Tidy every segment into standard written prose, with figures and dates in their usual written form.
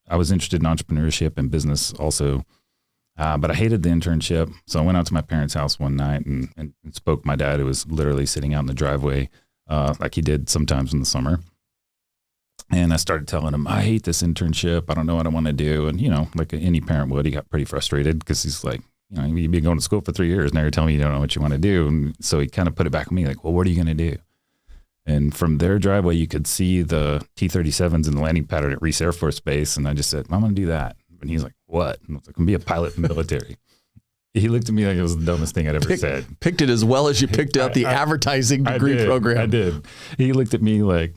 I was interested in entrepreneurship and business also. But I hated the internship. So I went out to my parents' house one night and spoke to my dad, who was literally sitting out in the driveway, like he did sometimes in the summer. And I started telling him, I hate this internship. I don't know what I want to do. And, like any parent would, he got pretty frustrated because he's like, you've been going to school for 3 years. Now you're telling me you don't know what you want to do. And so he kind of put it back on me like, well, what are you going to do? And from their driveway, you could see the T-37s in the landing pattern at Reese Air Force Base. And I just said, I'm going to do that. And he's like, what? And I was like, I'm going to be a pilot in the military. He looked at me like it was the dumbest thing I'd ever said. Picked it as well as you picked out the advertising degree program. I did. He looked at me like,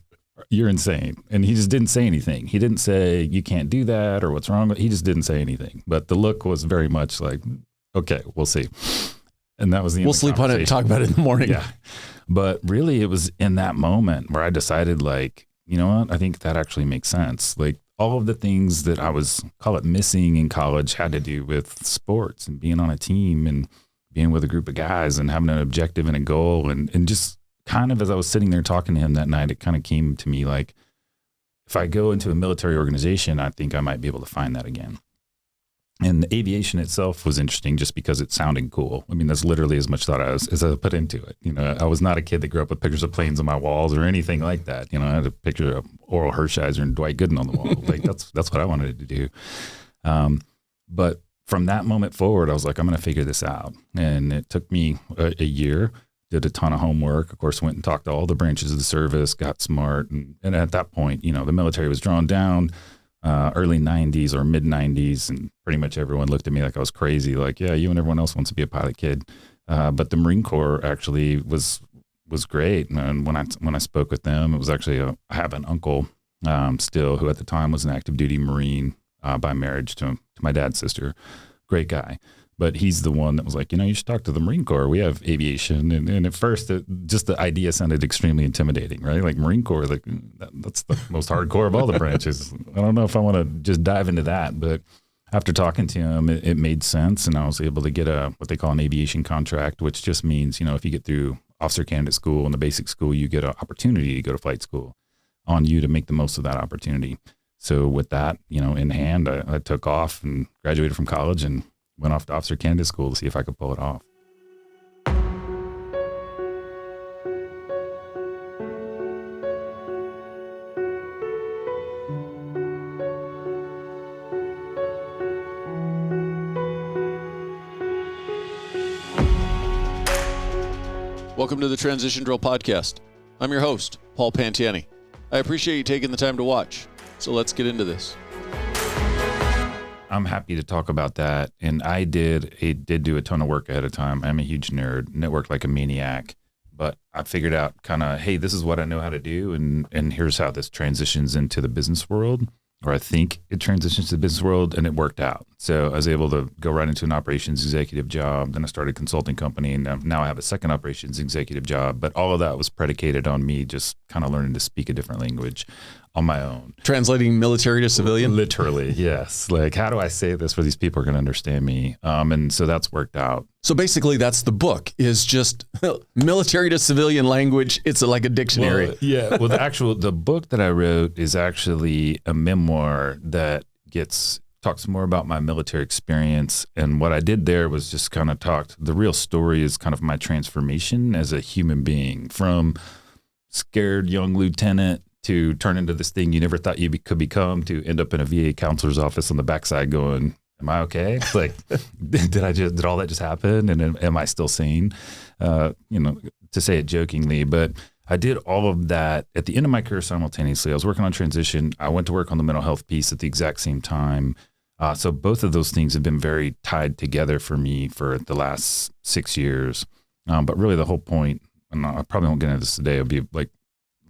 you're insane. And he just didn't say anything. He didn't say, you can't do that or what's wrong. He just didn't say anything. But the look was very much like, okay, we'll see. And that was the end We'll sleep on it and talk about it in the morning. Yeah. But really, it was in that moment where I decided, like, you know what? I think that actually makes sense. Like, all of the things that I was, call it, missing in college had to do with sports and being on a team and being with a group of guys and having an objective and a goal. And just kind of as I was sitting there talking to him that night, it kind of came to me like, if I go into a military organization, I think I might be able to find that again. And the aviation itself was interesting just because it sounded cool. I mean, that's literally as much thought as I put into it. I was not a kid that grew up with pictures of planes on my walls or anything like that. I had a picture of Oral Hershiser and Dwight Gooden on the wall. Like that's what I wanted to do. But from that moment forward, I was like, I'm going to figure this out. And it took me a year, did a ton of homework. Of course, went and talked to all the branches of the service, got smart. And at that point, the military was drawn down. Early 90s or mid 90s, and pretty much everyone looked at me like I was crazy. Like, yeah, you and everyone else wants to be a pilot, kid. But the Marine Corps actually was great. And when I spoke with them, it was actually I have an uncle still who at the time was an active duty Marine by marriage to my dad's sister. Great guy. But he's the one that was like, you should talk to the Marine Corps. We have aviation. And at first, just the idea sounded extremely intimidating, right? Like Marine Corps, like that's the most hardcore of all the branches. I don't know if I want to just dive into that. But after talking to him, it made sense. And I was able to get what they call an aviation contract, which just means, if you get through officer candidate school and the basic school, you get an opportunity to go to flight school on you to make the most of that opportunity. So with that, in hand, I took off and graduated from college and went off to officer candidate school to see if I could pull it off. Welcome to the Transition Drill Podcast. I'm your host, Paul Pantiani. I appreciate you taking the time to watch. So let's get into this. I'm happy to talk about that. And I did do a ton of work ahead of time. I'm a huge nerd, networked like a maniac, but I figured out kind of, hey, this is what I know how to do. And here's how this transitions into the business world, or I think it transitions to the business world, and it worked out. So I was able to go right into an operations executive job. Then I started a consulting company, and now I have a second operations executive job. But all of that was predicated on me just kind of learning to speak a different language on my own. Translating military to civilian? Literally, yes. Like, how do I say this where these people are going to understand me? And so that's worked out. So basically that's the book, is just military to civilian language. It's like a dictionary. Well, yeah. Well, the book that I wrote is actually a memoir that talks more about my military experience. And what I did there was just kind of the real story is kind of my transformation as a human being, from scared young lieutenant to turn into this thing you never thought you could become, to end up in a VA counselor's office on the backside going, am I okay? Like, did all that just happen? And am I still sane? To say it jokingly, but I did all of that at the end of my career simultaneously. I was working on transition. I went to work on the mental health piece at the exact same time. So both of those things have been very tied together for me for the last 6 years. But really the whole point, and I probably won't get into this today, it'll be like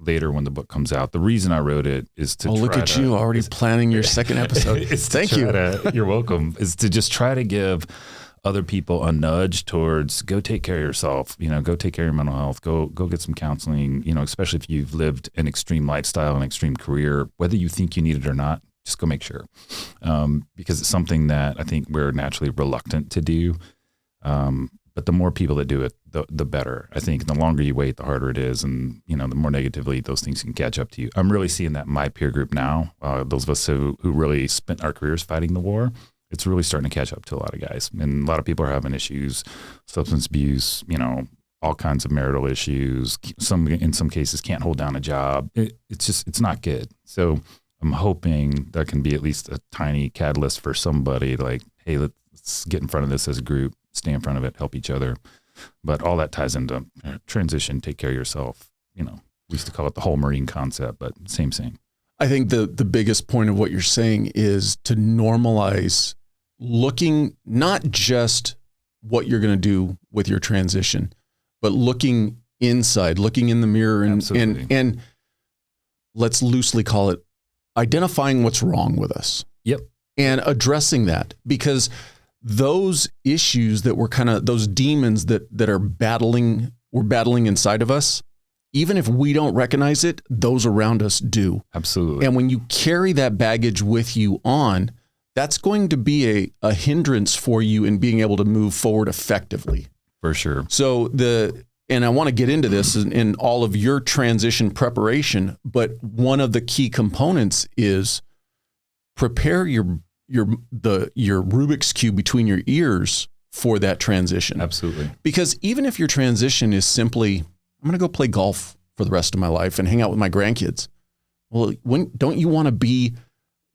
later when the book comes out. The reason I wrote it is to look at you already planning your second episode. Thank you. You're welcome. Is to just try to give other people a nudge towards go take care of yourself, go take care of your mental health, go get some counseling, especially if you've lived an extreme lifestyle, an extreme career, whether you think you need it or not, just go make sure. Because it's something that I think we're naturally reluctant to do. But the more people that do it, the better. I think the longer you wait, the harder it is. And, the more negatively those things can catch up to you. I'm really seeing that in my peer group now. Those of us who really spent our careers fighting the war, it's really starting to catch up to a lot of guys. And a lot of people are having issues, substance abuse, all kinds of marital issues. In some cases can't hold down a job. It's not good. So I'm hoping that can be at least a tiny catalyst for somebody like, hey, let's get in front of this as a group, stay in front of it, help each other. But all that ties into transition, take care of yourself. We used to call it the whole Marine concept, but same thing. I think the biggest point of what you're saying is to normalize looking not just what you're going to do with your transition, but looking inside, looking in the mirror and let's loosely call it identifying what's wrong with us. Yep. And addressing that, because those issues that were those demons that we're battling inside of us, even if we don't recognize it, those around us do. Absolutely. And when you carry that baggage with you on, that's going to be a hindrance for you in being able to move forward effectively. For sure. So and I want to get into this in all of your transition preparation, but one of the key components is prepare your Rubik's Cube between your ears for that transition. Absolutely. Because even if your transition is simply, I'm going to go play golf for the rest of my life and hang out with my grandkids. Well, don't you want to be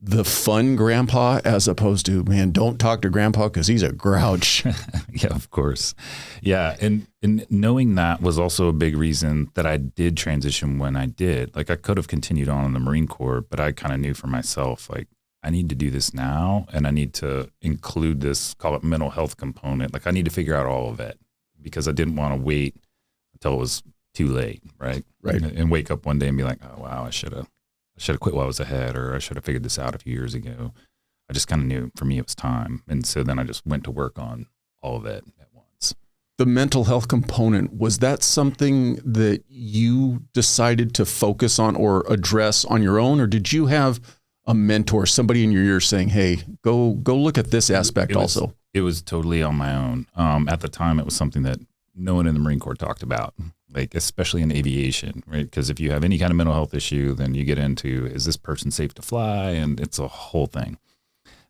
the fun grandpa as opposed to, man, don't talk to grandpa because he's a grouch. Yeah, of course. Yeah. And knowing that was also a big reason that I did transition when I did. Like I could have continued on in the Marine Corps, but I kind of knew for myself, like, I need to do this now and I need to include this, call it mental health component. Like I need to figure out all of it because I didn't want to wait until it was too late. Right. Right. And wake up one day and be like, oh, wow, I should have quit while I was ahead, or I should have figured this out a few years ago. I just kind of knew for me it was time. And so then I just went to work on all of it at once. The mental health component, was that something that you decided to focus on or address on your own? Or did you have a mentor, somebody in your ear saying, hey, go look at this aspect also? It was totally on my own. At the time, it was something that no one in the Marine Corps talked about, like especially in aviation, right? Because if you have any kind of mental health issue, then you get into, is this person safe to fly? And it's a whole thing.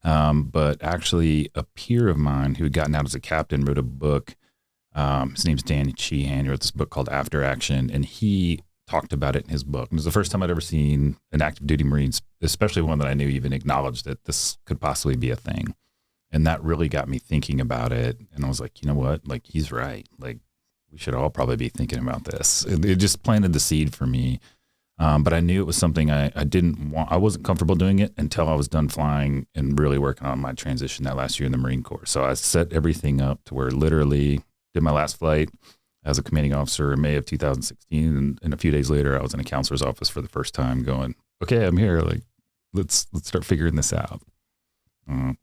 But actually a peer of mine who had gotten out as a captain wrote a book. His name's Dan Sheehan. He wrote this book called After Action, and he talked about it in his book. And it was the first time I'd ever seen an active duty Marine, especially one that I knew even acknowledged that this could possibly be a thing. And that really got me thinking about it. And I was like, you know what? Like, he's right. Like, we should all probably be thinking about this. It just planted the seed for me. But I knew it was something I didn't want. I wasn't comfortable doing it until I was done flying and really working on my transition that last year in the Marine Corps. So I set everything up to where literally did my last flight as a commanding officer in May of 2016. And a few days later, I was in a counselor's office for the first time going, okay, I'm here. Like, let's start figuring this out,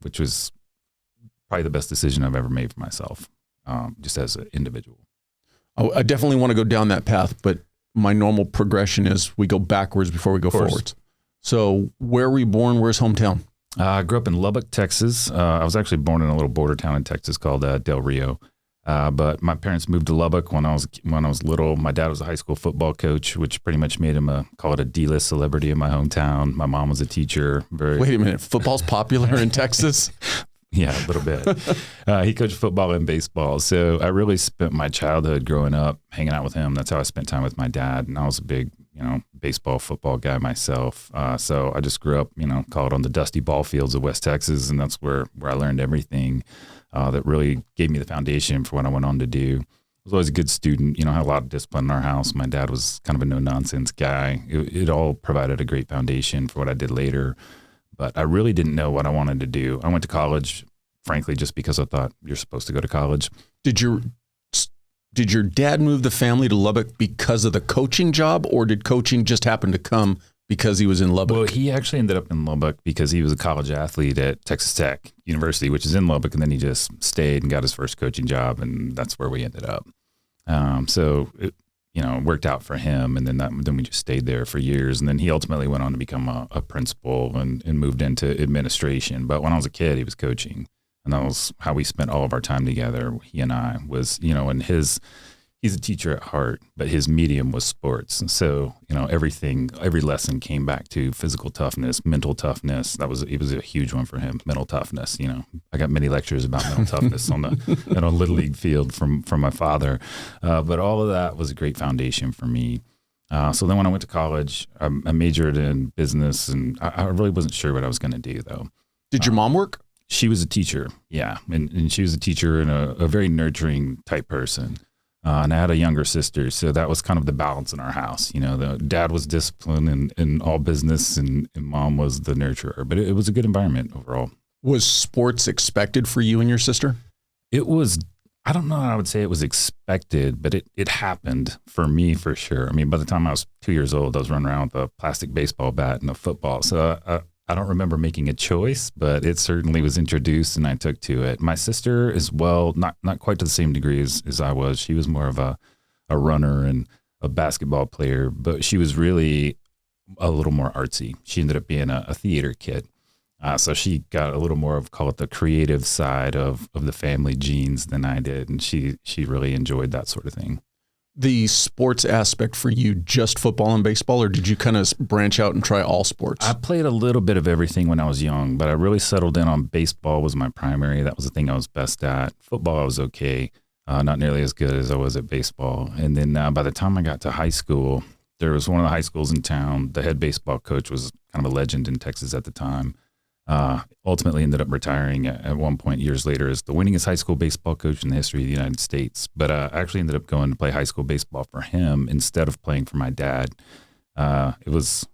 which was probably the best decision I've ever made for myself, just as an individual. I definitely want to go down that path, but my normal progression is we go backwards before we go forwards. So where were you born? Where's hometown? I grew up in Lubbock, Texas. I was actually born in a little border town in Texas called Del Rio. But my parents moved to Lubbock when I was little. My dad was a high school football coach, which pretty much made him call it a D-list celebrity in my hometown. My mom was a teacher. Wait a minute. Football's popular in Texas? Yeah, a little bit. He coached football and baseball. So I really spent my childhood growing up hanging out with him. That's how I spent time with my dad. And I was a big, baseball, football guy myself. So I just grew up, call it on the dusty ball fields of West Texas. And that's where I learned everything that really gave me the foundation for what I went on to do. I was always a good student, had a lot of discipline in our house. My dad was kind of a no-nonsense guy. It all provided a great foundation for what I did later. But I really didn't know what I wanted to do. I went to college, frankly, just because I thought you're supposed to go to college. Did your dad move the family to Lubbock because of the coaching job, or did coaching just happen to come because he was in Lubbock? Well, he actually ended up in Lubbock because he was a college athlete at Texas Tech University, which is in Lubbock, and then he just stayed and got his first coaching job, and that's where we ended up. So it worked out for him, and then we just stayed there for years. And then he ultimately went on to become a principal and moved into administration. But when I was a kid, he was coaching. And that was how we spent all of our time together. He and I was, and he's a teacher at heart, but his medium was sports. And so, every lesson came back to physical toughness, mental toughness. It was a huge one for him, mental toughness. I got many lectures about mental toughness on a Little League field from my father. But all of that was a great foundation for me. So then when I went to college, I majored in business, and I really wasn't sure what I was going to do, though. Did your mom work? She was a teacher, yeah. And she was a teacher and a very nurturing type person. And I had a younger sister, so that was kind of the balance in our house. The dad was disciplined in all business, and mom was the nurturer. But it was a good environment overall. Was sports expected for you and your sister? It was, I don't know how I would say it was expected, but it happened for me for sure. I mean, by the time I was 2 years old, I was running around with a plastic baseball bat and a football. So I don't remember making a choice, but it certainly was introduced and I took to it. My sister as well, not quite to the same degree as I was. She was more of a runner and a basketball player, but she was really a little more artsy. She ended up being a theater kid. So she got a little more of, call it the creative side of the family genes than I did. And she really enjoyed that sort of thing. The sports aspect for you, just football and baseball, or did you kind of branch out and try all sports? I played a little bit of everything when I was young, but I really settled in on baseball was my primary. That was the thing I was best at. Football, I was okay. Not nearly as good as I was at baseball. And then by the time I got to high school, there was one of the high schools in town. The head baseball coach was kind of a legend in Texas at the time. Ultimately ended up retiring at one point years later as the winningest high school baseball coach in the history of the United States. But I actually ended up going to play high school baseball for him instead of playing for my dad. It was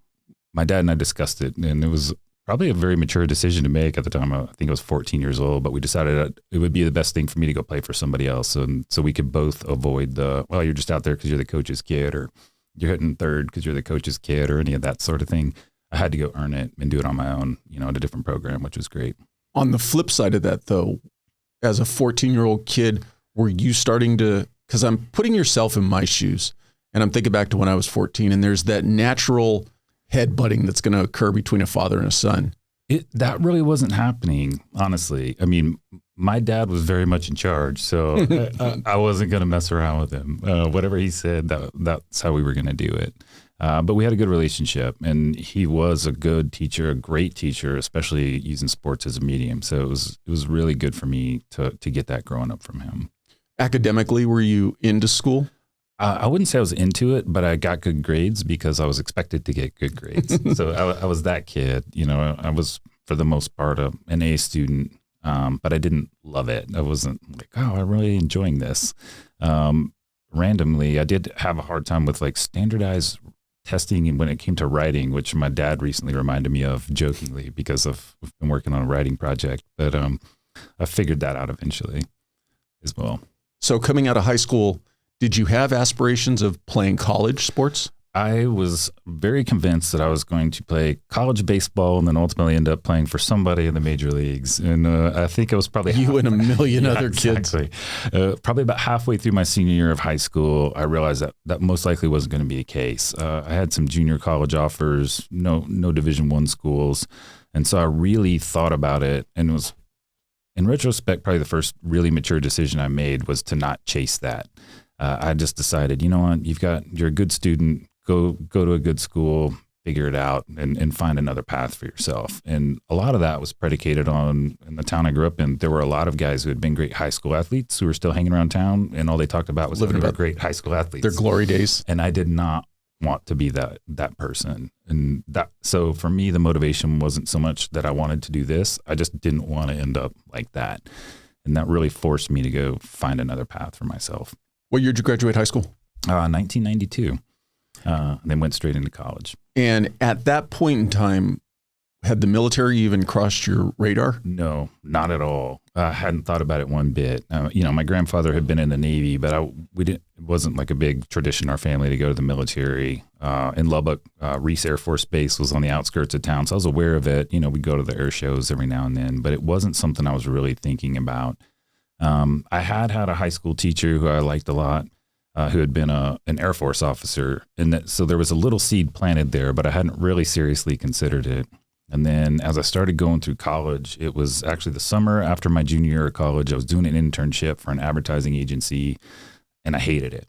my dad and I discussed it, and it was probably a very mature decision to make at the time. I think I was 14 years old, but we decided that it would be the best thing for me to go play for somebody else. And so we could both avoid you're just out there because you're the coach's kid, or you're hitting third because you're the coach's kid, or any of that sort of thing. I had to go earn it and do it on my own, at a different program, which was great. On the flip side of that, though, as a 14-year-old kid, were you starting to, because I'm putting yourself in my shoes, and I'm thinking back to when I was 14, and there's that natural headbutting that's going to occur between a father and a son. That really wasn't happening, honestly. I mean, my dad was very much in charge, so I wasn't going to mess around with him. Whatever he said, that's how we were going to do it. But we had a good relationship, and he was a good teacher, a great teacher, especially using sports as a medium. So it was really good for me to get that growing up from him. Academically, were you into school? I wouldn't say I was into it, but I got good grades because I was expected to get good grades. So I was that kid. I was, for the most part, an A student, but I didn't love it. I wasn't like, I'm really enjoying this. Randomly, I did have a hard time with standardized testing when it came to writing, which my dad recently reminded me of jokingly because we've been working on a writing project. But I figured that out eventually as well. So coming out of high school, did you have aspirations of playing college sports? I was very convinced that I was going to play college baseball and then ultimately end up playing for somebody in the major leagues. And I think it was probably you and a million other kids. Probably about halfway through my senior year of high school, I realized that most likely wasn't going to be the case. I had some junior college offers, no Division I schools. And so I really thought about it, and it was, in retrospect, probably the first really mature decision I made was to not chase that. I just decided, you know what, you're a good student. Go to a good school, figure it out, and find another path for yourself. And a lot of that was predicated on, in the town I grew up in, there were a lot of guys who had been great high school athletes who were still hanging around town, and all they talked about was living about great high school athletes. Their glory days. And I did not want to be that person. And so for me, the motivation wasn't so much that I wanted to do this. I just didn't want to end up like that. And that really forced me to go find another path for myself. What year did you graduate high school? 1992. Then went straight into college. And at that point in time, had the military even crossed your radar? No, not at all. I hadn't thought about it one bit. My grandfather had been in the Navy, but it wasn't like a big tradition in our family to go to the military. In Lubbock, Reese Air Force Base was on the outskirts of town, so I was aware of it. We'd go to the air shows every now and then, but it wasn't something I was really thinking about. I had a high school teacher who I liked a lot, who had been an Air Force officer. So there was a little seed planted there, but I hadn't really seriously considered it. And then as I started going through college, it was actually the summer after my junior year of college. I was doing an internship for an advertising agency, and I hated it.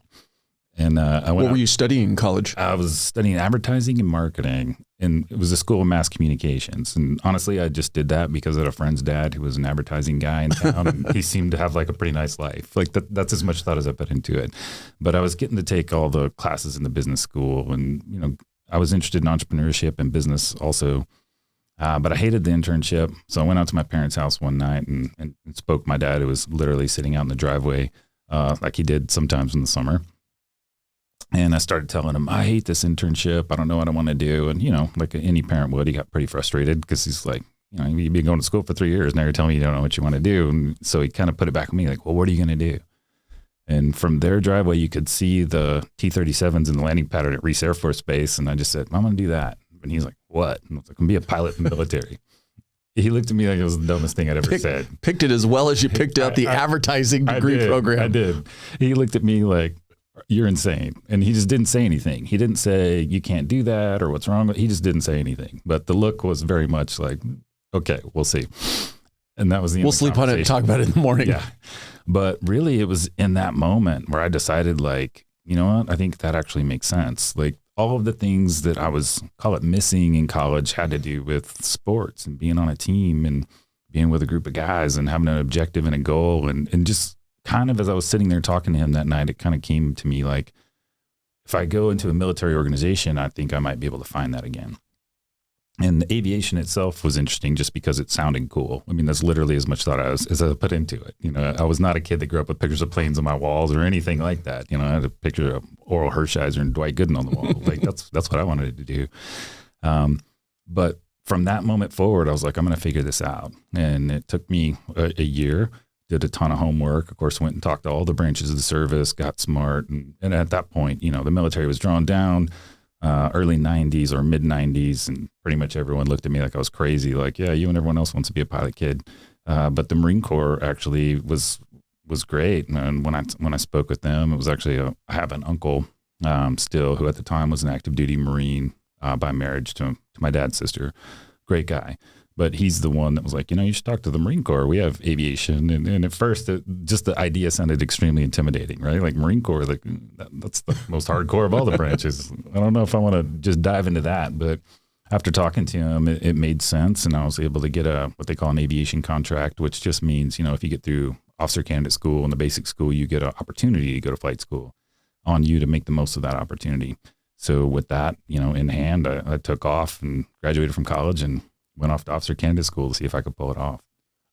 And What were you studying in college? I was studying advertising and marketing, and it was a school of mass communications. And honestly, I just did that because I had a friend's dad who was an advertising guy in town, and he seemed to have like a pretty nice life. Like that's as much thought as I put into it. But I was getting to take all the classes in the business school, and I was interested in entrepreneurship and business also. But I hated the internship, so I went out to my parents' house one night and spoke to my dad, who was literally sitting out in the driveway, like he did sometimes in the summer. And I started telling him, I hate this internship. I don't know what I want to do. And, like any parent would, he got pretty frustrated because he's like, you've been going to school for 3 years. Now you're telling me you don't know what you want to do. And so he kind of put it back on me like, well, what are you going to do? And from their driveway, you could see the T-37s in the landing pattern at Reese Air Force Base. And I just said, I'm going to do that. And he's like, what? And I was like, I'm going to be a pilot in the military. He looked at me like it was the dumbest thing I'd ever said. Picked it as well as you picked out the advertising degree program. I did. He looked at me like, you're insane. And he just didn't say anything. He didn't say, you can't do that or what's wrong. He just didn't say anything. But the look was very much like, okay, we'll see. And that was the We'll sleep on it and talk about it in the morning. Yeah. But really, it was in that moment where I decided, like, you know what? I think that actually makes sense. Like, all of the things that I was, call it, missing in college had to do with sports and being on a team and being with a group of guys and having an objective and a goal. And just kind of as I was sitting there talking to him that night, it kind of came to me like, if I go into a military organization, I think I might be able to find that again. And the aviation itself was interesting just because it sounded cool. I mean, that's literally as much thought as I put into it. I was not a kid that grew up with pictures of planes on my walls or anything like that. I had a picture of Oral Hershiser and Dwight Gooden on the wall. Like that's what I wanted to do. But from that moment forward, I was like, I'm going to figure this out. And it took me a year, did a ton of homework. Of course, went and talked to all the branches of the service, got smart. And at that point, the military was drawn down. Early 90s or mid 90s, and pretty much everyone looked at me like I was crazy. Like, yeah, you and everyone else wants to be a pilot kid. But the Marine Corps actually was great. And when I spoke with them, it was actually I have an uncle still who at the time was an active duty Marine by marriage to my dad's sister. Great guy. But he's the one that was like, you should talk to the Marine Corps. We have aviation. And at first, just the idea sounded extremely intimidating, right? Like Marine Corps, like that's the most hardcore of all the branches. I don't know if I want to just dive into that. But after talking to him, it made sense. And I was able to get what they call an aviation contract, which just means, if you get through officer candidate school and the basic school, you get an opportunity to go to flight school on you to make the most of that opportunity. So with that, in hand, I took off and graduated from college and went off to officer candidate school to see if I could pull it off.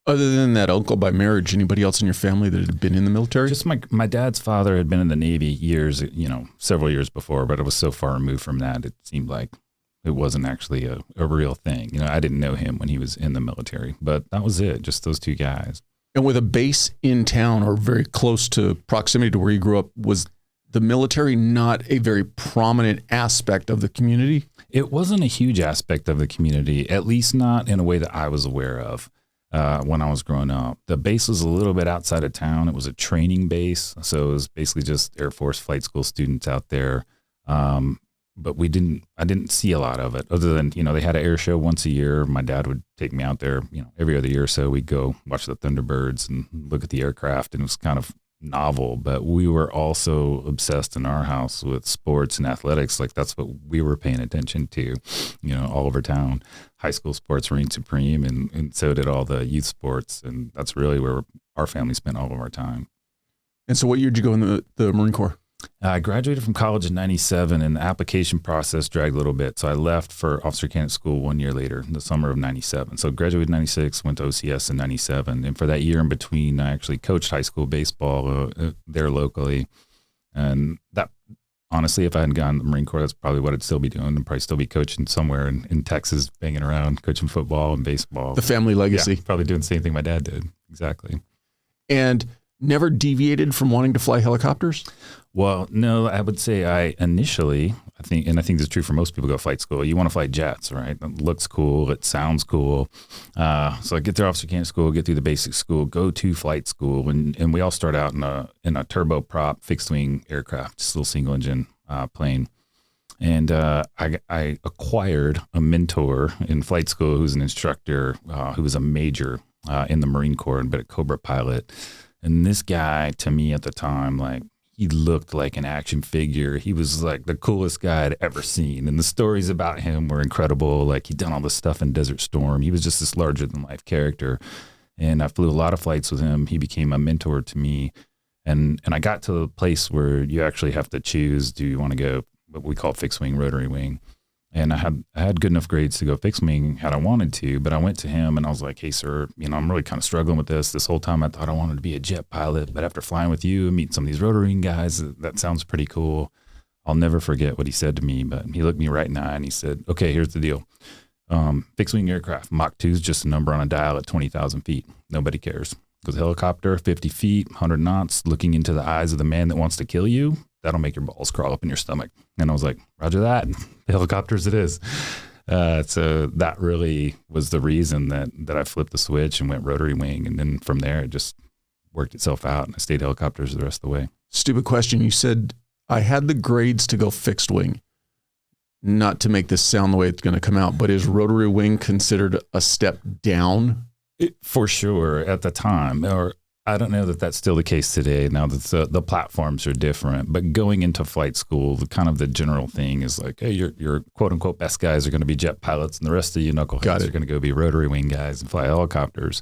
Other than that uncle by marriage, anybody else in your family that had been in the military? Just my dad's father had been in the Navy years, several years before, but I was so far removed from that, it seemed like it wasn't actually a real thing. I didn't know him when he was in the military, but that was it, just those two guys. And with a base in town or very close to proximity to where you grew up, was the military not a very prominent aspect of the community? It wasn't a huge aspect of the community, at least not in a way that I was aware of when I was growing up. The base was a little bit outside of town. It was a training base, so it was basically just Air Force flight school students out there. But I didn't see a lot of it other than, they had an air show once a year. My dad would take me out there, every other year or so. We'd go watch the Thunderbirds and look at the aircraft, and it was kind of novel, but we were also obsessed in our house with sports and athletics. Like that's what we were paying attention to, all over town. High school sports reigned supreme, and so did all the youth sports. And that's really where our family spent all of our time. And so what year did you go in the Marine Corps? I graduated from college in 97, and the application process dragged a little bit. So I left for officer candidate school 1 year later, in the summer of 97. So graduated in 96, went to OCS in 97. And for that year in between, I actually coached high school baseball there locally. And that, honestly, if I hadn't gotten the Marine Corps, that's probably what I'd still be doing. I'd probably still be coaching somewhere in Texas, banging around, coaching football and baseball. The family legacy. Yeah, probably doing the same thing my dad did. Exactly. And never deviated from wanting to fly helicopters? Well, no, I would say I initially, I think this is true for most people who go to flight school, you want to fly jets, right? It looks cool. It sounds cool. So I get through officer candidate school, get through the basic school, go to flight school. And we all start out in a turboprop fixed wing aircraft, just a little single engine plane. And I acquired a mentor in flight school who's an instructor who was a major in the Marine Corps and been a Cobra pilot. And this guy, to me at the time, like, he looked like an action figure. He was like the coolest guy I'd ever seen. And the stories about him were incredible. Like, he'd done all this stuff in Desert Storm. He was just this larger than life character. And I flew a lot of flights with him. He became a mentor to me. And I got to the place where you actually have to choose, do you want to go what we call fixed wing, rotary wing? And I had good enough grades to go fixed wing had I wanted to, but I went to him and I was like, hey, sir, I'm really kind of struggling with this. This whole time I thought I wanted to be a jet pilot, but after flying with you and meeting some of these rotary wing guys, that sounds pretty cool. I'll never forget what he said to me, but he looked me right in the eye and he said, okay, here's the deal. Fixed wing aircraft, Mach 2 is just a number on a dial at 20,000 feet. Nobody cares. Because a helicopter, 50 feet, 100 knots, looking into the eyes of the man that wants to kill you, that'll make your balls crawl up in your stomach. And I was like, roger that. The helicopters it is. So that really was the reason that I flipped the switch and went rotary wing. And then from there, it just worked itself out. And I stayed helicopters the rest of the way. Stupid question. You said, I had the grades to go fixed wing. Not to make this sound the way it's going to come out, but is rotary wing considered a step down? For sure at the time, or I don't know that that's still the case today. Now that the platforms are different, but going into flight school, the general thing is like, hey, your quote unquote best guys are going to be jet pilots, and the rest of you knuckleheads are going to go be rotary wing guys and fly helicopters.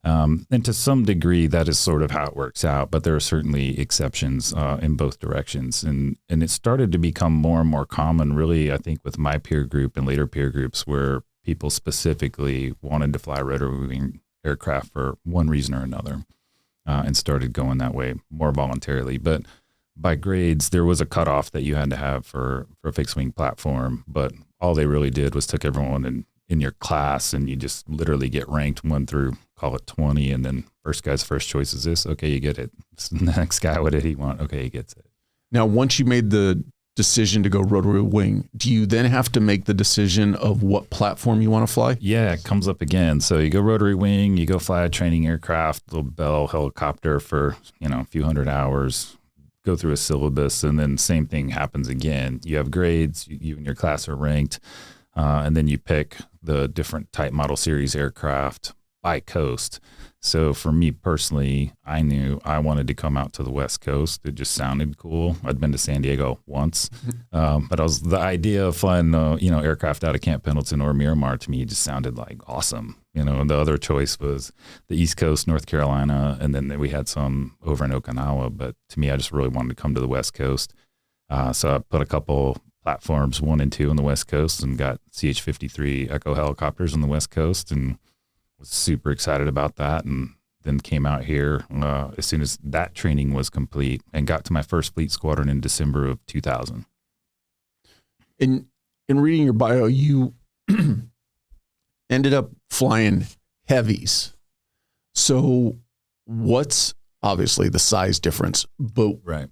And to some degree, that is sort of how it works out, but there are certainly exceptions in both directions. And it started to become more and more common, really, I think, with my peer group and later peer groups where people specifically wanted to fly rotary wing aircraft for one reason or another, and started going that way more voluntarily. But by grades, there was a cutoff that you had to have for a fixed wing platform. But all they really did was took everyone in your class, and you just literally get ranked 1 through, call it 20. And then first guy's first choice is this. Okay, you get it. The next guy, what did he want? Okay, he gets it. Now, once you made the decision to go rotary wing, do you then have to make the decision of what platform you want to fly? Yeah, it comes up again. So you go rotary wing, you go fly a training aircraft, little Bell helicopter for, a few hundred hours, go through a syllabus, and then same thing happens again. You have grades, you and your class are ranked, and then you pick the different type model series aircraft by coast. So for me personally, I knew I wanted to come out to the West Coast. It just sounded cool. I'd been to San Diego once, but the idea of flying, aircraft out of Camp Pendleton or Miramar to me just sounded like awesome. And the other choice was the East Coast, North Carolina, and then we had some over in Okinawa. But to me, I just really wanted to come to the West Coast. So I put a couple platforms 1 and 2 on the West Coast and got CH-53 Echo helicopters on the West Coast, and was super excited about that, and then came out here as soon as that training was complete and got to my first fleet squadron in December of 2000. In reading your bio, you ended up flying heavies. So what's obviously the size difference, but right.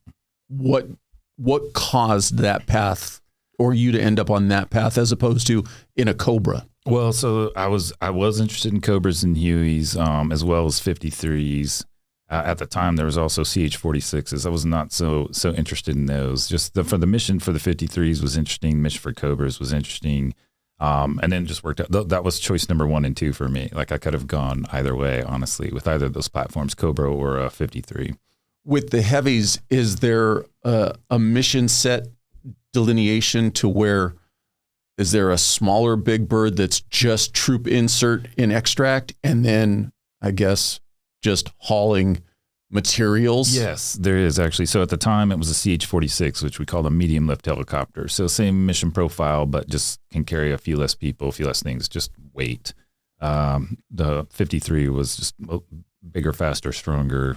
What caused that path, or you to end up on that path as opposed to in a Cobra? Well, so I was interested in Cobras and Hueys, as well as 53s. At the time, there was also CH-46s. I was not so interested in those. Just for the mission for the 53s was interesting. Mission for Cobras was interesting. And then just worked out. That was choice number 1 and 2 for me. Like, I could have gone either way, honestly, with either of those platforms, Cobra or a 53. With the heavies, is there a mission set delineation to where, is there a smaller Big Bird that's just troop insert in extract, and then I guess just hauling materials? Yes, there is actually. So at the time it was a CH-46, which we called a medium lift helicopter. So same mission profile, but just can carry a few less people, a few less things, just weight. The 53 was just bigger, faster, stronger,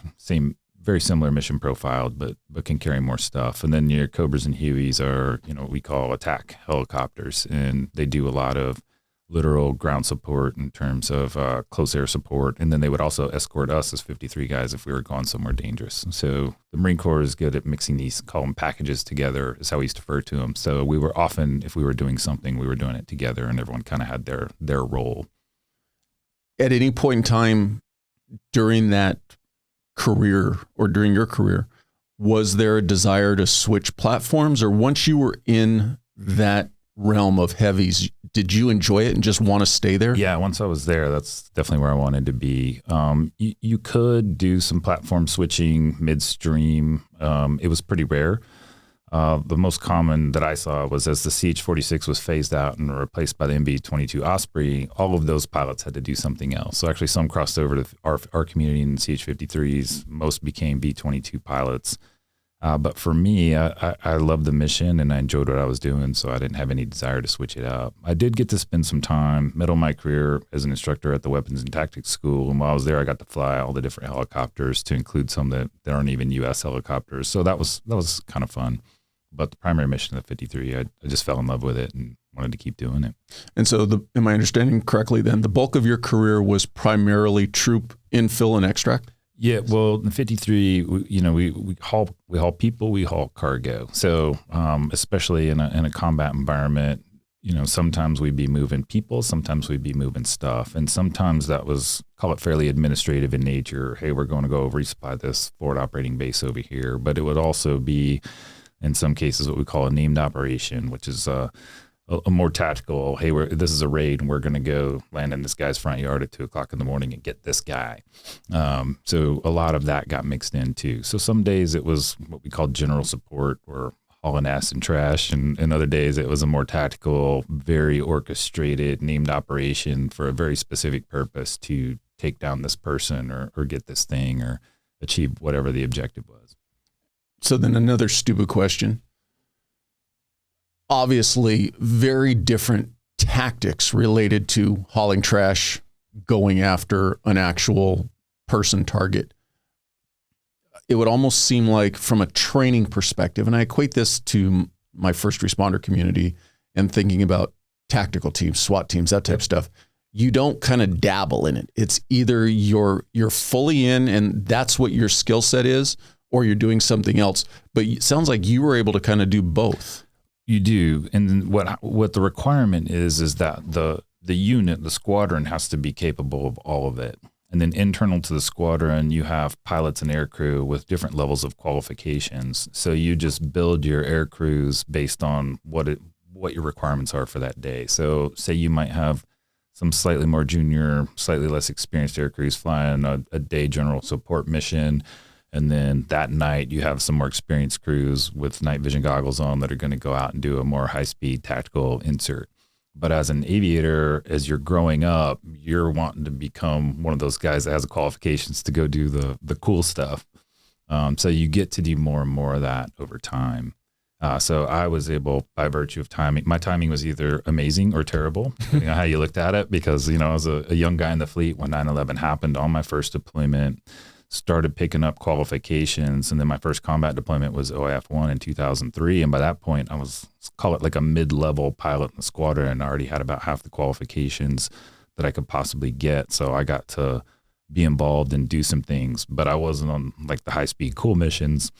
very similar mission profile, but can carry more stuff. And then your Cobras and Hueys are, what we call attack helicopters, and they do a lot of literal ground support in terms of close air support. And then they would also escort us as 53 guys if we were going somewhere dangerous. So the Marine Corps is good at mixing these, call them packages together, is how we used to refer to them. So we were often, if we were doing something, we were doing it together, and everyone kind of had their role. At any point in time during that career, or during your career, was there a desire to switch platforms, or once you were in that realm of heavies, did you enjoy it and just want to stay there? Yeah, once I was there, that's definitely where I wanted to be. You could do some platform switching midstream. It was pretty rare. The most common that I saw was as the CH-46 was phased out and replaced by the MB-22 Osprey, all of those pilots had to do something else. So actually some crossed over to our community in CH-53s. Most became B-22 pilots. But for me, I loved the mission and I enjoyed what I was doing, so I didn't have any desire to switch it up. I did get to spend some time, middle of my career, as an instructor at the Weapons and Tactics School. And while I was there, I got to fly all the different helicopters, to include some that aren't even U.S. helicopters. So that was kind of fun. But the primary mission of the 53, I just fell in love with it and wanted to keep doing it. And so, am I understanding correctly then, the bulk of your career was primarily troop infill and extract? Yeah, well, in 53, we haul people, we haul cargo. So especially in a combat environment, sometimes we'd be moving people, sometimes we'd be moving stuff. And sometimes that was, call it fairly administrative in nature. Hey, we're going to go resupply this forward operating base over here. But it would also be, in some cases, what we call a named operation, which is a more tactical. Hey, this is a raid, and we're going to go land in this guy's front yard at 2:00 in the morning and get this guy. So a lot of that got mixed in too. So some days it was what we called general support, or hauling ass and trash, and other days it was a more tactical, very orchestrated, named operation for a very specific purpose to take down this person or get this thing or achieve whatever the objective was. So then another stupid question. Obviously, very different tactics related to hauling trash, going after an actual person target. It would almost seem like, from a training perspective, and I equate this to my first responder community and thinking about tactical teams, SWAT teams, that type of stuff. You don't kind of dabble in it. It's either you're fully in and that's what your skill set is, or you're doing something else. But it sounds like you were able to kind of do both. You do. And what the requirement is that the unit, the squadron, has to be capable of all of it. And then internal to the squadron, you have pilots and air crew with different levels of qualifications. So you just build your air crews based on what your requirements are for that day. So say you might have some slightly more junior, slightly less experienced air crews flying a day general support mission. And then that night you have some more experienced crews with night vision goggles on that are going to go out and do a more high-speed tactical insert. But as an aviator, as you're growing up, you're wanting to become one of those guys that has the qualifications to go do the cool stuff. So you get to do more and more of that over time. So I was able, by virtue of timing, my timing was either amazing or terrible, depending on how you looked at it, because, I was a young guy in the fleet when 9/11 happened on my first deployment. Started picking up qualifications, and then my first combat deployment was OIF-1 in 2003. And by that point, I was, call it like a mid-level pilot in the squadron, and I already had about half the qualifications that I could possibly get. So I got to be involved and do some things, but I wasn't on like the high-speed cool missions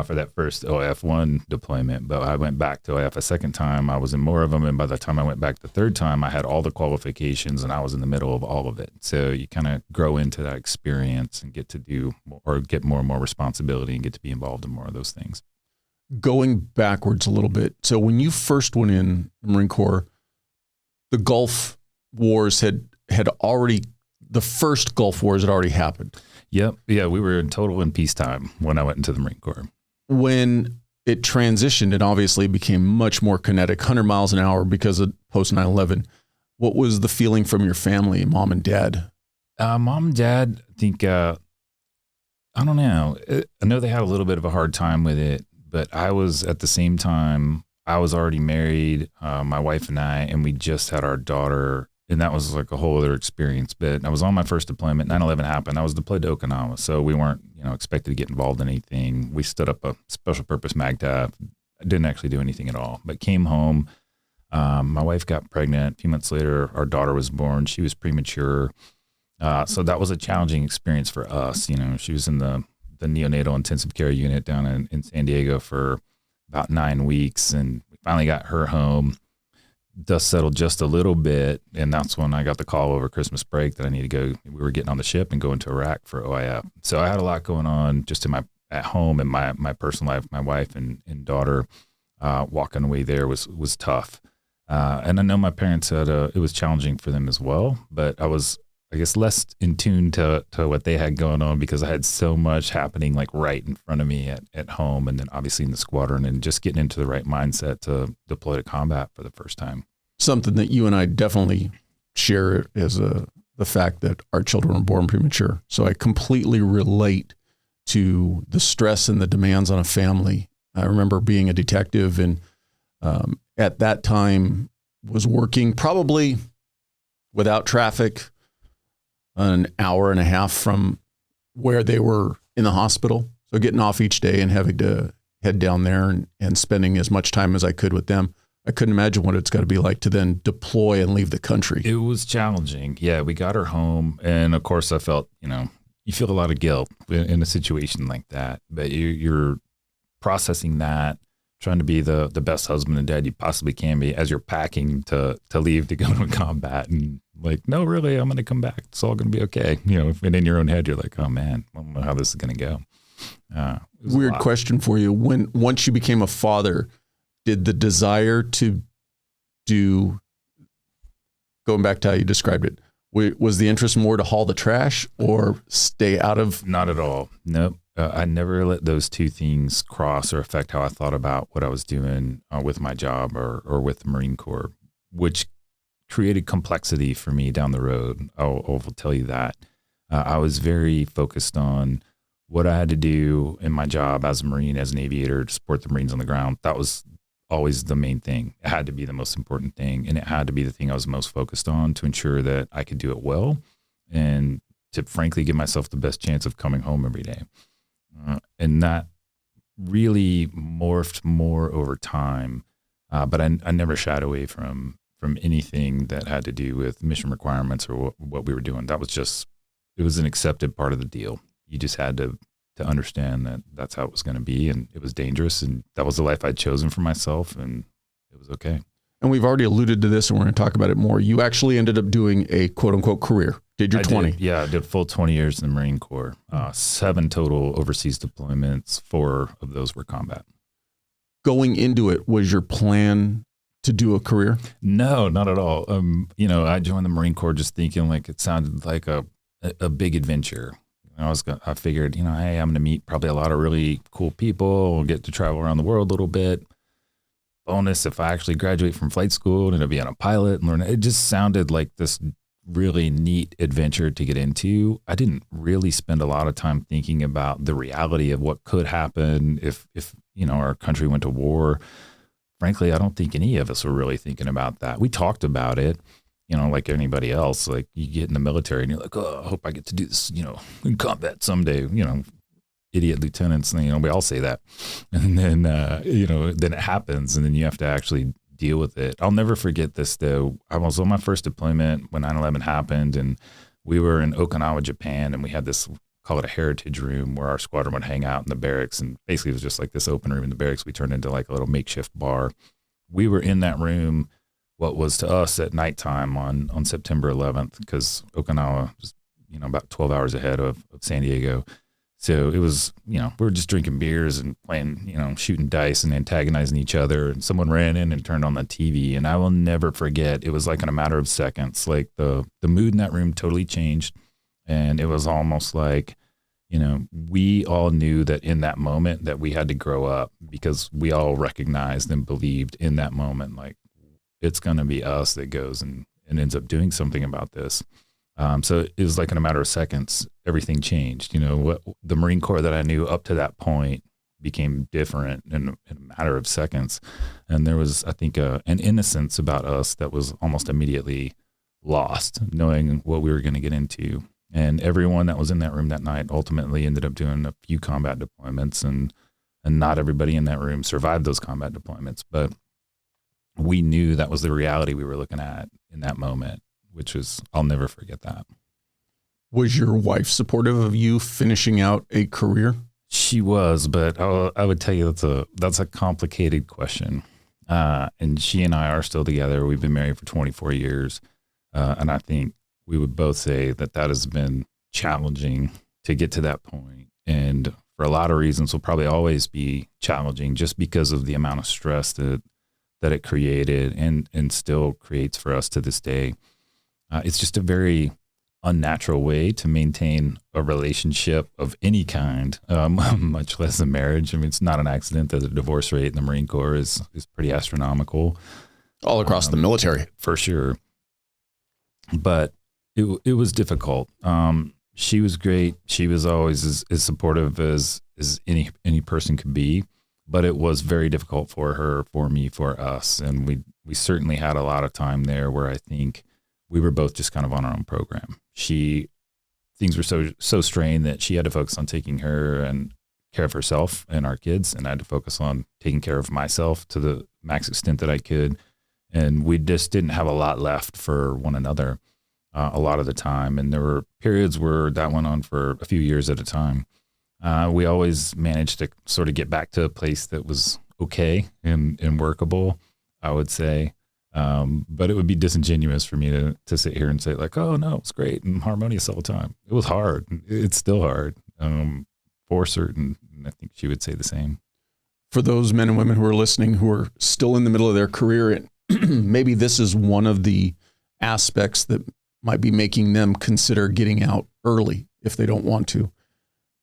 for that first OIF-1 deployment. But I went back to OIF a second time. I was in more of them, and by the time I went back the third time, I had all the qualifications, and I was in the middle of all of it. So you kind of grow into that experience and get to do or get more and more responsibility and get to be involved in more of those things. Going backwards a little bit. So when you first went in the Marine Corps, the Gulf Wars had already, the first Gulf Wars had already happened. Yep. Yeah, we were in peacetime when I went into the Marine Corps. When it transitioned, it obviously became much more kinetic, 100 miles an hour because of post 9/11. What was the feeling from your family, mom and dad? Mom and dad, I think, I don't know. I know they had a little bit of a hard time with it, but I was, at the same time, I was already married, my wife and I, and we just had our daughter. And that was like a whole other experience. But I was on my first deployment. 9/11 happened. I was deployed to Okinawa, so we weren't, expected to get involved in anything. We stood up a special purpose MAGTF. I didn't actually do anything at all. But came home. My wife got pregnant. A few months later, our daughter was born. She was premature, so that was a challenging experience for us. She was in the neonatal intensive care unit down in San Diego for about 9 weeks, and we finally got her home. Dust settled just a little bit, and that's when I got the call over Christmas break that I needed to go. We were getting on the ship and going to Iraq for OIF. So I had a lot going on just at home and my personal life, my wife and daughter. walking away there was tough. And I know my parents had it was challenging for them as well, but I was, I guess, less in tune to what they had going on because I had so much happening like right in front of me at home, and then obviously in the squadron, and just getting into the right mindset to deploy to combat for the first time. Something that you and I definitely share is the fact that our children were born premature. So I completely relate to the stress and the demands on a family. I remember being a detective and at that time was working probably without traffic an hour and a half from where they were in the hospital. So getting off each day and having to head down there and spending as much time as I could with them. I couldn't imagine what it's got to be like to then deploy and leave the country. It was challenging. Yeah, we got her home. And of course I felt, you feel a lot of guilt in a situation like that, but you're processing that, trying to be the best husband and dad you possibly can be as you're packing to leave to go to combat, and like, no, really, I'm going to come back. It's all going to be okay. And in your own head, you're like, oh man, I don't know how this is going to go. Weird question for you. Once you became a father, did the desire to do, going back to how you described it, was the interest more to haul the trash or stay out of? Not at all. Nope. I never let those two things cross or affect how I thought about what I was doing with my job or with the Marine Corps, which created complexity for me down the road. I'll tell you that. I was very focused on what I had to do in my job as a Marine, as an aviator, to support the Marines on the ground. That was always the main thing. It had to be the most important thing, and it had to be the thing I was most focused on to ensure that I could do it well and to frankly give myself the best chance of coming home every day. And that really morphed more over time. But I never shied away from anything that had to do with mission requirements or what we were doing. That was just, it was an accepted part of the deal. You just had to understand that that's how it was going to be, and it was dangerous, and that was the life I'd chosen for myself, and it was okay. And we've already alluded to this, and we're going to talk about it more. You actually ended up doing a quote unquote career. Did your 20? I did full 20 years in the Marine Corps, 7 total overseas deployments. 4 of those were combat. Going into it, was your plan to do a career? No, not at all. I joined the Marine Corps just thinking like it sounded like a big adventure. I figured, hey, I'm going to meet probably a lot of really cool people. We'll get to travel around the world a little bit. Bonus if I actually graduate from flight school and to be on a pilot and learn. It just sounded like this really neat adventure to get into. I didn't really spend a lot of time thinking about the reality of what could happen if our country went to war. Frankly, I don't think any of us were really thinking about that. We talked about it, like anybody else. Like you get in the military and you're like, oh, I hope I get to do this, in combat someday, idiot lieutenants, and we all say that. And then, then it happens, and then you have to actually deal with it. I'll never forget this though. I was on my first deployment when 9/11 happened, and we were in Okinawa, Japan, and we had this, call it a heritage room, where our squadron would hang out in the barracks, and basically it was just like this open room in the barracks. We turned into like a little makeshift bar. We were in that room, what was to us at nighttime on September 11th, because Okinawa was, about 12 hours ahead of San Diego. So it was, we were just drinking beers and playing, shooting dice and antagonizing each other. And someone ran in and turned on the TV. And I will never forget, it was like in a matter of seconds, like the mood in that room totally changed. And it was almost like, we all knew that in that moment that we had to grow up, because we all recognized and believed in that moment, like it's going to be us that goes and ends up doing something about this. So it was like in a matter of seconds, everything changed. What the Marine Corps that I knew up to that point became different in a matter of seconds. And there was, I think, an innocence about us that was almost immediately lost, knowing what we were going to get into. And everyone that was in that room that night ultimately ended up doing a few combat deployments, and not everybody in that room survived those combat deployments. But we knew that was the reality we were looking at in that moment, which was, I'll never forget that. Was your wife supportive of you finishing out a career? She was, but I would tell you that's a complicated question. And she and I are still together. We've been married for 24 years. And I think we would both say that has been challenging to get to that point. And for a lot of reasons will probably always be challenging just because of the amount of stress that it created and still creates for us to this day. It's just a very unnatural way to maintain a relationship of any kind, much less a marriage. I mean, it's not an accident that the divorce rate in the Marine Corps is pretty astronomical. All across the military. For sure. But it was difficult. She was great. She was always as supportive as any person could be, but it was very difficult for her, for me, for us. And we certainly had a lot of time there where I think we were both just kind of on our own program. Things were so strained that she had to focus on taking her and care of herself and our kids, and I had to focus on taking care of myself to the max extent that I could. And we just didn't have a lot left for one another a lot of the time. And there were periods where that went on for a few years at a time. We always managed to sort of get back to a place that was okay and workable, I would say. But it would be disingenuous for me to sit here and say like, oh no, it's great and harmonious all the time. It was hard. It's still hard, for certain. And I think she would say the same. For those men and women who are listening, who are still in the middle of their career, and maybe this is one of the aspects that might be making them consider getting out early if they don't want to.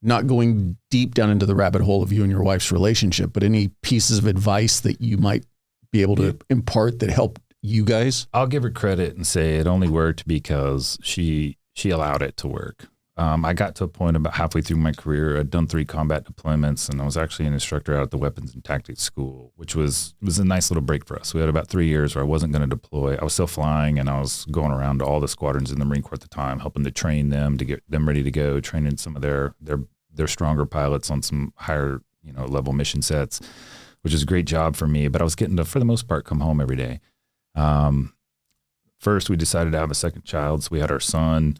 Not going deep down into the rabbit hole of you and your wife's relationship, but any pieces of advice that you might be able to impart that help you guys? I'll give her credit and say it only worked because she allowed it to work. I got to a point about halfway through my career. I'd done 3 combat deployments, and I was actually an instructor out at the Weapons and Tactics School, which was a nice little break for us. We had about 3 years where I wasn't going to deploy. I was still flying, and I was going around to all the squadrons in the Marine Corps at the time, helping to train them to get them ready to go, training some of their stronger pilots on some higher level mission sets, which is a great job for me. But I was getting to, for the most part, come home every day. First, we decided to have a second child, so we had our son,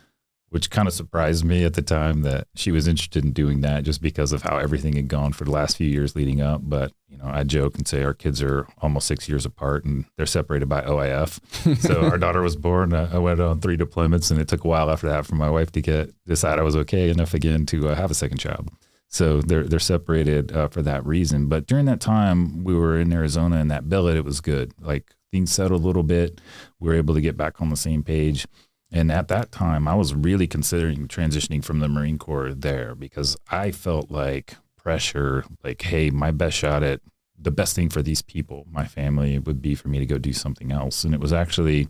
which kind of surprised me at the time that she was interested in doing that just because of how everything had gone for the last few years leading up. But, I joke and say our kids are almost 6 years apart and they're separated by OIF. So our daughter was born. I went on 3 deployments, and it took a while after that for my wife to decide I was okay enough again to have a second child. So they're separated for that reason. But during that time, we were in Arizona in that billet. It was good. Like things settled a little bit. We were able to get back on the same page. And at that time, I was really considering transitioning from the Marine Corps there because I felt like pressure, like, hey, my best shot at the best thing for these people, my family, would be for me to go do something else. And it was actually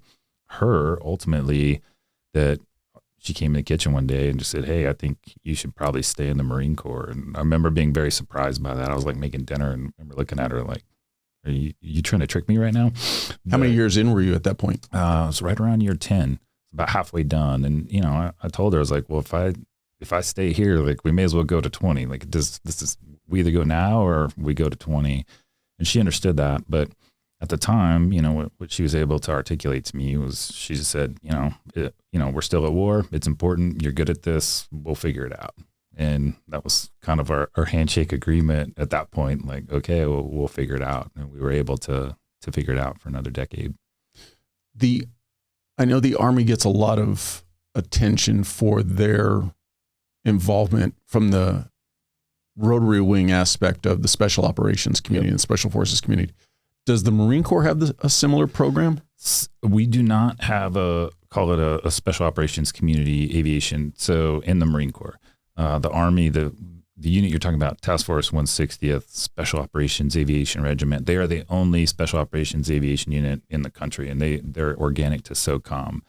her ultimately that she came in the kitchen one day and just said, hey, I think you should probably stay in the Marine Corps. And I remember being very surprised by that. I was like making dinner and I remember looking at her like, are you trying to trick me right now? How many years in were you at that point? It was right around year 10. About halfway done. And, I told her, I was like, well, if I stay here, like we may as well go to 20. Like we either go now or we go to 20. And she understood that. But at the time, what she was able to articulate to me was she just said, we're still at war. It's important. You're good at this. We'll figure it out. And that was kind of our handshake agreement at that point. Like, okay, we'll figure it out. And we were able to figure it out for another decade. I know the Army gets a lot of attention for their involvement from the rotary wing aspect of the special operations community and special forces community. Does the Marine Corps have a similar program? We do not have a special operations community aviation. So in the Marine Corps, the Army, the unit you're talking about, Task Force 160th Special Operations Aviation Regiment, they are the only special operations aviation unit in the country, and they're organic to SOCOM.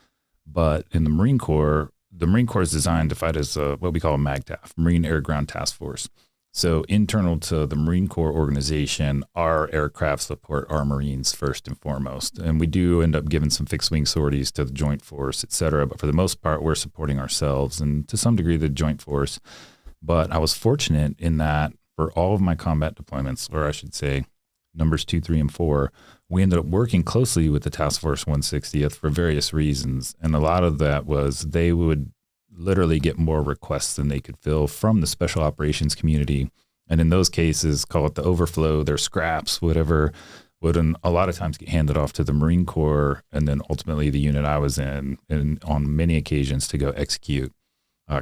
But in the Marine Corps is designed to fight as what we call a MAGTF, Marine Air Ground Task Force. So internal to the Marine Corps organization, our aircraft support our Marines first and foremost. And we do end up giving some fixed wing sorties to the Joint Force, et cetera. But for the most part, we're supporting ourselves and to some degree the Joint Force. But I was fortunate in that for all of my combat deployments, or I should say numbers 2, 3, and 4, we ended up working closely with the Task Force 160th for various reasons. And a lot of that was they would literally get more requests than they could fill from the special operations community. And in those cases, call it the overflow, their scraps, whatever, would a lot of times get handed off to the Marine Corps and then ultimately the unit I was in, and on many occasions to go execute.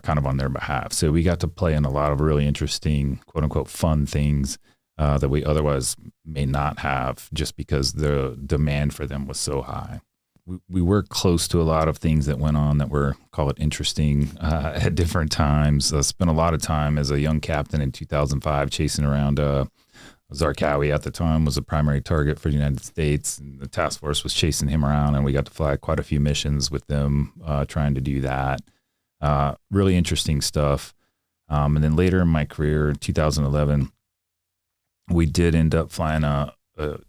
kind of on their behalf. So we got to play in a lot of really interesting, quote unquote, fun things that we otherwise may not have, just because the demand for them was so high. We were close to a lot of things that went on that were, call it, interesting at different times. I spent a lot of time as a young captain in 2005 chasing around Zarqawi. At the time was a primary target for the United States, and the task force was chasing him around, and we got to fly quite a few missions with them trying to do that. Really interesting stuff. And then later in my career, in 2011, we did end up flying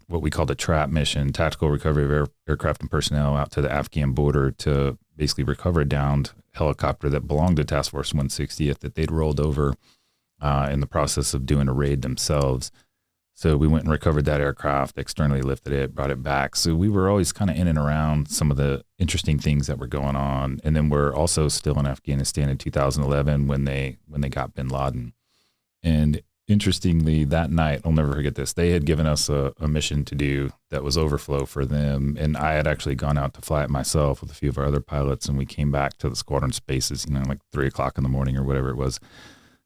what we called a TRAP mission, tactical recovery of aircraft and personnel, out to the Afghan border to basically recover a downed helicopter that belonged to Task Force 160th that they'd rolled over in the process of doing a raid themselves. So we went and recovered that aircraft, externally lifted it, brought it back. So we were always kind of in and around some of the interesting things that were going on. And then we're also still in Afghanistan in 2011 when they got bin Laden. And interestingly, that night, I'll never forget this, they had given us a mission to do that was overflow for them. And I had actually gone out to fly it myself with a few of our other pilots. And we came back to the squadron spaces, like 3 o'clock in the morning or whatever it was.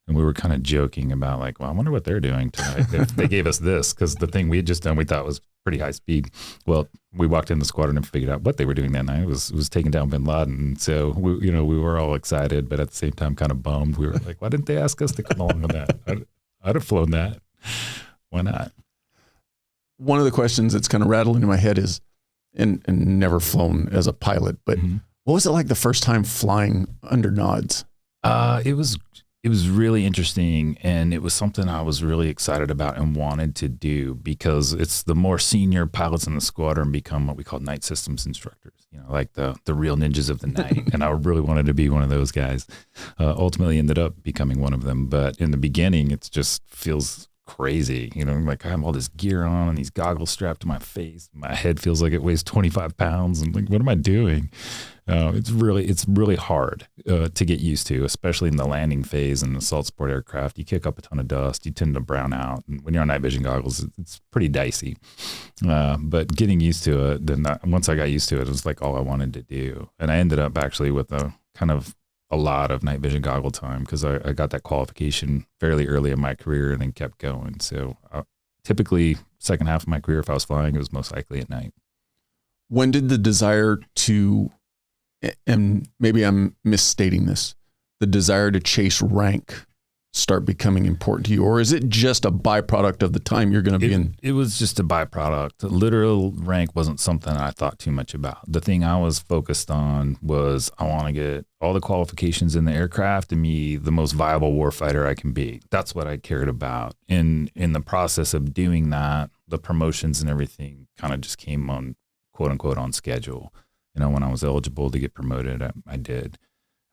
And we were kind of joking about like, well, I wonder what they're doing tonight. They gave us this, because the thing we had just done, we thought was pretty high speed. Well, we walked in the squadron and figured out what they were doing that night. It was taking down bin Laden. So we were all excited, but at the same time kind of bummed. We were like, why didn't they ask us to come along with that? I'd have flown that. Why not? One of the questions that's kind of rattling in my head is, and never flown as a pilot, but what was it like the first time flying under nods? It was really interesting, and it was something I was really excited about and wanted to do, because it's the more senior pilots in the squadron become what we call night systems instructors, like the real ninjas of the night. And I really wanted to be one of those guys. Ultimately ended up becoming one of them. But in the beginning, it just feels crazy. Like I have all this gear on and these goggles strapped to my face. My head feels like it weighs 25 pounds. And like, what am I doing? It's really hard to get used to, especially in the landing phase and assault support aircraft. You kick up a ton of dust. You tend to brown out. And when you're on night vision goggles, it's pretty dicey. But getting used to it, then once I got used to it, it was like all I wanted to do. And I ended up actually with a lot of night vision goggle time, because I got that qualification fairly early in my career and then kept going. So typically second half of my career, if I was flying, it was most likely at night. When did the desire to, and maybe I'm misstating this, the desire to chase rank start becoming important to you? Or is it just a byproduct of the time you're going to be in? It was just a byproduct. Literal rank wasn't something I thought too much about. The thing I was focused on was I want to get all the qualifications in the aircraft and be the most viable warfighter I can be. That's what I cared about. In the process of doing that, the promotions and everything kind of just came on, quote unquote, on schedule. When I was eligible to get promoted, I did.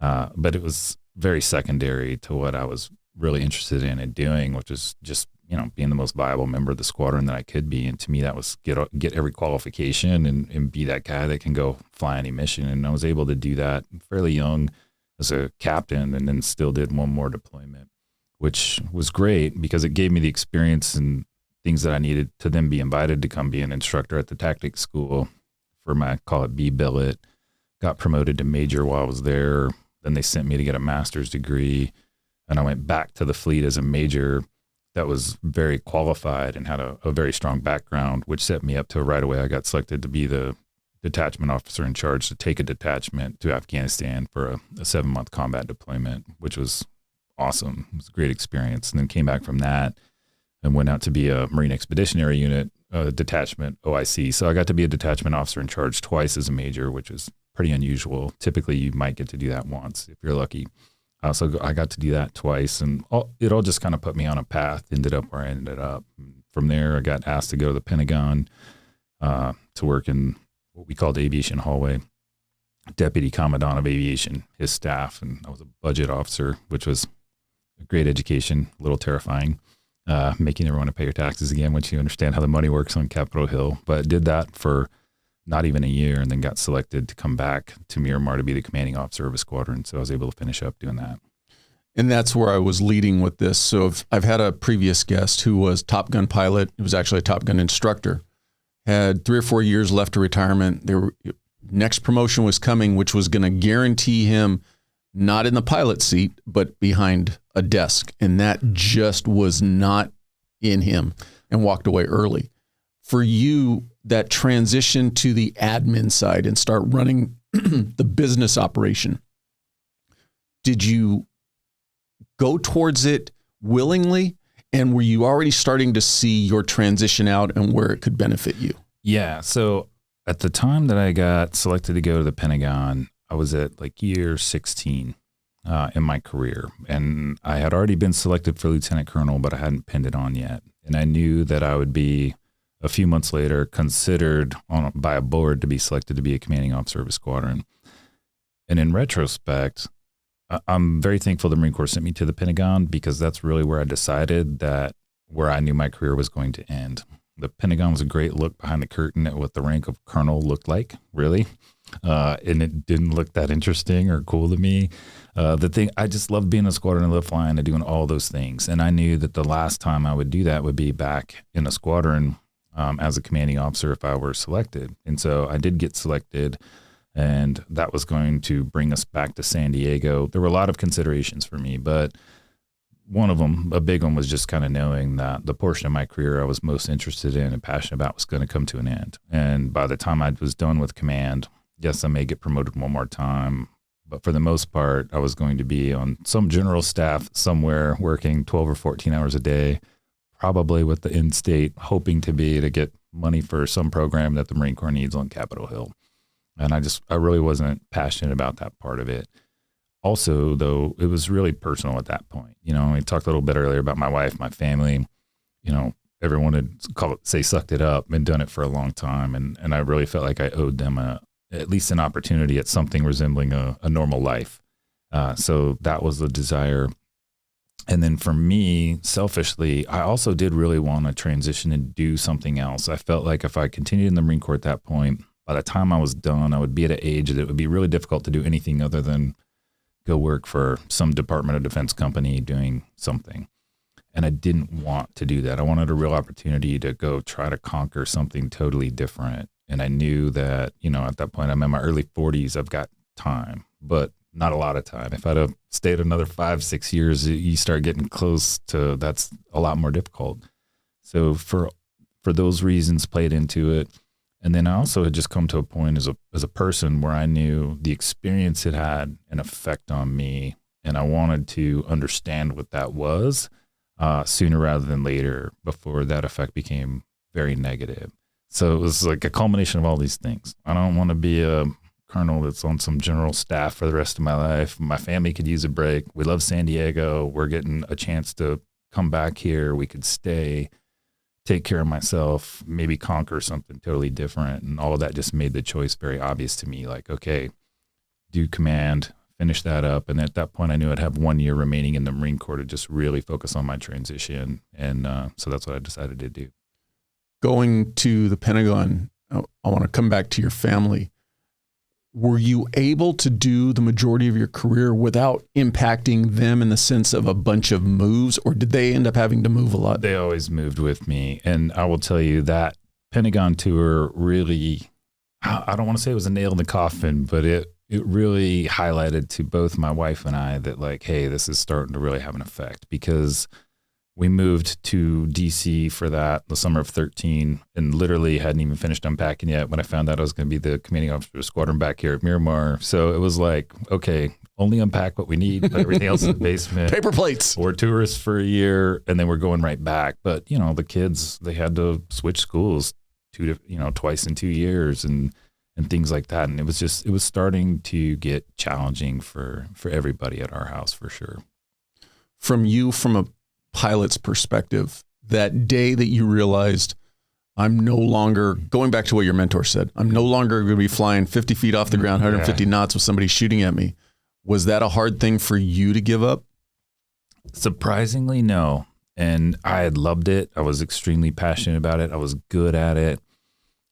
But it was very secondary to what I was really interested in and doing, which is just, being the most viable member of the squadron that I could be. And to me, that was get every qualification and be that guy that can go fly any mission. And I was able to do that fairly young as a captain, and then still did one more deployment, which was great because it gave me the experience and things that I needed to then be invited to come be an instructor at the tactics school for my, call it B billet. Got promoted to major while I was there. Then they sent me to get a master's degree. And I went back to the fleet as a major that was very qualified and had a very strong background, which set me up to right away. I got selected to be the detachment officer in charge to take a detachment to Afghanistan for a 7-month combat deployment, which was awesome. It was a great experience. And then came back from that and went out to be a Marine Expeditionary Unit detachment OIC. So I got to be a detachment officer in charge twice as a major, which is pretty unusual. Typically, you might get to do that once if you're lucky. So I got to do that twice, and it all just kind of put me on a path, ended up where I ended up. From there, I got asked to go to the Pentagon to work in what we called Aviation Hallway, Deputy Commandant of Aviation, his staff, and I was a budget officer, which was a great education, a little terrifying, making everyone to pay your taxes again once you understand how the money works on Capitol Hill. But did that for not even a year, and then got selected to come back to Miramar to be the commanding officer of a squadron. So I was able to finish up doing that. And that's where I was leading with this. So I've had a previous guest who was Top Gun pilot. He was actually a Top Gun instructor, had 3 or 4 years left to retirement. Next promotion was coming, which was going to guarantee him not in the pilot seat, but behind a desk. And that just was not in him, and walked away early. For you, that transition to the admin side and start running the business operation, did you go towards it willingly? And were you already starting to see your transition out and where it could benefit you? Yeah. So at the time that I got selected to go to the Pentagon, I was at like year 16 in my career. And I had already been selected for lieutenant colonel, but I hadn't pinned it on yet. And I knew that I would be, a few months later, considered by a board to be selected to be a commanding officer of a squadron. And in retrospect, I'm very thankful the Marine Corps sent me to the Pentagon, because that's really where I decided that where I knew my career was going to end. The Pentagon was a great look behind the curtain at what the rank of colonel looked like, really. And it didn't look that interesting or cool to me. I just loved being in a squadron. I loved flying and doing all those things. And I knew that the last time I would do that would be back in a squadron as a commanding officer if I were selected. And so I did get selected, and that was going to bring us back to San Diego. There were a lot of considerations for me, but one of them, a big one, was just kind of knowing that the portion of my career I was most interested in and passionate about was going to come to an end. And by the time I was done with command, yes, I may get promoted one more time, but for the most part, I was going to be on some general staff somewhere working 12 or 14 hours a day, probably with the end state hoping to get money for some program that the Marine Corps needs on Capitol Hill. And I really wasn't passionate about that part of it. Also, though, it was really personal at that point. You know, we talked a little bit earlier about my wife, my family. You know, everyone would sucked it up and done it for a long time. And I really felt like I owed them at least an opportunity at something resembling a normal life. So that was the desire. And then for me, selfishly, I also did really want to transition and do something else. I felt like if I continued in the Marine Corps at that point, by the time I was done, I would be at an age that it would be really difficult to do anything other than go work for some Department of Defense company doing something. And I didn't want to do that. I wanted a real opportunity to go try to conquer something totally different. And I knew that, you know, at that point, I'm in my early 40s, I've got time, but not a lot of time. If I'd have stayed another 5-6 years, you start getting close to, that's a lot more difficult. So for those reasons, played into it. And then I also had just come to a point as a person where I knew the experience had an effect on me, and I wanted to understand what that was sooner rather than later, before that effect became very negative. So it was like a culmination of all these things. I don't want to be a colonel that's on some general staff for the rest of my life. My family could use a break. We love San Diego. We're getting a chance to come back here. We could stay, take care of myself, maybe conquer something totally different. And all of that just made the choice very obvious to me. Like, okay, do command, finish that up. And at that point, I knew I'd have 1 year remaining in the Marine Corps to just really focus on my transition. And so that's what I decided to do. Going to the Pentagon, I want to come back to your family. Were you able to do the majority of your career without impacting them in the sense of a bunch of moves, or did they end up having to move a lot? They always moved with me. And I will tell you that Pentagon tour really, I don't want to say it was a nail in the coffin, but it really highlighted to both my wife and I that, like, hey, this is starting to really have an effect, because we moved to DC for that the summer of 13, and literally hadn't even finished unpacking yet when I found out I was going to be the commanding officer of squadron back here at Miramar. So it was like, okay, only unpack what we need, put everything else in the basement. Paper plates. We're tourists for a year, and then we're going right back. But, you know, the kids, they had to switch schools twice in 2 years and things like that. And it was starting to get challenging for everybody at our house, for sure. From a pilot's perspective, that day that you realized, I'm no longer, going back to what your mentor said, I'm no longer going to be flying 50 feet off the ground, 150 knots with somebody shooting at me. Was that a hard thing for you to give up? Surprisingly, no. And I had loved it. I was extremely passionate about it. I was good at it.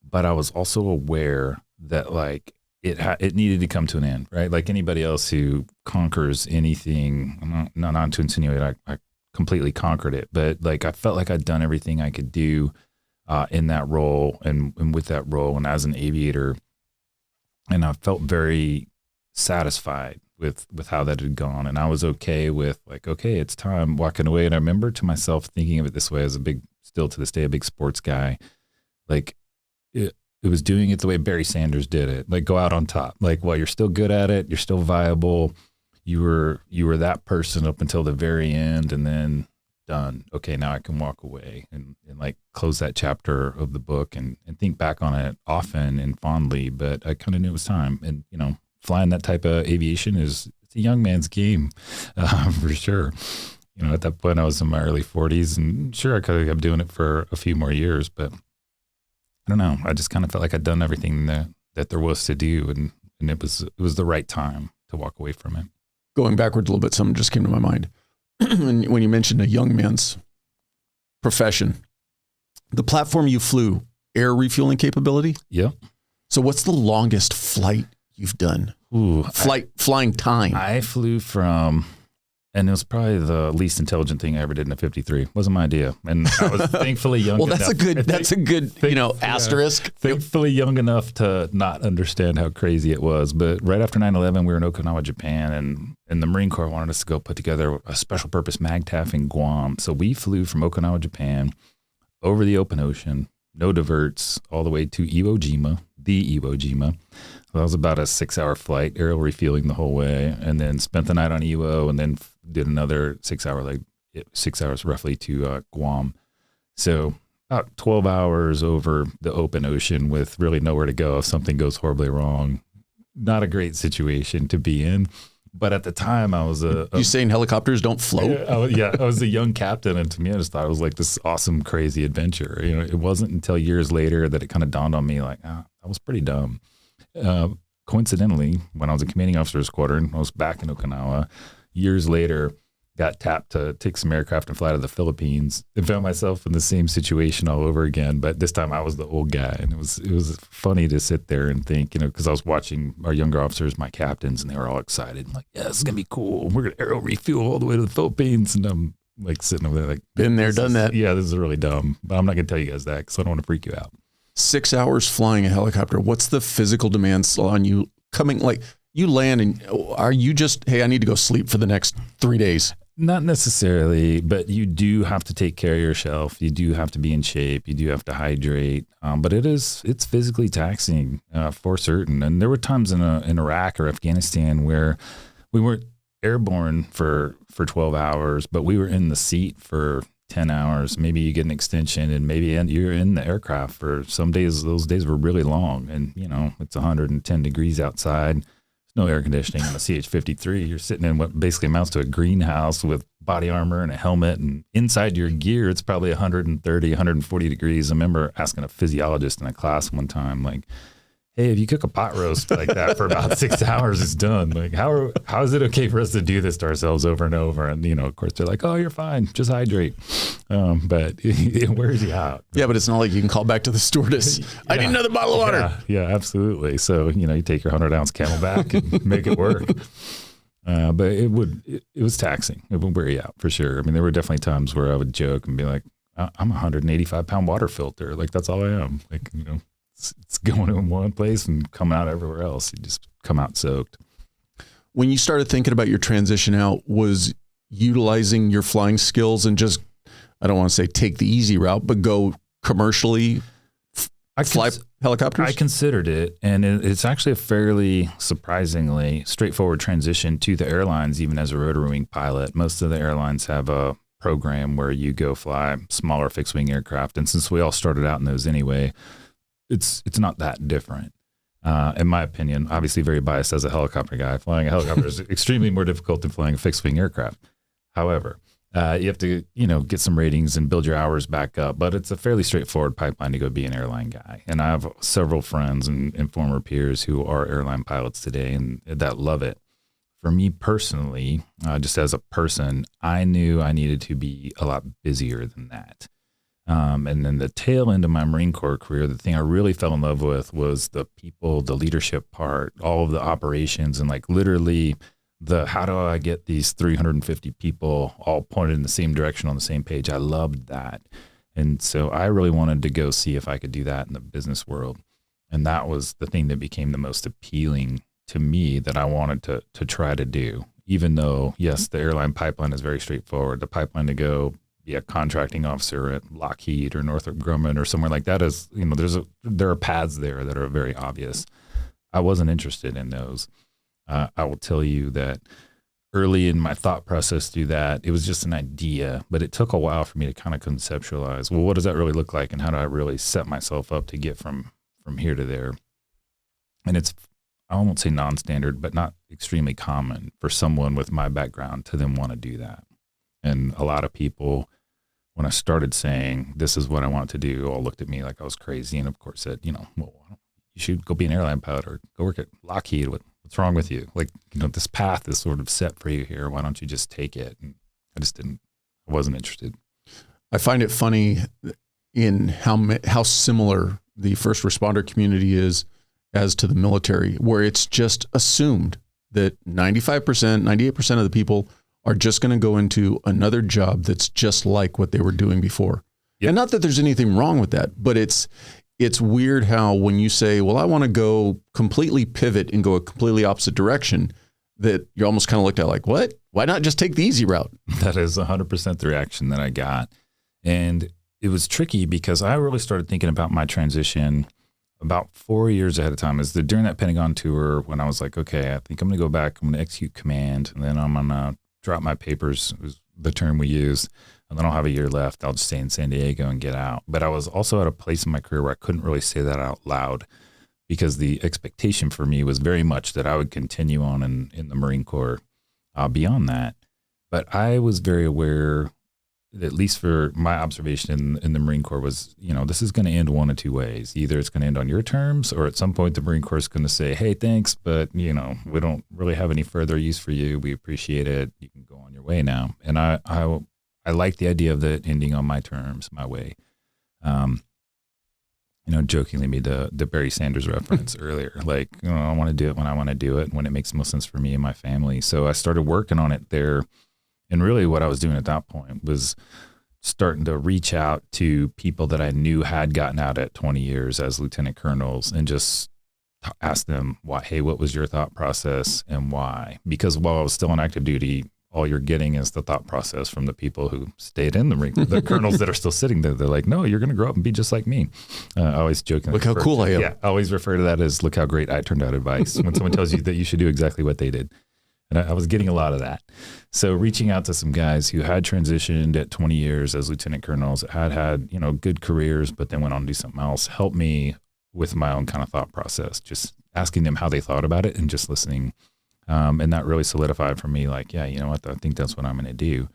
But I was also aware that, like, it needed to come to an end, right? Like anybody else who conquers anything, not to insinuate I completely conquered it, but like I felt like I'd done everything I could do in that role and with that role and as an aviator. And I felt very satisfied with how that had gone. And I was okay with like, okay, it's time, walking away. And I remember to myself thinking of it this way, as still to this day, a big sports guy, like it was doing it the way Barry Sanders did it, like go out on top. Like, well, you're still good at it. You're still viable. You were that person up until the very end, and then done. Okay, now I can walk away and like close that chapter of the book and think back on it often and fondly. But I kind of knew it was time. And, you know, flying that type of aviation it's a young man's game, for sure. You know, at that point I was in my early 40s, and sure, I could have kept doing it for a few more years, but I don't know. I just kind of felt like I'd done everything that there was to do. And it was the right time to walk away from it. Going backwards a little bit, something just came to my mind. When you mentioned a young man's profession, the platform you flew, air refueling capability. Yeah. So what's the longest flight you've done? Flying time. I flew from, and it was probably the least intelligent thing I ever did in a 53. Wasn't my idea. And I was thankfully young well, enough. That's a good, asterisk. Thankfully young enough to not understand how crazy it was. But right after 9/11, we were in Okinawa, Japan, and the Marine Corps wanted us to go put together a special purpose MAGTF in Guam. So we flew from Okinawa, Japan, over the open ocean, no diverts, all the way to Iwo Jima, the Iwo Jima. That was about a 6-hour flight, aerial refueling the whole way, and then spent the night on Iwo, and then did another 6 hours roughly to Guam. So about 12 hours over the open ocean with really nowhere to go if something goes horribly wrong. Not a great situation to be in. But at the time, I was you saying helicopters don't float? I was a young captain, and to me, I just thought it was like this awesome, crazy adventure. You know, it wasn't until years later that it kind of dawned on me, like, that was pretty dumb. Coincidentally, when I was in commanding officer's squadron, I was back in Okinawa. Years later, got tapped to take some aircraft and fly to the Philippines, and found myself in the same situation all over again. But this time I was the old guy, and it was funny to sit there and think, you know, because I was watching our younger officers, my captains, and they were all excited, like, yeah, this is gonna be cool. We're gonna aero refuel all the way to the Philippines, and I'm like sitting over there, like, been there, done that. Yeah, this is really dumb, but I'm not gonna tell you guys that because I don't want to freak you out. 6 hours flying a helicopter. What's the physical demands on you coming? Like, you land, and are you just, hey, I need to go sleep for the next 3 days? Not necessarily, but you do have to take care of yourself. You do have to be in shape. You do have to hydrate. But it's physically taxing for certain. And there were times in Iraq or Afghanistan where we weren't airborne for 12 hours, but we were in the seat for 10 hours. Maybe you get an extension, and maybe you're in the aircraft for some days. Those days were really long, and you know, it's 110 degrees outside. No air conditioning on a CH-53. You're sitting in what basically amounts to a greenhouse with body armor and a helmet, and inside your gear, it's probably 130, 140 degrees. I remember asking a physiologist in a class one time, like, hey, if you cook a pot roast like that for about 6 hours, it's done. Like, how is it okay for us to do this to ourselves over and over? And, you know, of course, they're like, oh, you're fine. Just hydrate. But it wears you out. Yeah, but it's not like you can call back to the stewardess. Yeah. I need another bottle of water. Yeah, absolutely. So, you know, you take your 100-ounce Camelback and make it work. But it was taxing. It would wear you out for sure. I mean, there were definitely times where I would joke and be like, I'm a 185-pound water filter. Like, that's all I am. Like, you know. It's going in one place and coming out everywhere else. You just come out soaked. When you started thinking about your transition out, was utilizing your flying skills and just, I don't want to say take the easy route, but go commercially fly helicopters? I considered it, and it's actually a fairly surprisingly straightforward transition to the airlines, even as a rotary wing pilot. Most of the airlines have a program where you go fly smaller fixed wing aircraft. And since we all started out in those anyway, it's not that different. In my opinion, obviously very biased as a helicopter guy. Flying a helicopter is extremely more difficult than flying a fixed wing aircraft. However, you have to, you know, get some ratings and build your hours back up, but it's a fairly straightforward pipeline to go be an airline guy. And I have several friends and former peers who are airline pilots today and that love it. For me personally, just as a person, I knew I needed to be a lot busier than that. And then the tail end of my Marine Corps career, the thing I really fell in love with was the people, the leadership part, all of the operations, and like literally how do I get these 350 people all pointed in the same direction on the same page? I loved that. And so I really wanted to go see if I could do that in the business world. And that was the thing that became the most appealing to me that I wanted to try to do, even though, yes, the airline pipeline is very straightforward. The pipeline to go be a contracting officer at Lockheed or Northrop Grumman or somewhere like that is, there are paths there that are very obvious. I wasn't interested in those. I will tell you that early in my thought process through that, it was just an idea, but it took a while for me to kind of conceptualize, well, what does that really look like? And how do I really set myself up to get from here to there? And it's, I won't say non-standard, but not extremely common for someone with my background to then want to do that. And a lot of people, when I started saying, this is what I want to do, all looked at me like I was crazy. And of course said, well, you should go be an airline pilot or go work at Lockheed. What's wrong with you? Like, this path is sort of set for you here. Why don't you just take it? And I wasn't interested. I find it funny in how similar the first responder community is as to the military, where it's just assumed that 95%, 98% of the people are just going to go into another job that's just like what they were doing before. Yep. And not that there's anything wrong with that, but it's weird how when you say, well, I want to go completely pivot and go a completely opposite direction, that you're almost kind of looked at like, what? Why not just take the easy route? That is 100% the reaction that I got. And it was tricky because I really started thinking about my transition about 4 years ahead of time. Is that during that Pentagon tour when I was like, okay, I think I'm going to go back, I'm going to execute command, and then I'm going to drop my papers, was the term we use, and then I'll have a year left. I'll just stay in San Diego and get out. But I was also at a place in my career where I couldn't really say that out loud because the expectation for me was very much that I would continue on in the Marine Corps beyond that. But I was very aware, at least for my observation in the Marine Corps, was, this is going to end one of two ways. Either it's going to end on your terms, or at some point the Marine Corps is going to say, hey, thanks, but, we don't really have any further use for you. We appreciate it. You can go on your way now. And I like the idea of that ending on my terms, my way. Jokingly made the Barry Sanders reference earlier. Like, I want to do it when I want to do it, when it makes most sense for me and my family. So I started working on it there. And really what I was doing at that point was starting to reach out to people that I knew had gotten out at 20 years as lieutenant colonels and just ask them, why, hey, what was your thought process and why? Because while I was still on active duty, all you're getting is the thought process from the people who stayed in the Marine Corps, the colonels that are still sitting there. They're like, no, you're going to grow up and be just like me. I always joke. Look how cool I am. Yeah, I always refer to that as look how great I turned out advice when someone tells you that you should do exactly what they did. And I was getting a lot of that. So reaching out to some guys who had transitioned at 20 years as lieutenant colonels, had good careers, but then went on to do something else, helped me with my own kind of thought process, just asking them how they thought about it and just listening. And that really solidified for me, like, yeah, you know what, I think that's what I'm going to do.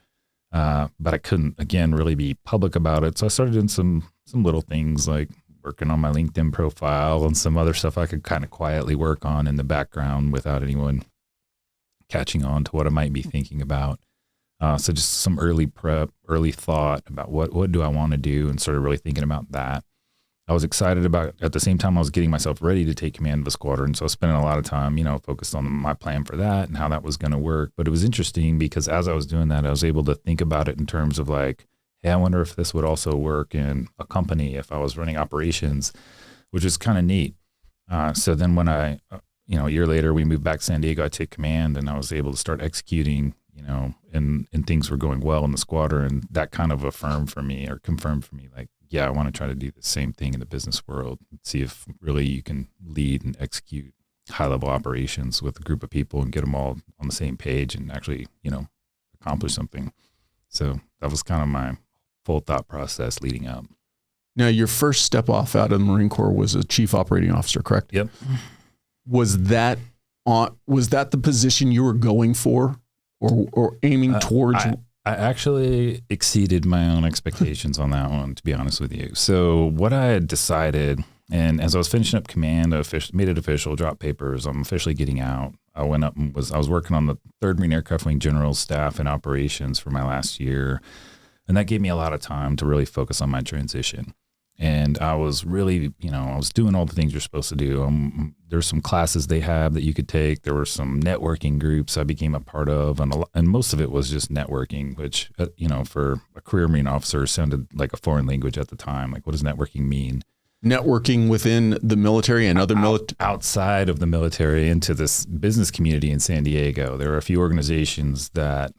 But I couldn't, again, really be public about it. So I started doing some little things like working on my LinkedIn profile and some other stuff I could kind of quietly work on in the background without anyone catching on to what I might be thinking about. So just some early prep, early thought about what do I want to do, and started really thinking about that. I was excited about, at the same time, I was getting myself ready to take command of a squadron. So I was spending a lot of time, focused on my plan for that and how that was going to work. But it was interesting because as I was doing that, I was able to think about it in terms of like, hey, I wonder if this would also work in a company if I was running operations, which is kind of neat. So then when a year later, we moved back to San Diego, I took command and I was able to start executing, and things were going well in the squadron. That kind of affirmed for me, or confirmed for me, like, yeah, I want to try to do the same thing in the business world, see if really you can lead and execute high-level operations with a group of people and get them all on the same page and actually, accomplish something. So that was kind of my full thought process leading up. Now, your first step off out of the Marine Corps was a chief operating officer, correct? Yep. Was that the position you were going for, or aiming towards? I actually exceeded my own expectations on that one, to be honest with you. So what I had decided, and as I was finishing up command, I made it official, dropped papers, I'm officially getting out. I went up and I was working on the 3rd Marine Aircraft Wing General Staff and Operations for my last year. And that gave me a lot of time to really focus on my transition. And I was really, I was doing all the things you're supposed to do. There's some classes they have that you could take. There were some networking groups I became a part of, and most of it was just networking, which, for a career Marine officer sounded like a foreign language at the time. Like, what does networking mean? networking within the military and other military? Outside of the military into this business community in San Diego. There were a few organizations that,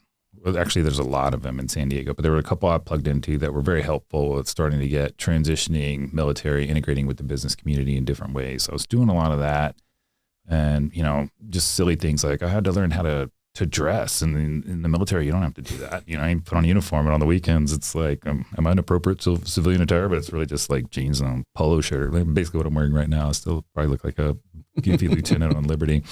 well, actually there's a lot of them in San Diego, but there were a couple I plugged into that were very helpful with starting to get transitioning military, integrating with the business community in different ways. So I was doing a lot of that, and, you know, just silly things like I had to learn how to dress, and in the military you don't have to do that. You know, you put on a uniform, and on the weekends it's like, am I in appropriate civilian attire? But it's really just like jeans and a polo shirt. Like basically what I'm wearing right now. I still probably look like a goofy lieutenant on Liberty.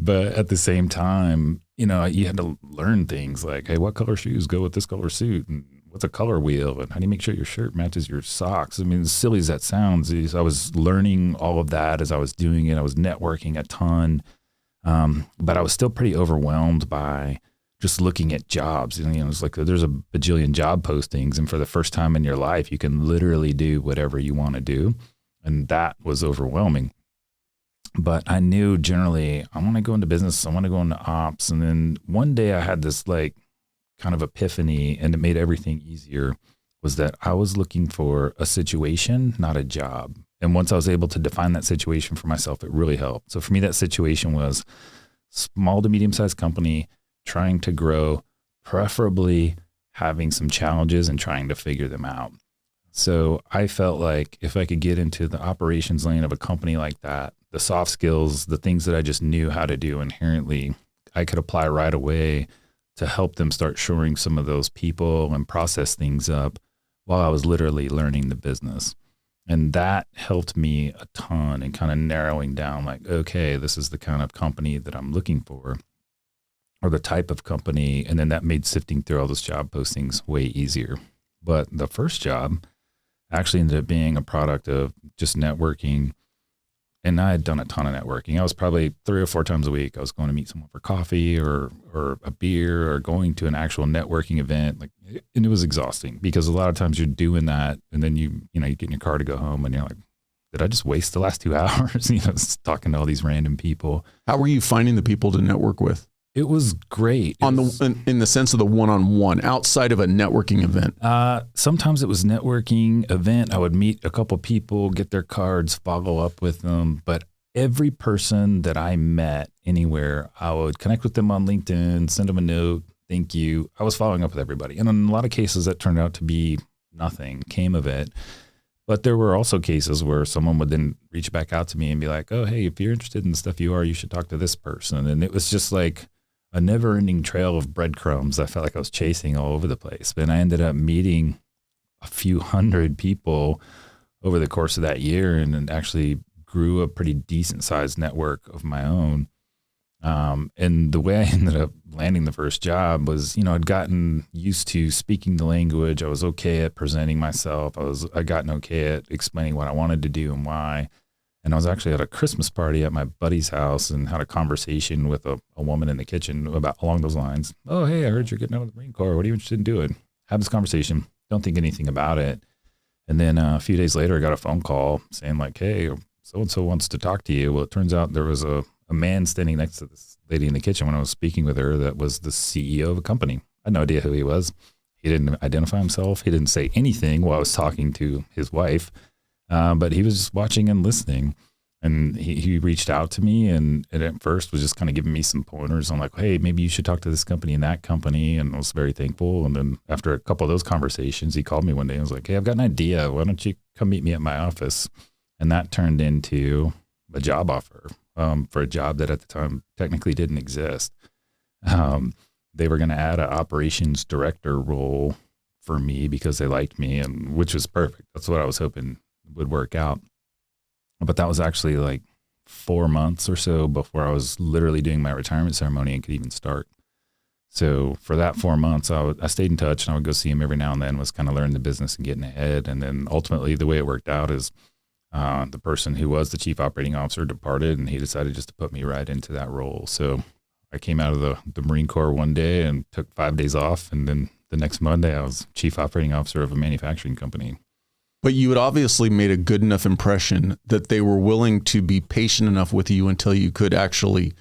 But at the same time, you know, you had to learn things like, hey, what color shoes go with this color suit? And what's a color wheel? And how do you make sure your shirt matches your socks? I mean, as silly as that sounds, I was learning all of that as I was doing it. I was networking a ton. But I was still pretty overwhelmed by just looking at jobs. And, you know, it's like there's a bajillion job postings, and for the first time in your life, you can literally do whatever you want to do. And that was overwhelming. But I knew generally I want to go into business. I want to go into ops. And then one day I had this like kind of epiphany, and it made everything easier, was that I was looking for a situation, not a job. And once I was able to define that situation for myself, it really helped. So for me, that situation was small to medium-sized company, trying to grow, preferably having some challenges and trying to figure them out. So I felt like if I could get into the operations lane of a company like that, the soft skills, the things that I just knew how to do inherently, I could apply right away to help them start shoring some of those people and process things up while I was literally learning the business. And that helped me a ton in kind of narrowing down like, okay, this is the kind of company that I'm looking for, or the type of company. And then that made sifting through all those job postings way easier. But the first job actually ended up being a product of just networking. And I had done a ton of networking. I was probably 3 or 4 times a week. I was going to meet someone for coffee or a beer, or going to an actual networking event. Like, and it was exhausting because a lot of times you're doing that, and then you get in your car to go home, and you're like, did I just waste the last 2 hours? Talking to all these random people. How were you finding the people to network with? It was great. In the sense of the one-on-one outside of a networking event. Sometimes it was networking event. I would meet a couple people, get their cards, follow up with them. But every person that I met anywhere, I would connect with them on LinkedIn, send them a note, thank you. I was following up with everybody. And in a lot of cases that turned out to be nothing came of it. But there were also cases where someone would then reach back out to me and be like, oh, hey, if you're interested in the stuff you are, you should talk to this person. And it was just like a never-ending trail of breadcrumbs. I felt like I was chasing all over the place. But I ended up meeting a few hundred people over the course of that year, and it actually grew a pretty decent-sized network of my own. And the way I ended up landing the first job was, I'd gotten used to speaking the language. I was okay at presenting myself. I'd gotten okay at explaining what I wanted to do and why. And I was actually at a Christmas party at my buddy's house and had a conversation with a woman in the kitchen along those lines. Oh, hey, I heard you're getting out of the Marine Corps. What are you interested in doing? Have this conversation. Don't think anything about it. And then a few days later, I got a phone call saying like, hey, so-and-so wants to talk to you. Well, it turns out there was a man standing next to this lady in the kitchen when I was speaking with her that was the CEO of a company. I had no idea who he was. He didn't identify himself. He didn't say anything while I was talking to his wife. But he was just watching and listening, and he reached out to me and at first was just kind of giving me some pointers on like, hey, maybe you should talk to this company and that company. And I was very thankful. And then after a couple of those conversations, he called me one day and was like, hey, I've got an idea. Why don't you come meet me at my office? And that turned into a job offer for a job that at the time technically didn't exist. They were going to add an operations director role for me because they liked me, and which was perfect. That's what I was hoping would work out. But that was actually like 4 months or so before I was literally doing my retirement ceremony and could even start. So for that 4 months, I stayed in touch, and I would go see him every now and then, was kind of learning the business and getting ahead. And then ultimately the way it worked out is the person who was the chief operating officer departed, and he decided just to put me right into that role. So I came out of the Marine Corps one day and took 5 days off. And then the next Monday I was chief operating officer of a manufacturing company. But you had obviously made a good enough impression that they were willing to be patient enough with you until you could actually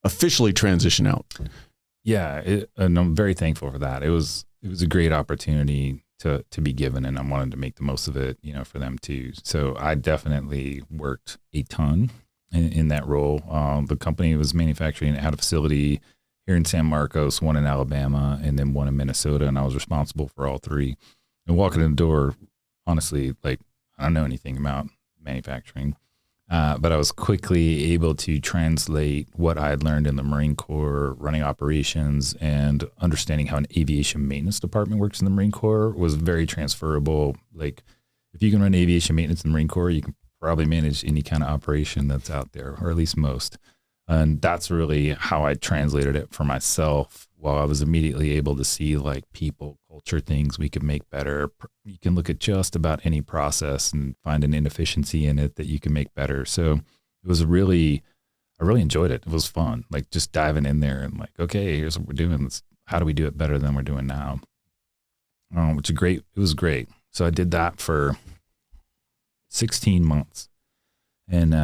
officially transition out. Yeah, and I'm very thankful for that. It was a great opportunity to be given, and I wanted to make the most of it, for them too. So I definitely worked a ton in that role. The company was manufacturing at a facility here in San Marcos, one in Alabama, and then one in Minnesota, and I was responsible for all three. And walking in the door, honestly, like, I don't know anything about manufacturing, but I was quickly able to translate what I had learned in the Marine Corps running operations, and understanding how an aviation maintenance department works in the Marine Corps was very transferable. Like, if you can run aviation maintenance in the Marine Corps, you can probably manage any kind of operation that's out there, or at least most. And that's really how I translated it for myself, while I was immediately able to see like people, culture, things we could make better. You can look at just about any process and find an inefficiency in it that you can make better. So it was I really enjoyed it. It was fun, like just diving in there and like, okay, here's what we're doing. How do we do it better than we're doing now? It was great. So I did that for 16 months. And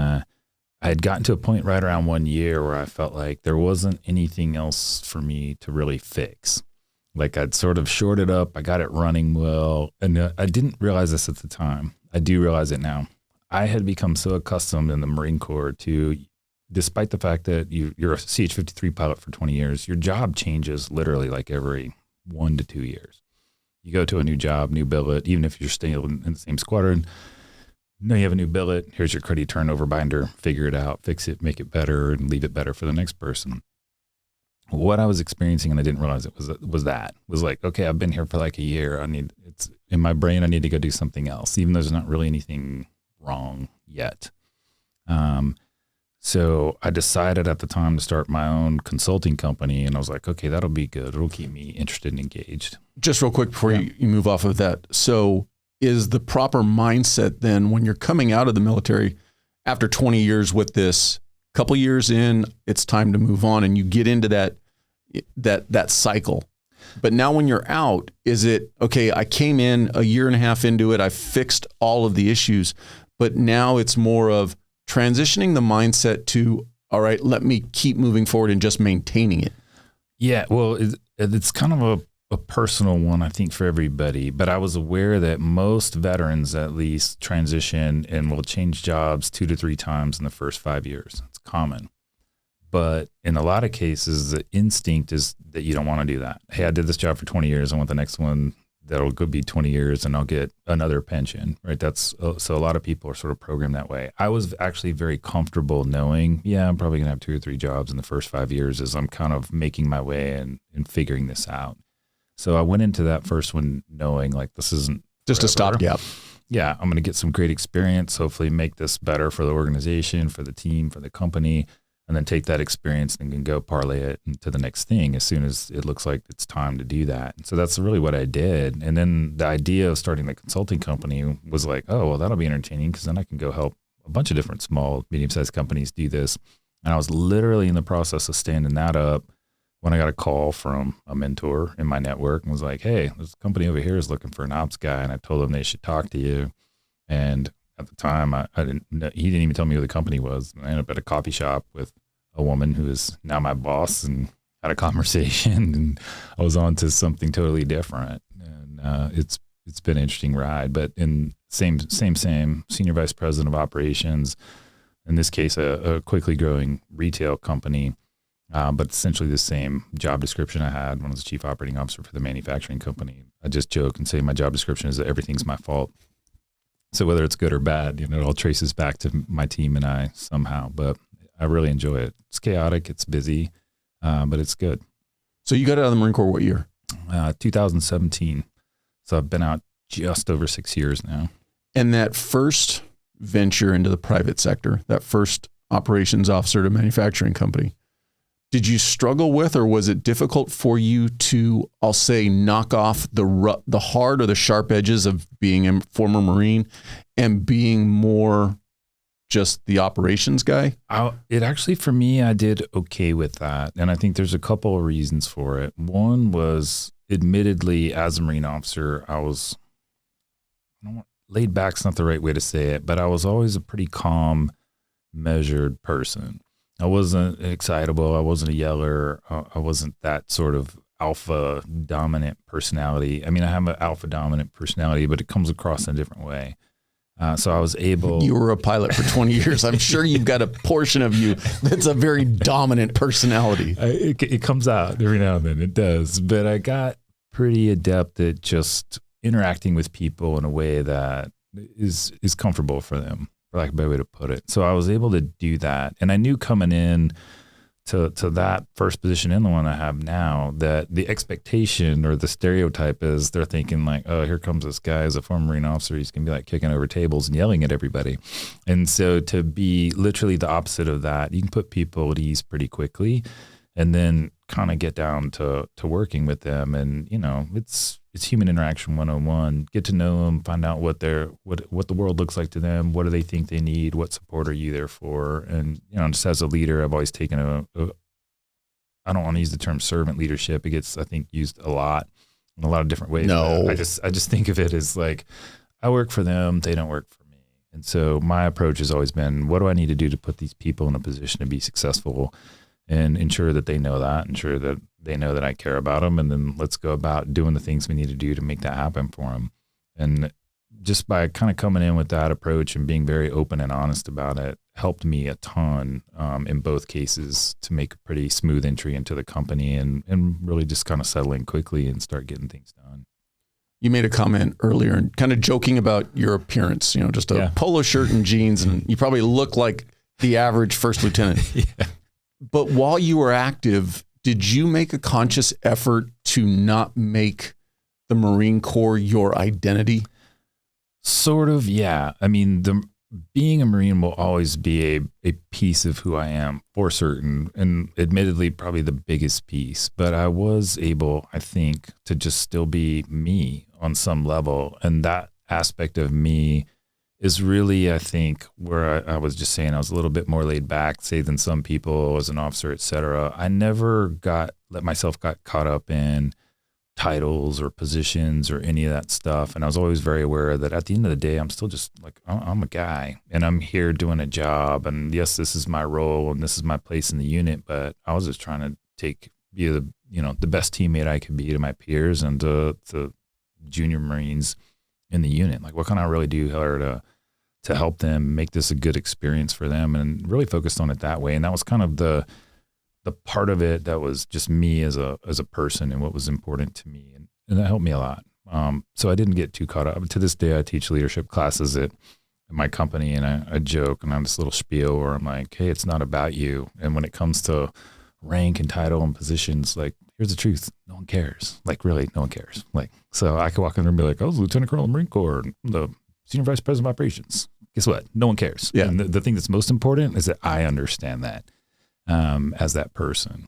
I had gotten to a point right around 1 year where I felt like there wasn't anything else for me to really fix. Like, I'd sort of shored it up. I got it running well. And I didn't realize this at the time. I do realize it now. I had become so accustomed in the Marine Corps to, despite the fact that you're a CH-53 pilot for 20 years, your job changes literally like every 1 to 2 years. You go to a new job, new billet, even if you're staying in the same squadron. No, you have a new billet. Here's your credit turnover binder. Figure it out, fix it, make it better, and leave it better for the next person. What I was experiencing, and I didn't realize it, was like, okay, I've been here for like a year. It's in my brain. I need to go do something else, even though there's not really anything wrong yet. So I decided at the time to start my own consulting company, and I was like, okay, that'll be good. It'll keep me interested and engaged. Just real quick before you move off of that. So is the proper mindset then, when you're coming out of the military after 20 years with this, couple years in, it's time to move on, and you get into that cycle. But now when you're out, is it, okay, I came in a year and a half into it, I fixed all of the issues, but now it's more of transitioning the mindset to, all right, let me keep moving forward and just maintaining it? Yeah, well, it's kind of a personal one, I think, for everybody, but I was aware that most veterans at least transition and will change jobs 2 to 3 times in the first 5 years. It's common. But in a lot of cases, the instinct is that you don't want to do that. Hey, I did this job for 20 years. I want the next one that'll go be 20 years and I'll get another pension, right? So a lot of people are sort of programmed that way. I was actually very comfortable knowing, I'm probably going to have 2 or 3 jobs in the first 5 years as I'm kind of making my way and figuring this out. So I went into that first one knowing like this isn't just forever. a stopgap. Yeah, I'm going to get some great experience, hopefully make this better for the organization, for the team, for the company, and then take that experience and can go parlay it into the next thing as soon as it looks like it's time to do that. And so that's really what I did. And then the idea of starting the consulting company was like, oh, well, that'll be entertaining because then I can go help a bunch of different small, medium-sized companies do this. And I was literally in the process of standing that up when I got a call from a mentor in my network and was like, hey, this company over here is looking for an ops guy. And I told them they should talk to you. And at the time, I didn't know, he didn't even tell me who the company was. I ended up at a coffee shop with a woman who is now my boss and had a conversation, and I was on to something totally different. And it's been an interesting ride, but in same senior vice president of operations, in this case, a quickly growing retail company. But essentially the same job description I had when I was chief operating officer for the manufacturing company. I just joke and say my job description is that everything's my fault. So whether it's good or bad, it all traces back to my team and I somehow, but I really enjoy it. It's chaotic, it's busy, but it's good. So you got out of the Marine Corps what year? 2017. So I've been out just over 6 years now. And that first venture into the private sector, that first operations officer to manufacturing company, did you struggle with, or was it difficult for you to, I'll say, knock off the hard or the sharp edges of being a former Marine and being more just the operations guy? It actually, for me, I did okay with that. And I think there's a couple of reasons for it. One was, admittedly, as a Marine officer, laid back's not the right way to say it, but I was always a pretty calm, measured person. I wasn't excitable. I wasn't a yeller. I wasn't that sort of alpha dominant personality. I mean, I have an alpha dominant personality, but it comes across in a different way. So I was able. You were a pilot for 20 years. I'm sure you've got a portion of you that's a very dominant personality. It comes out every now and then. It does. But I got pretty adept at just interacting with people in a way that is comfortable for them, for lack of a better way to put it. So I was able to do that. And I knew coming in to that first position and the one I have now, that the expectation or the stereotype is they're thinking like, oh, here comes this guy as a former Marine officer. He's going to be like kicking over tables and yelling at everybody. And so to be literally the opposite of that, you can put people at ease pretty quickly and then kind of get down to working with them. And, you know, it's human interaction 101. Get to know them, find out what the world looks like to them. What do they think they need? What support are you there for? And, you know, just as a leader, I've always taken I don't want to use the term servant leadership. It gets, I think, used a lot in a lot of different ways. No. I just think of it as like, I work for them, they don't work for me. And so my approach has always been, what do I need to do to put these people in a position to be successful? And ensure that they know that, ensure that they know that I care about them, and then let's go about doing the things we need to do to make that happen for them. And just by kind of coming in with that approach and being very open and honest about it helped me a ton in both cases to make a pretty smooth entry into the company and really just kind of settle in quickly and start getting things done. You made a comment earlier and kind of joking about your appearance, you know, just a polo shirt and jeans, and you probably look like the average first lieutenant. Yeah. But while you were active, did you make a conscious effort to not make the Marine Corps your identity? Sort of, yeah. I mean, being a Marine will always be a piece of who I am for certain, and admittedly probably the biggest piece. But I was able, I think, to just still be me on some level. And that aspect of me is really, I think, where I was just saying I was a little bit more laid back, say, than some people as an officer, et cetera. I never let myself got caught up in titles or positions or any of that stuff. And I was always very aware that at the end of the day, I'm still just like, I'm a guy and I'm here doing a job. And yes, this is my role and this is my place in the unit, but I was just trying to be the best teammate I could be to my peers and to junior Marines in the unit. Like, what can I really do to help them make this a good experience for them, and really focused on it that way. And that was kind of the part of it that was just me as a person and what was important to me. And that helped me a lot. So I didn't get too caught up. To this day, I teach leadership classes at my company, and I joke and I have this little spiel where I'm like, hey, it's not about you. And when it comes to rank and title and positions, like, here's the truth. No one cares. Like, really, no one cares. Like, so I could walk in there and be like, I was Lieutenant Colonel of the Marine Corps, the Senior Vice President of Operations. Guess what? No one cares. Yeah. And the thing that's most important is that I understand that as that person.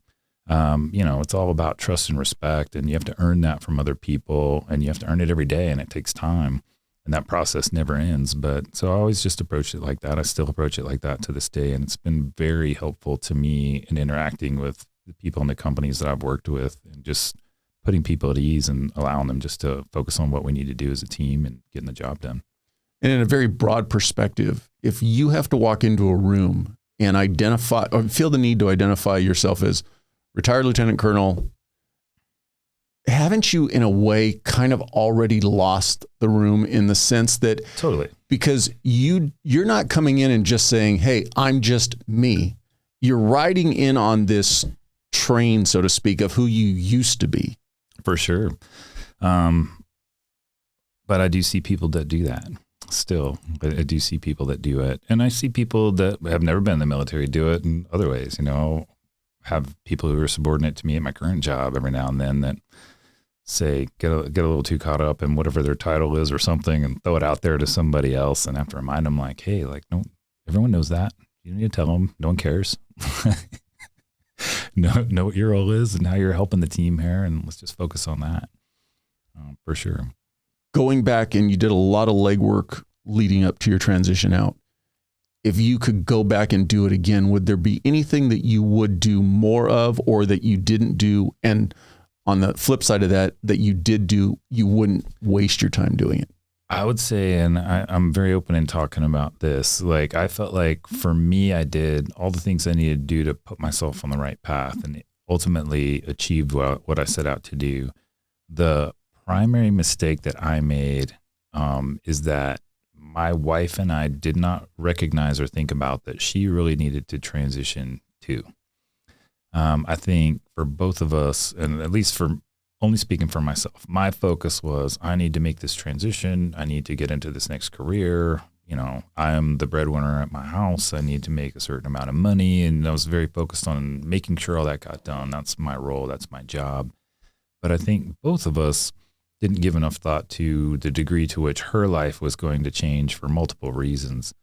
It's all about trust and respect, and you have to earn that from other people, and you have to earn it every day, and it takes time, and that process never ends. But so I always just approached it like that. I still approach it like that to this day, and it's been very helpful to me in interacting with the people in the companies that I've worked with, and just putting people at ease and allowing them just to focus on what we need to do as a team and getting the job done. And in a very broad perspective, if you have to walk into a room and identify or feel the need to identify yourself as retired lieutenant colonel, haven't you in a way kind of already lost the room in the sense that Totally, because you're not coming in and just saying, hey, I'm just me. You're riding in on this train, so to speak, of who you used to be. for sure. But I do see people that do that. Still, I do see people that do it. And I see people that have never been in the military do it in other ways. Have people who are subordinate to me at my current job every now and then that say, get a little too caught up in whatever their title is or something and throw it out there to somebody else. And I have to remind them like, hey, like, no, everyone knows that. You don't need to tell them. No one cares. know what your role is and how you're helping the team here. And let's just focus on that for sure. Going back, and you did a lot of legwork leading up to your transition out. If you could go back and do it again, would there be anything that you would do more of or that you didn't do? And on the flip side of that you did do, you wouldn't waste your time doing it? I would say, and I'm very open in talking about this, like I felt like for me, I did all the things I needed to do to put myself on the right path. And ultimately achieved what I set out to do. The primary mistake that I made is that my wife and I did not recognize or think about that she really needed to transition too. I think for both of us, and at least for only speaking for myself, my focus was I need to make this transition. I need to get into this next career. You know, I'm the breadwinner at my house. I need to make a certain amount of money. And I was very focused on making sure all that got done. That's my role. That's my job. But I think both of us didn't give enough thought to the degree to which her life was going to change for multiple reasons.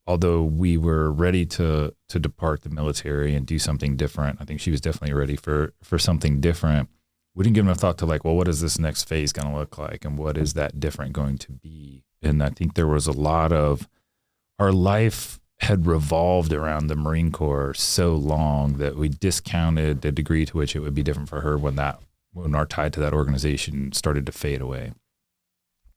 Although we were ready to depart the military and do something different, I think she was definitely ready for something different. We didn't give enough thought to like, well, what is this next phase going to look like? And what is that different going to be? And I think there was a lot of our life had revolved around the Marine Corps so long that we discounted the degree to which it would be different for her when our tie to that organization started to fade away.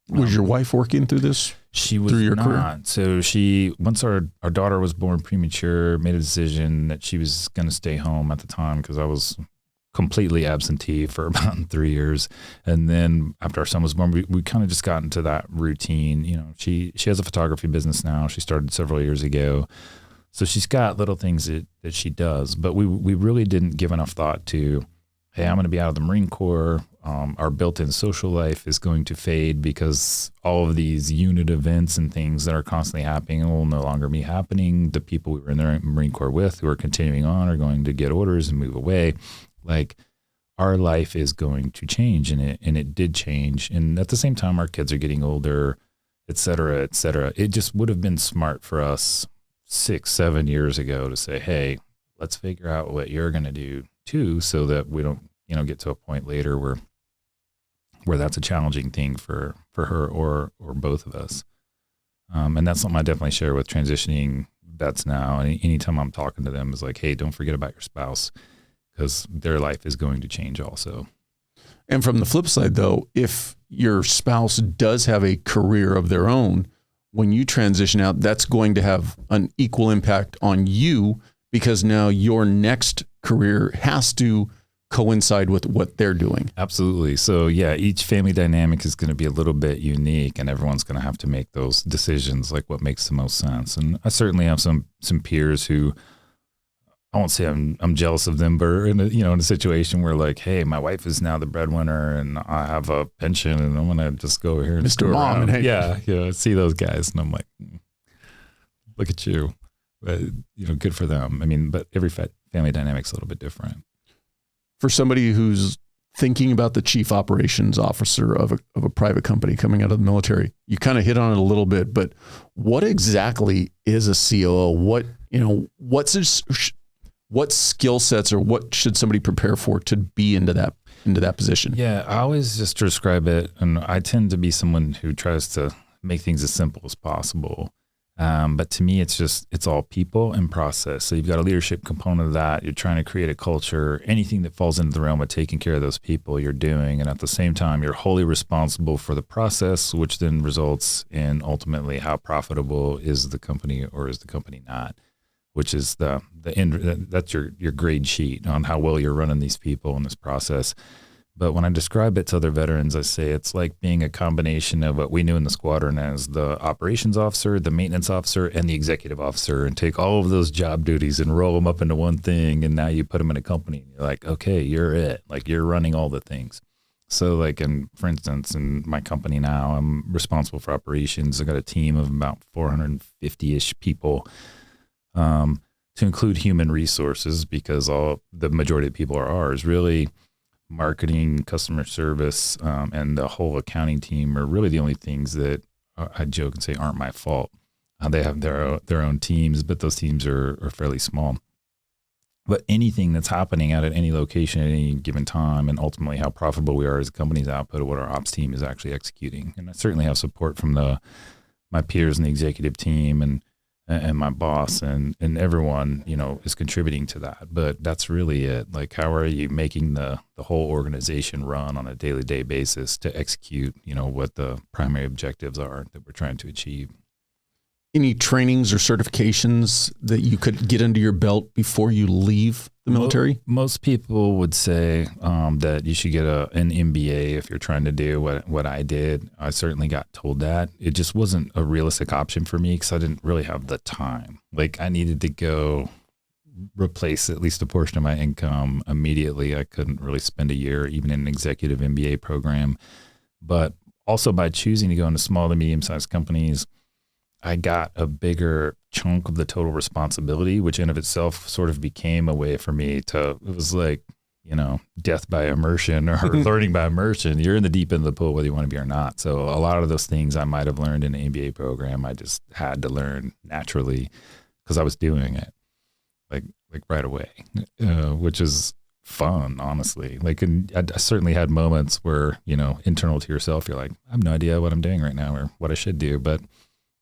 Was your wife working through this? She was through your not. career? So once our daughter was born premature, made a decision that she was going to stay home at the time because I was completely absentee for about 3 years. And then after our son was born, we kind of just got into that routine. You know, she has a photography business now. She started several years ago. So she's got little things that she does, but we really didn't give enough thought to, hey, I'm going to be out of the Marine Corps. Our built-in social life is going to fade because all of these unit events and things that are constantly happening will no longer be happening. The people we were in the Marine Corps with who are continuing on are going to get orders and move away. Like our life is going to change, and it did change. And at the same time, our kids are getting older, et cetera, et cetera. It just would have been smart for us 6-7 years ago to say, hey, let's figure out what you're going to do too, so that we don't, get to a point later where that's a challenging thing for her or both of us. And that's something I definitely share with transitioning vets now. Anytime I'm talking to them is like, hey, don't forget about your spouse, because their life is going to change also. And from the flip side, though, if your spouse does have a career of their own, when you transition out, that's going to have an equal impact on you, because now your next career has to coincide with what they're doing. Absolutely. So yeah, each family dynamic is going to be a little bit unique, and everyone's going to have to make those decisions, like what makes the most sense. And I certainly have some peers who, I won't say I'm jealous of them, but in a situation where like, hey, my wife is now the breadwinner and I have a pension and I'm gonna just go over here and Mr. Mom, and hey. yeah, see those guys and I'm like, look at you, but good for them. I mean, but every family dynamic's a little bit different. For somebody who's thinking about the chief operations officer of a private company coming out of the military, you kind of hit on it a little bit, but what exactly is a COO? What skill sets or what should somebody prepare for to be into that position? Yeah, I always just describe it, and I tend to be someone who tries to make things as simple as possible. But to me, it's all people and process. So you've got a leadership component of that. You're trying to create a culture. Anything that falls into the realm of taking care of those people, you're doing. And at the same time, you're wholly responsible for the process, which then results in ultimately how profitable is the company or is the company not, which is the end. That's your grade sheet on how well you're running these people in this process. But when I describe it to other veterans, I say it's like being a combination of what we knew in the squadron as the operations officer, the maintenance officer, and the executive officer, and take all of those job duties and roll them up into one thing. And now you put them in a company and you're like, okay, you're it. Like you're running all the things. So like, for instance, in my company now, I'm responsible for operations. I got a team of about 450-ish people, to include human resources, because the majority of the people are ours. Really, marketing, customer service, and the whole accounting team are really the only things that I joke and say aren't my fault. They have their own teams, but those teams are fairly small. But anything that's happening out at any location at any given time, and ultimately how profitable we are as a company's output of what our ops team is actually executing. And I certainly have support from my peers in the executive team and my boss and everyone, is contributing to that. But that's really it. Like, how are you making the whole organization run on a day-to-day basis to execute, what the primary objectives are that we're trying to achieve? Any trainings or certifications that you could get under your belt before you leave the military? Most people would say that you should get an MBA if you're trying to do what I did. I certainly got told that. It just wasn't a realistic option for me because I didn't really have the time. Like I needed to go replace at least a portion of my income immediately. I couldn't really spend a year even in an executive MBA program. But also by choosing to go into small to medium-sized companies, I got a bigger chunk of the total responsibility, which in of itself sort of became a way for me to, it was like, death by immersion or learning by immersion. You're in the deep end of the pool, whether you want to be or not. So a lot of those things I might've learned in an MBA program, I just had to learn naturally because I was doing it like right away, which is fun, honestly. Like, and I certainly had moments where, internal to yourself, you're like, I have no idea what I'm doing right now or what I should do, but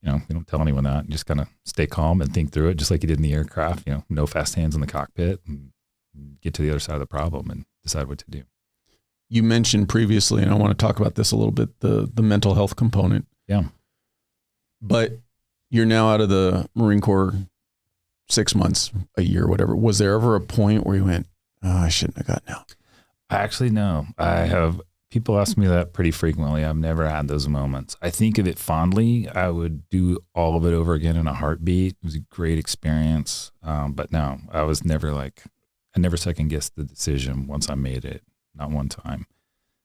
you don't tell anyone that. You just kind of stay calm and think through it, just like you did in the aircraft. No fast hands in the cockpit, and get to the other side of the problem and decide what to do. You mentioned previously, and I want to talk about this a little bit, the mental health component. Yeah. But you're now out of the Marine Corps 6 months, a year, whatever. Was there ever a point where you went, oh, I shouldn't have gotten out? Actually, no. People ask me that pretty frequently. I've never had those moments. I think of it fondly. I would do all of it over again in a heartbeat. It was a great experience. But no, I never second guessed the decision once I made it, not one time.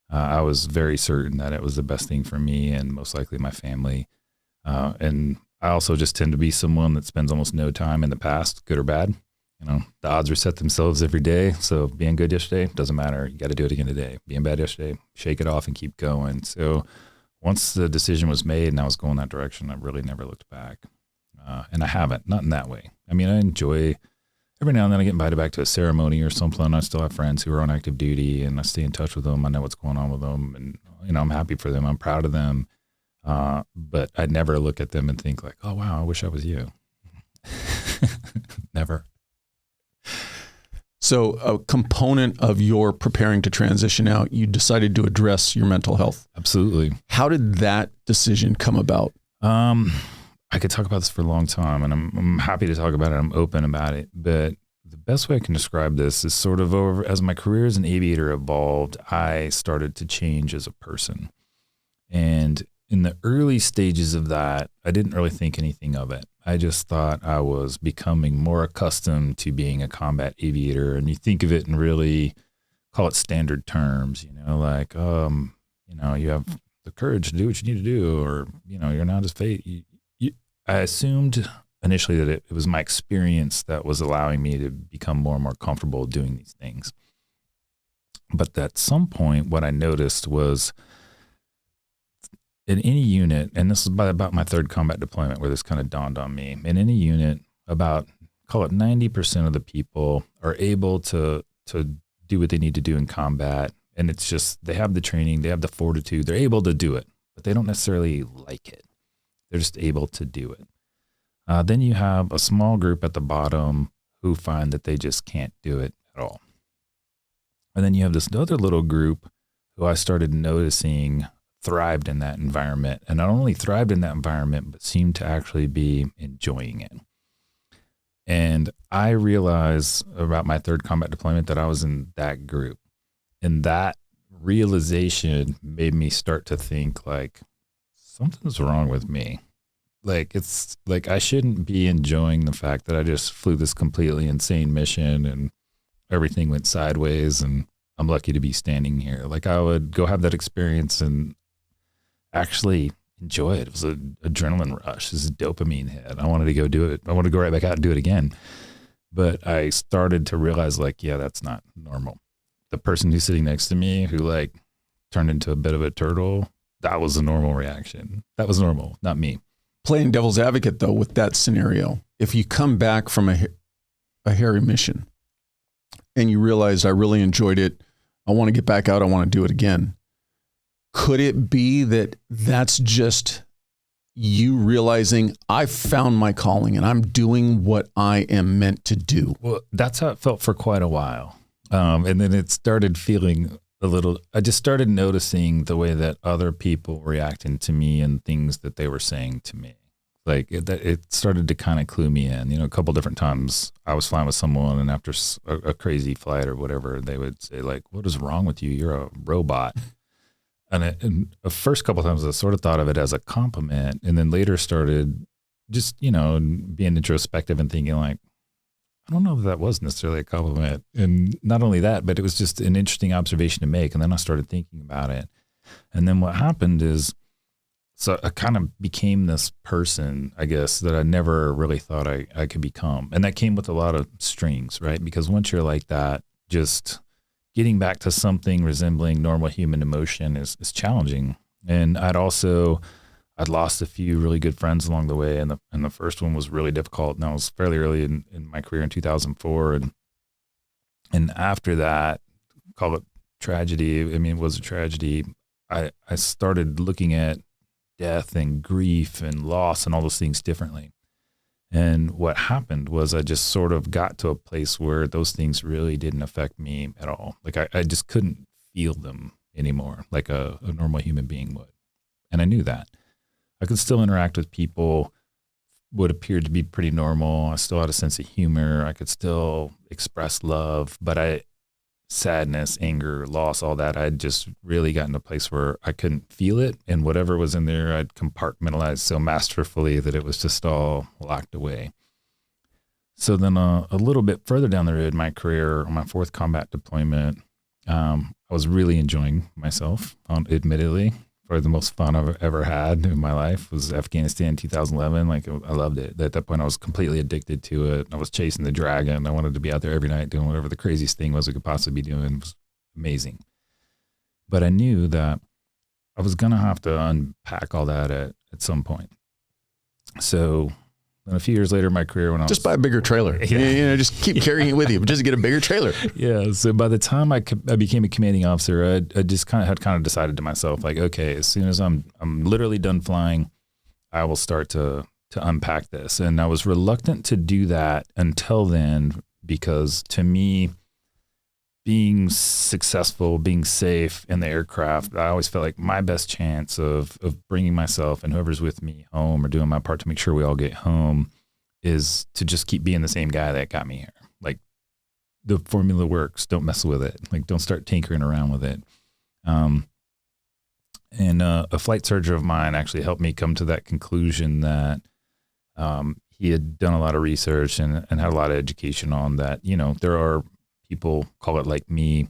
I was very certain that it was the best thing for me and most likely my family. And I also just tend to be someone that spends almost no time in the past, good or bad. The odds reset themselves every day. So being good yesterday doesn't matter. You got to do it again today. Being bad yesterday, shake it off and keep going. So once the decision was made and I was going that direction, I really never looked back. And I haven't, not in that way. I mean, I enjoy every now and then I get invited back to a ceremony or something. I still have friends who are on active duty and I stay in touch with them. I know what's going on with them and, I'm happy for them. I'm proud of them. But I'd never look at them and think like, oh, wow, I wish I was you. Never. So a component of your preparing to transition out, you decided to address your mental health. Absolutely. How did that decision come about? I could talk about this for a long time and I'm happy to talk about it. I'm open about it, but the best way I can describe this is sort of as my career as an aviator evolved, I started to change as a person. And in the early stages of that, I didn't really think anything of it. I just thought I was becoming more accustomed to being a combat aviator. And you think of it in really, call it standard terms, you have the courage to do what you need to do, or, you're not as fate. I assumed initially that it was my experience that was allowing me to become more and more comfortable doing these things. But at some point, what I noticed was in any unit, and this is by about my third combat deployment where this kind of dawned on me, in any unit, call it 90% of the people are able to do what they need to do in combat. And it's just, they have the training, they have the fortitude, they're able to do it, but they don't necessarily like it. They're just able to do it. Then you have a small group at the bottom who find that they just can't do it at all. And then you have this other little group who I started noticing thrived in that environment, and not only thrived in that environment, but seemed to actually be enjoying it. And I realized about my third combat deployment that I was in that group. And that realization made me start to think like, something's wrong with me. Like, it's like, I shouldn't be enjoying the fact that I just flew this completely insane mission and everything went sideways and I'm lucky to be standing here. Like, I would go have that experience and actually enjoy it. It was an adrenaline rush. This is a dopamine hit. I wanted to go do it. I wanted to go right back out and do it again. But I started to realize like, yeah, that's not normal. The person who's sitting next to me who like turned into a bit of a turtle, that was a normal reaction. That was normal, not me. Playing devil's advocate though, with that scenario, if you come back from a hairy mission and you realize I really enjoyed it, I want to get back out, I want to do it again. Could it be that that's just you realizing I found my calling and I'm doing what I am meant to do? Well, that's how it felt for quite a while. And then it started feeling I just started noticing the way that other people reacting to me and things that they were saying to me. Like it started to kind of clue me in. A couple different times I was flying with someone, and after a crazy flight or whatever, they would say like, "What is wrong with you? You're a robot." And the first couple of times I sort of thought of it as a compliment, and then later started just being introspective and thinking like, I don't know if that was necessarily a compliment. And not only that, but it was just an interesting observation to make. And then I started thinking about it. And then what happened is, so I kind of became this person, I guess, that I never really thought I could become. And that came with a lot of strings, right? Because once you're like that, just getting back to something resembling normal human emotion is challenging. And I'd lost a few really good friends along the way. And the first one was really difficult. And that was fairly early in my career in 2004. And after that, call it tragedy. I mean, it was a tragedy. I started looking at death and grief and loss and all those things differently. And what happened was I just sort of got to a place where those things really didn't affect me at all. Like I just couldn't feel them anymore like a normal human being would. And I knew that. I could still interact with people, what appeared to be pretty normal. I still had a sense of humor. I could still express love, but sadness, anger, loss, all that, I'd just really gotten to a place where I couldn't feel it. And whatever was in there, I'd compartmentalized so masterfully that it was just all locked away. So then a little bit further down the road in my career, on my fourth combat deployment, I was really enjoying myself, admittedly. Probably the most fun I've ever had in my life was Afghanistan 2011. Like I loved it. At that point, I was completely addicted to it. I was chasing the dragon. I wanted to be out there every night doing whatever the craziest thing was I could possibly be doing. It was amazing. But I knew that I was going to have to unpack all that at some point. So then a few years later in my career, when I just buy a bigger trailer, just keep carrying it with you, but just get a bigger trailer. Yeah. So by the time I became a commanding officer, I just kind of decided to myself, like, okay, as soon as I'm literally done flying, I will start to unpack this. And I was reluctant to do that until then, because to me, being successful, being safe in the aircraft, I always felt like my best chance of bringing myself and whoever's with me home or doing my part to make sure we all get home is to just keep being the same guy that got me here. Like the formula works. Don't mess with it. Like don't start tinkering around with it. And a flight surgeon of mine actually helped me come to that conclusion that he had done a lot of research and had a lot of education on that. There are people, call it like me,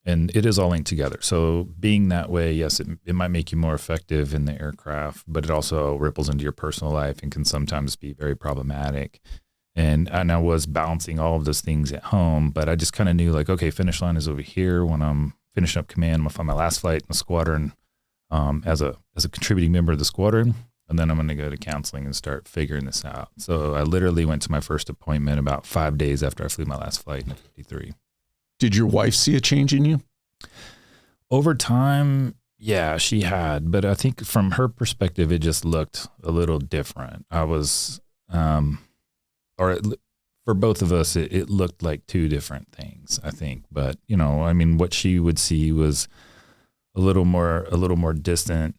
and it is all linked together. So being that way, yes, it might make you more effective in the aircraft, but it also ripples into your personal life and can sometimes be very problematic. And I was balancing all of those things at home, but I just kind of knew like, okay, finish line is over here. When I'm finishing up command, I'm gonna find my last flight in the squadron as a contributing member of the squadron. And then I'm going to go to counseling and start figuring this out. So I literally went to my first appointment about 5 days after I flew my last flight in 53. Did your wife see a change in you? Over time, yeah, she had. But I think from her perspective, it just looked a little different. I was, for both of us, it looked like two different things, I think. But, what she would see was a little more distant,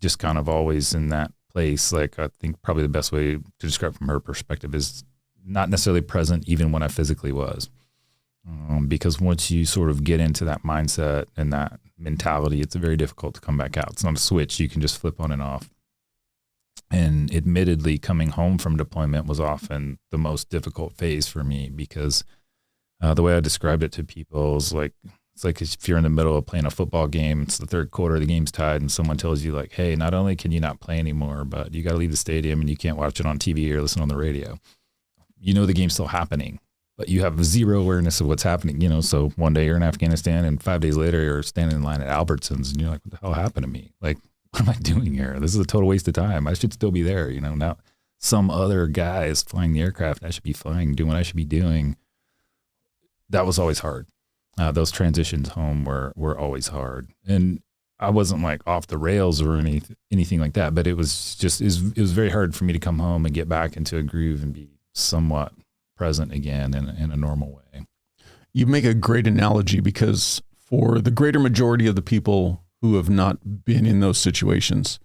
just kind of always in that place. Like I think probably the best way to describe from her perspective is not necessarily present even when I physically was. Because once you sort of get into that mindset and that mentality, it's very difficult to come back out. It's not a switch you can just flip on and off. And admittedly, coming home from deployment was often the most difficult phase for me because the way I described it to people is like, it's like if you're in the middle of playing a football game, it's the third quarter, the game's tied, and someone tells you like, hey, not only can you not play anymore, but you got to leave the stadium and you can't watch it on TV or listen on the radio. The game's still happening, but you have zero awareness of what's happening, so one day you're in Afghanistan and 5 days later you're standing in line at Albertsons and you're like, what the hell happened to me? Like, what am I doing here? This is a total waste of time. I should still be there. Now some other guy is flying the aircraft. I should be flying, doing what I should be doing. That was always hard. Those transitions home were always hard. And I wasn't like off the rails or anything like that, but it was just, it was very hard for me to come home and get back into a groove and be somewhat present again in a normal way. You make a great analogy because for the greater majority of the people who have not been in those situations,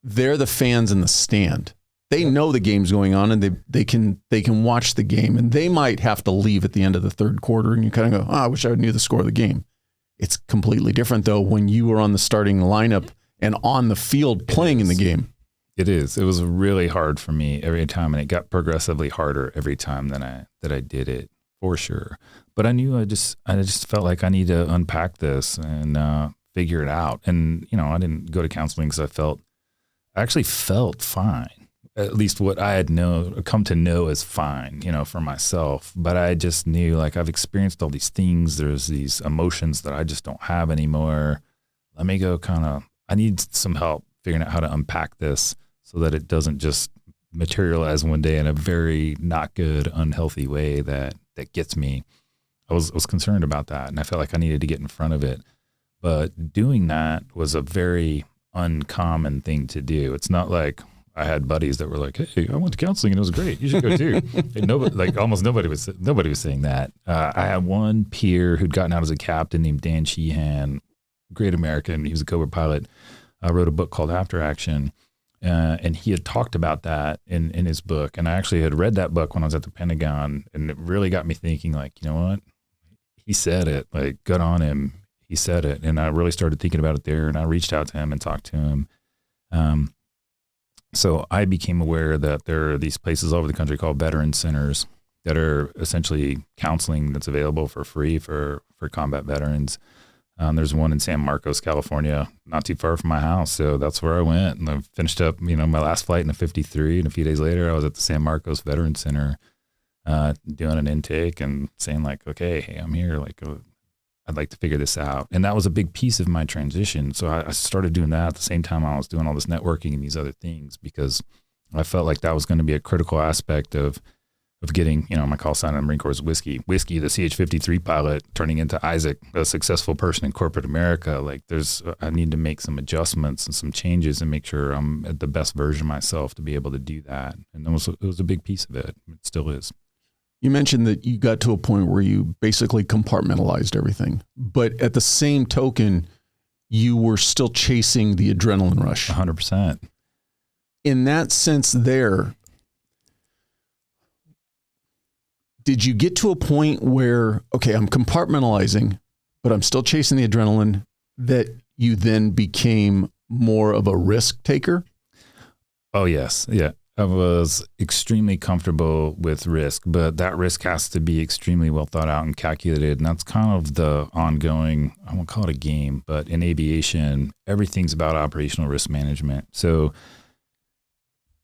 they're the fans in the stand. They know the game's going on, and they can watch the game, and they might have to leave at the end of the third quarter, and you kind of go, I wish I knew the score of the game. It's completely different, though, when you were on the starting lineup and on the field playing in the game. It is. It was really hard for me every time, and it got progressively harder every time that I did it, for sure. But I knew I just felt like I need to unpack this and figure it out. And I didn't go to counseling because I actually felt fine. At least what I had come to know as fine, for myself. But I just knew, like, I've experienced all these things. There's these emotions that I just don't have anymore. Let me go I need some help figuring out how to unpack this so that it doesn't just materialize one day in a very not good, unhealthy way that gets me. I was concerned about that, and I felt like I needed to get in front of it. But doing that was a very uncommon thing to do. It's not like I had buddies that were like, "Hey, I went to counseling and it was great. You should go too." And almost nobody was saying that. I had one peer who'd gotten out as a captain named Dan Sheehan, great American. He was a Cobra pilot. Wrote a book called After Action. And he had talked about that in his book. And I actually had read that book when I was at the Pentagon, and it really got me thinking, like, you know what? He said it, like, good on him. He said it. And I really started thinking about it there, and I reached out to him and talked to him. So I became aware that there are these places all over the country called veteran centers that are essentially counseling that's available for free for combat veterans. There's one in San Marcos, California, not too far from my house. So that's where I went, and I finished up, my last flight in a 53. And a few days later, I was at the San Marcos Veteran Center, doing an intake and saying, like, okay, hey, I'm here. Like, I'd like to figure this out. And that was a big piece of my transition. So I started doing that at the same time I was doing all this networking and these other things, because I felt like that was going to be a critical aspect of getting, my call sign in the Marine Corps is Whiskey, the CH-53 pilot, turning into Isaac, a successful person in corporate America. Like, I need to make some adjustments and some changes and make sure I'm at the best version of myself to be able to do that. And it was a big piece of it. It still is. You mentioned that you got to a point where you basically compartmentalized everything, but at the same token, you were still chasing the adrenaline rush. 100%. In that sense there, did you get to a point where, okay, I'm compartmentalizing, but I'm still chasing the adrenaline, that you then became more of a risk taker? Oh, yes. Yeah. I was extremely comfortable with risk, but that risk has to be extremely well thought out and calculated. And that's kind of the ongoing, I won't call it a game, but in aviation, everything's about operational risk management. So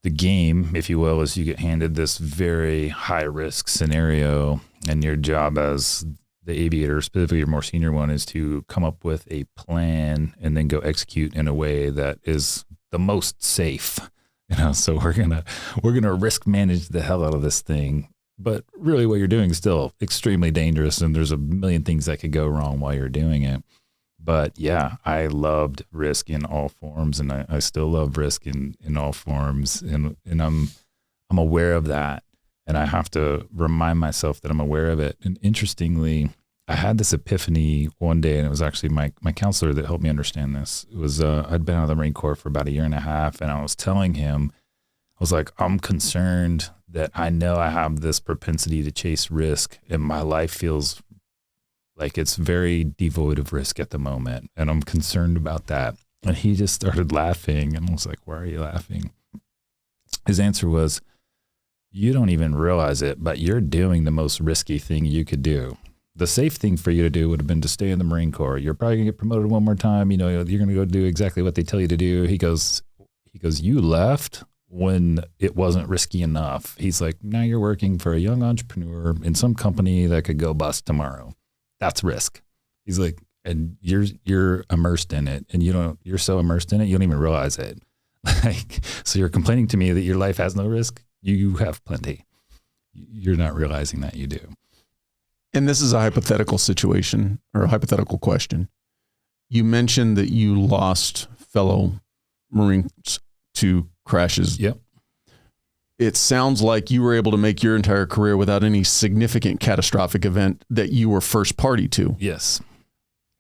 the game, if you will, is you get handed this very high risk scenario, and your job as the aviator, specifically your more senior one, is to come up with a plan and then go execute in a way that is the most safe. So we're gonna risk manage the hell out of this thing, but really what you're doing is still extremely dangerous, and there's a million things that could go wrong while you're doing it. But yeah, I loved risk in all forms, and I still love risk in all forms, and I'm aware of that, and I have to remind myself that I'm aware of it. And interestingly, I had this epiphany one day, and it was actually my counselor that helped me understand this. It was, I'd been out of the Marine Corps for about 1.5 years, and I was telling him, I was like, I'm concerned that I know I have this propensity to chase risk, and my life feels like it's very devoid of risk at the moment, and I'm concerned about that. And he just started laughing, and I was like, why are you laughing? His answer was, you don't even realize it, but you're doing the most risky thing you could do. The safe thing for you to do would have been to stay in the Marine Corps. You're probably gonna get promoted one more time. You're gonna go do exactly what they tell you to do. He goes, you left when it wasn't risky enough. He's like, now you're working for a young entrepreneur in some company that could go bust tomorrow. That's risk. He's like, and you're immersed in it, and you're so immersed in it, you don't even realize it. So you're complaining to me that your life has no risk? You have plenty. You're not realizing that you do. And this is a hypothetical situation, or a hypothetical question. You mentioned that you lost fellow Marines to crashes. Yep. It sounds like you were able to make your entire career without any significant catastrophic event that you were first party to. Yes.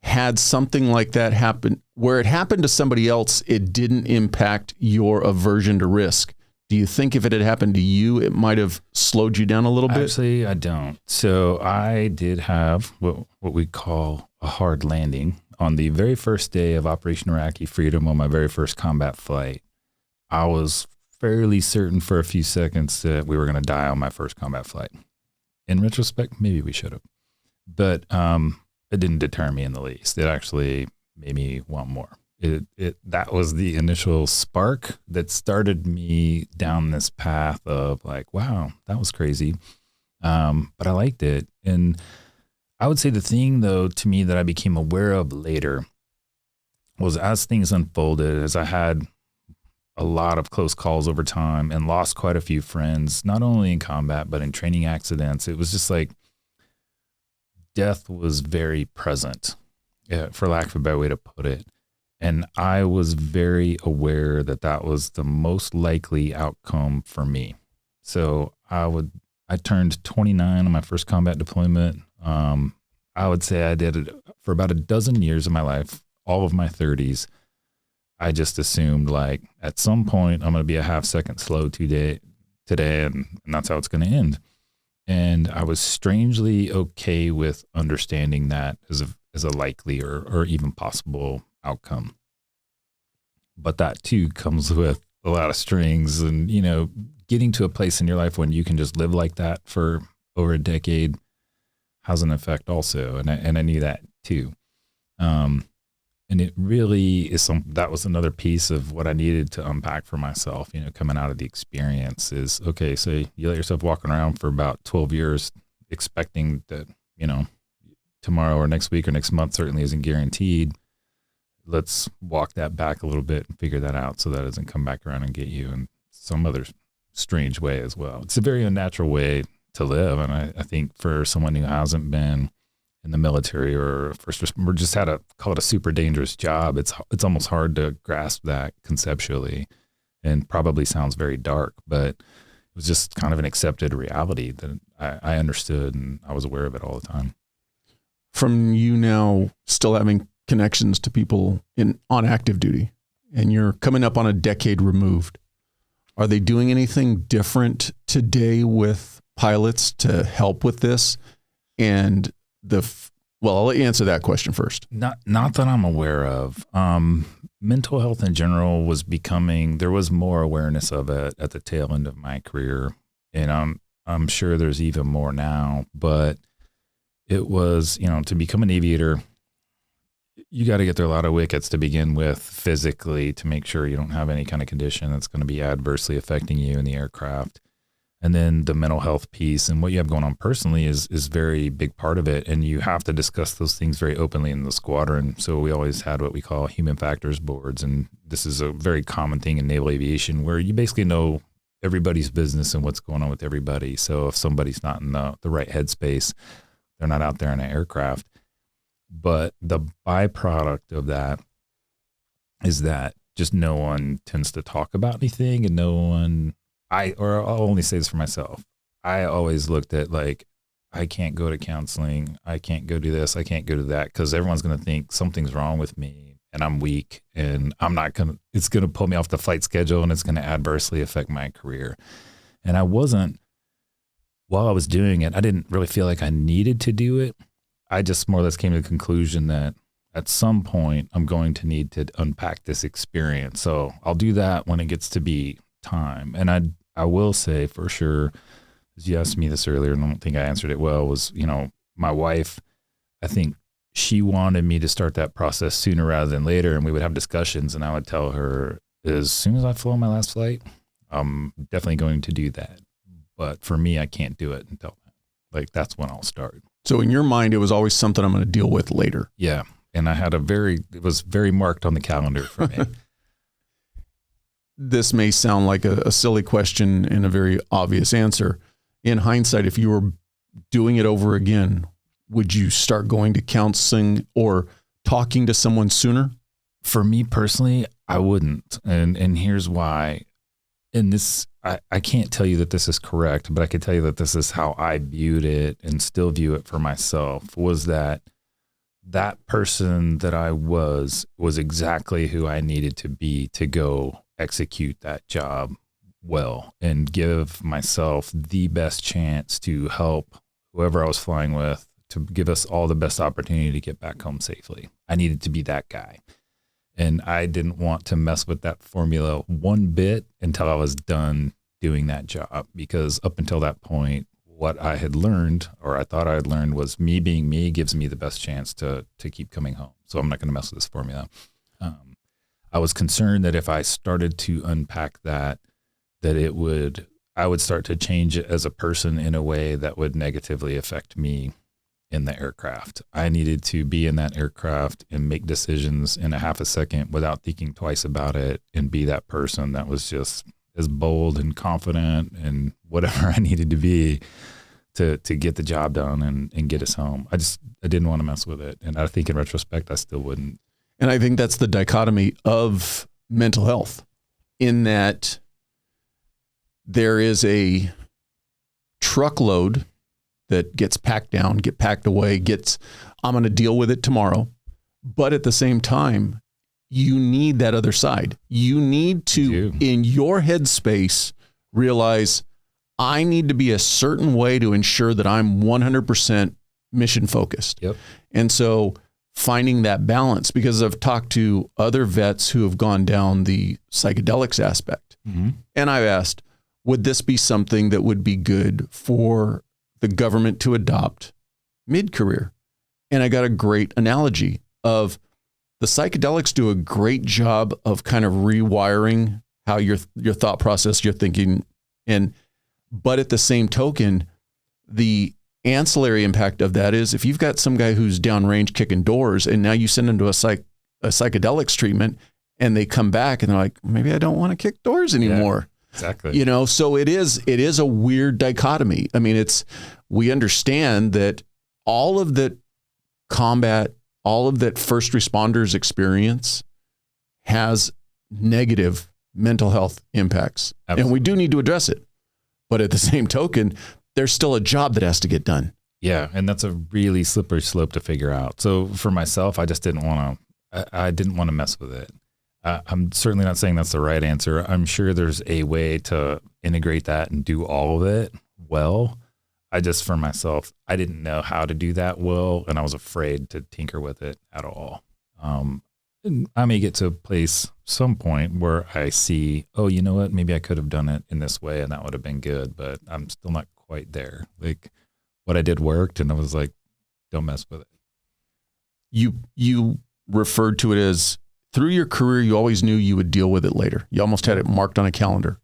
had something like that happen, where it happened to somebody else, it didn't impact your aversion to risk? Do you think if it had happened to you, it might have slowed you down a little bit? Actually, I don't. So I did have what we call a hard landing. On the very first day of Operation Iraqi Freedom, on my very first combat flight, I was fairly certain for a few seconds that we were going to die on my first combat flight. In retrospect, maybe we should have. But it didn't deter me in the least. It actually made me want more. That was the initial spark that started me down this path of like, wow, that was crazy. But I liked it. And I would say the thing, though, to me that I became aware of later was as things unfolded, as I had a lot of close calls over time and lost quite a few friends, not only in combat, but in training accidents. It was just like death was very present, for lack of a better way to put it. And I was very aware that that was the most likely outcome for me. So I turned 29 on my first combat deployment. I would say I did it for about a dozen years of my life, all of my 30s. I just assumed like at some point I'm going to be a half second slow today, and that's how it's going to end. And I was strangely okay with understanding that as a likely or even possible outcome. But that too comes with a lot of strings, and getting to a place in your life when you can just live like that for over a decade has an effect also. And I knew that too. And it really is that was another piece of what I needed to unpack for myself, coming out of the experience is, okay, so you let yourself walking around for about 12 years expecting that, tomorrow or next week or next month certainly isn't guaranteed. Let's walk that back a little bit and figure that out so that it doesn't come back around and get you in some other strange way as well. It's a very unnatural way to live. And I think for someone who hasn't been in the military or just had call it a super dangerous job, it's almost hard to grasp that conceptually, and probably sounds very dark, but it was just kind of an accepted reality that I understood, and I was aware of it all the time. From you now still having connections to people on active duty, and you're coming up on a decade removed, are they doing anything different today with pilots to help with this? And I'll let you answer that question first. Not that I'm aware of. Mental health in general there was more awareness of it at the tail end of my career. And I'm sure there's even more now, but it was, to become an aviator, you got to get through a lot of wickets to begin with physically to make sure you don't have any kind of condition that's going to be adversely affecting you in the aircraft. And then the mental health piece and what you have going on personally is very big part of it. And you have to discuss those things very openly in the squadron. So we always had what we call human factors boards. And this is a very common thing in naval aviation where you basically know everybody's business and what's going on with everybody. So if somebody's not in the right headspace, they're not out there in an aircraft. But the byproduct of that is that just no one tends to talk about anything, and I'll only say this for myself. I always looked at like, I can't go to counseling. I can't go do this. I can't go to that, because everyone's going to think something's wrong with me and I'm weak, and it's going to pull me off the flight schedule, and it's going to adversely affect my career. And while I was doing it, I didn't really feel like I needed to do it. I just more or less came to the conclusion that at some point I'm going to need to unpack this experience. So I'll do that when it gets to be time. And I will say for sure, as you asked me this earlier, and I don't think I answered it well, was, my wife, I think she wanted me to start that process sooner rather than later. And we would have discussions, and I would tell her, as soon as I flew on my last flight, I'm definitely going to do that. But for me, I can't do it until that's when I'll start. So in your mind, it was always something I'm going to deal with later. Yeah. And it was very marked on the calendar for me. This may sound like a silly question and a very obvious answer. In hindsight, if you were doing it over again, would you start going to counseling or talking to someone sooner? For me personally, I wouldn't. And here's why. And this, I can't tell you that this is correct, but I can tell you that this is how I viewed it and still view it for myself, was that that person that I was exactly who I needed to be to go execute that job well and give myself the best chance to help whoever I was flying with, to give us all the best opportunity to get back home safely. I needed to be that guy. And I didn't want to mess with that formula one bit until I was done doing that job, because up until that point, what I had learned, or I thought I had learned, was me being me gives me the best chance to keep coming home. So I'm not going to mess with this formula. I was concerned that if I started to unpack that I would start to change it as a person in a way that would negatively affect me in the aircraft. I needed to be in that aircraft and make decisions in a half a second without thinking twice about it, and be that person that was just as bold and confident and whatever I needed to be to get the job done and get us home. I didn't want to mess with it. And I think in retrospect, I still wouldn't. And I think that's the dichotomy of mental health, in that there is a truckload that gets packed down, get packed away, I'm going to deal with it tomorrow. But at the same time, you need that other side. You need to, in your headspace, realize I need to be a certain way to ensure that I'm 100% mission focused. Yep. And so finding that balance, because I've talked to other vets who have gone down the psychedelics aspect. Mm-hmm. And I've asked, would this be something that would be good for the government to adopt mid-career? And I got a great analogy of the psychedelics do a great job of kind of rewiring how your thought process, your thinking, but at the same token, the ancillary impact of that is if you've got some guy who's downrange kicking doors and now you send them to a psychedelics treatment and they come back and they're like, maybe I don't want to kick doors anymore. Yeah, exactly. So it is a weird dichotomy. I mean, we understand that all of that combat, all of that first responders experience has negative mental health impacts. Absolutely. And we do need to address it. But at the same token, there's still a job that has to get done. Yeah. And that's a really slippery slope to figure out. So for myself, I just didn't want to mess with it. I'm certainly not saying that's the right answer. I'm sure there's a way to integrate that and do all of it well. For myself, I didn't know how to do that well, and I was afraid to tinker with it at all. And I may get to a place, some point, where I see, oh, you know what, maybe I could have done it in this way, and that would have been good, but I'm still not quite there. Like, what I did worked, and I was like, don't mess with it. You referred to it as, through your career, you always knew you would deal with it later. You almost had it marked on a calendar.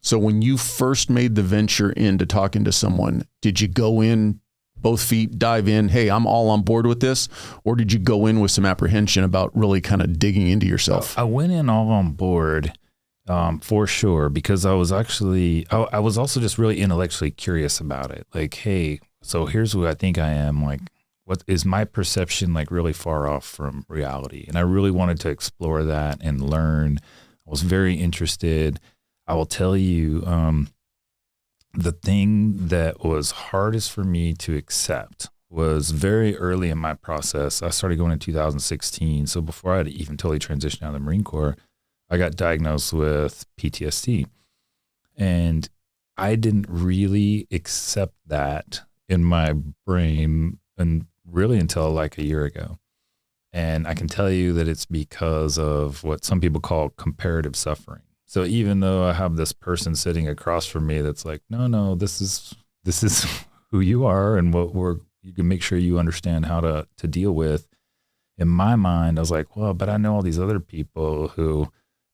So when you first made the venture into talking to someone, did you go in both feet, dive in, hey, I'm all on board with this? Or did you go in with some apprehension about really kind of digging into yourself? I went in all on board for sure, because I was also just really intellectually curious about it. Like, hey, so here's who I think I am. Like, what is my perception like really far off from reality? And I really wanted to explore that and learn. I was very interested. I will tell you, the thing that was hardest for me to accept was very early in my process. I started going in 2016. So before I had even totally transitioned out of the Marine Corps, I got diagnosed with PTSD. And I didn't really accept that in my brain, and really until like a year ago. And I can tell you that it's because of what some people call comparative suffering. So even though I have this person sitting across from me that's like, no, this is who you are and you can make sure you understand how to deal with. In my mind, I was like, well, but I know all these other people who,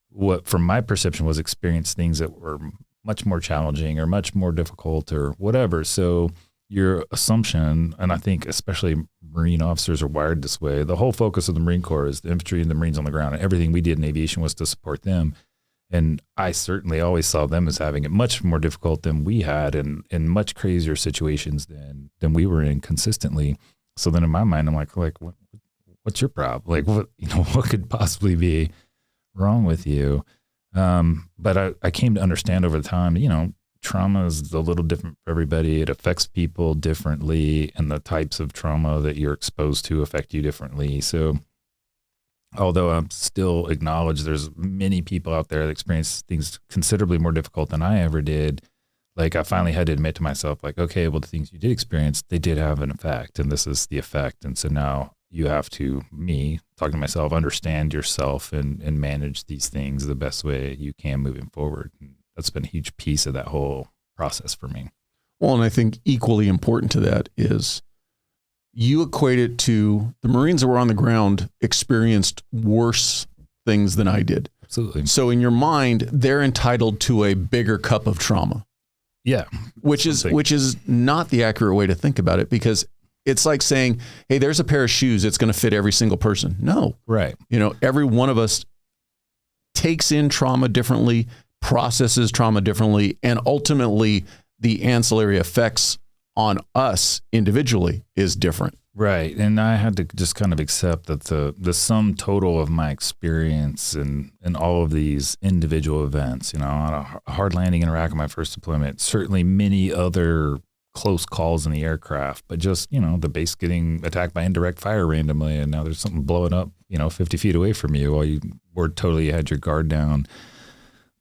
what from my perception was experienced things that were much more challenging or much more difficult or whatever. So your assumption, and I think especially Marine officers are wired this way, the whole focus of the Marine Corps is the infantry and the Marines on the ground, and everything we did in aviation was to support them. And I certainly always saw them as having it much more difficult than we had, and in much crazier situations than we were in consistently. So then in my mind, I'm like, what's your problem? Like, what could possibly be wrong with you? But I came to understand over time, trauma is a little different for everybody. It affects people differently, and the types of trauma that you're exposed to affect you differently. So although I'm still acknowledge there's many people out there that experience things considerably more difficult than I ever did, like I finally had to admit to myself, like, okay, well, the things you did experience, they did have an effect, and this is the effect. And so now you have to, me, talking to myself, understand yourself and manage these things the best way you can moving forward. And that's been a huge piece of that whole process for me. Well, and I think equally important to that is you equate it to the Marines that were on the ground experienced worse things than I did. Absolutely. So in your mind, they're entitled to a bigger cup of trauma. Yeah. Which is not the accurate way to think about it, because it's like saying, hey, there's a pair of shoes. It's going to fit every single person. No. Right. Every one of us takes in trauma differently, processes trauma differently, and ultimately the ancillary effects on us individually is different. Right. And I had to just kind of accept that the sum total of my experience and all of these individual events, on a hard landing in Iraq on my first deployment, certainly many other close calls in the aircraft, but just, the base getting attacked by indirect fire randomly, and now there's something blowing up, 50 feet away from you while you were totally had your guard down.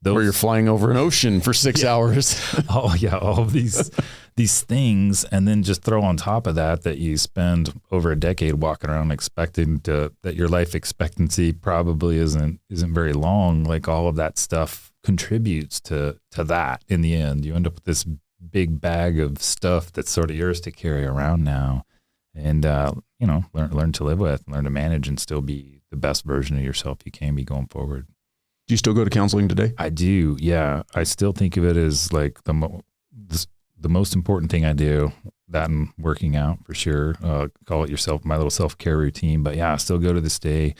Or you're flying over an ocean for 6 hours. Oh yeah, all of these things, and then just throw on top of that you spend over a decade walking around expecting that your life expectancy probably isn't very long. Like all of that stuff contributes to that. In the end, you end up with this big bag of stuff that's sort of yours to carry around now, and learn to live with, learn to manage, and still be the best version of yourself you can be going forward. Do you still go to counseling today? I do. Yeah. I still think of it as like the most important thing I do, that and working out for sure. Call it my little self-care routine. But yeah, I still go to this day,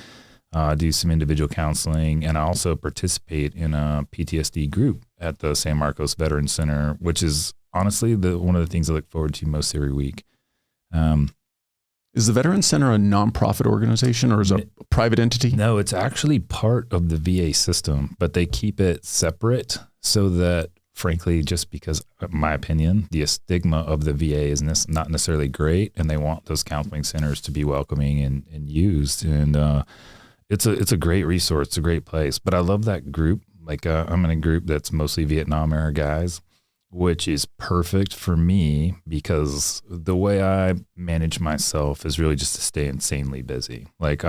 do some individual counseling, and I also participate in a PTSD group at the San Marcos Veterans Center, which is honestly one of the things I look forward to most every week. Is the Veterans Center a nonprofit organization, or is it a private entity? No, it's actually part of the VA system, but they keep it separate so that, frankly, just because, in my opinion, the stigma of the VA is not necessarily great, and they want those counseling centers to be welcoming and used. And it's a great resource. It's a great place. But I love that group. Like I'm in a group that's mostly Vietnam era guys, which is perfect for me because the way I manage myself is really just to stay insanely busy. Like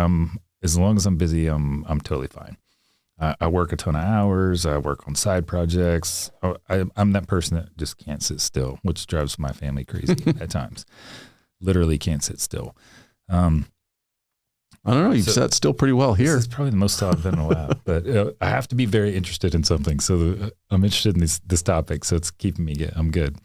as long as I'm busy, I'm totally fine. I work a ton of hours. I work on side projects. I'm that person that just can't sit still, which drives my family crazy at times. Literally can't sit still. I don't know. You've sat still pretty well here. This is probably the most I've been in a while, but I have to be very interested in something. So I'm interested in this topic. So it's keeping me good. I'm good.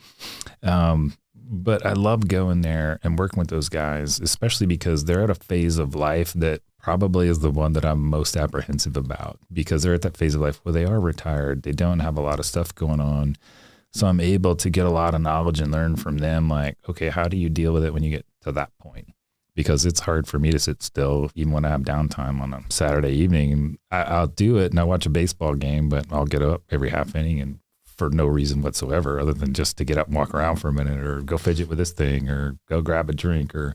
But I love going there and working with those guys, especially because they're at a phase of life that probably is the one that I'm most apprehensive about, because they're at that phase of life where they are retired. They don't have a lot of stuff going on. So I'm able to get a lot of knowledge and learn from them. Like, okay, how do you deal with it when you get to that point? Because it's hard for me to sit still, even when I have downtime on a Saturday evening. I'll do it and I watch a baseball game, but I'll get up every half inning and for no reason whatsoever, other than just to get up and walk around for a minute or go fidget with this thing or go grab a drink, or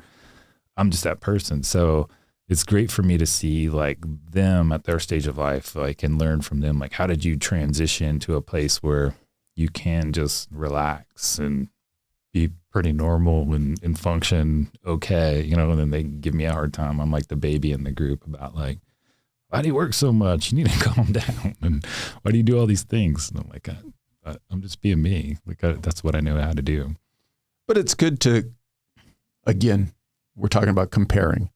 I'm just that person. So it's great for me to see like them at their stage of life, like, and learn from them. Like, how did you transition to a place where you can just relax and be pretty normal and function okay, and then they give me a hard time. I'm like the baby in the group about like, why do you work so much? You need to calm down. And why do you do all these things? And I'm like, I'm just being me. Like that's what I know how to do. But it's good to, again, we're talking about comparing.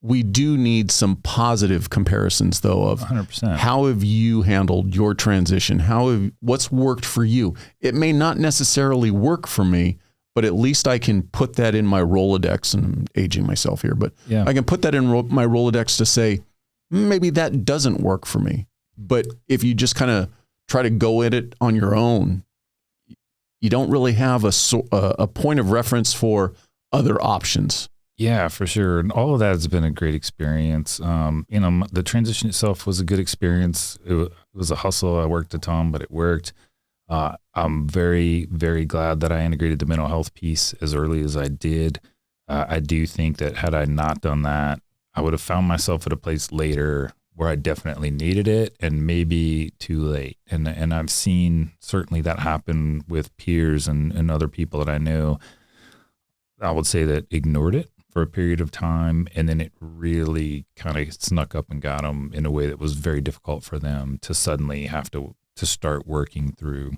We do need some positive comparisons, though, of 100%. How have you handled your transition? What's worked for you? It may not necessarily work for me, but at least I can put that in my Rolodex. And I'm aging myself here, but yeah. I can put that in my Rolodex to say, maybe that doesn't work for me. But if you just kind of try to go at it on your own, you don't really have a point of reference for other options. Yeah, for sure. And all of that has been a great experience. The transition itself was a good experience. It was a hustle. I worked a ton, but it worked. I'm very, very glad that I integrated the mental health piece as early as I did. I do think that had I not done that, I would have found myself at a place later where I definitely needed it and maybe too late. And I've seen certainly that happen with peers and other people that I know. I would say that ignored it for a period of time, and then it really kind of snuck up and got them in a way that was very difficult for them to suddenly have to start working through.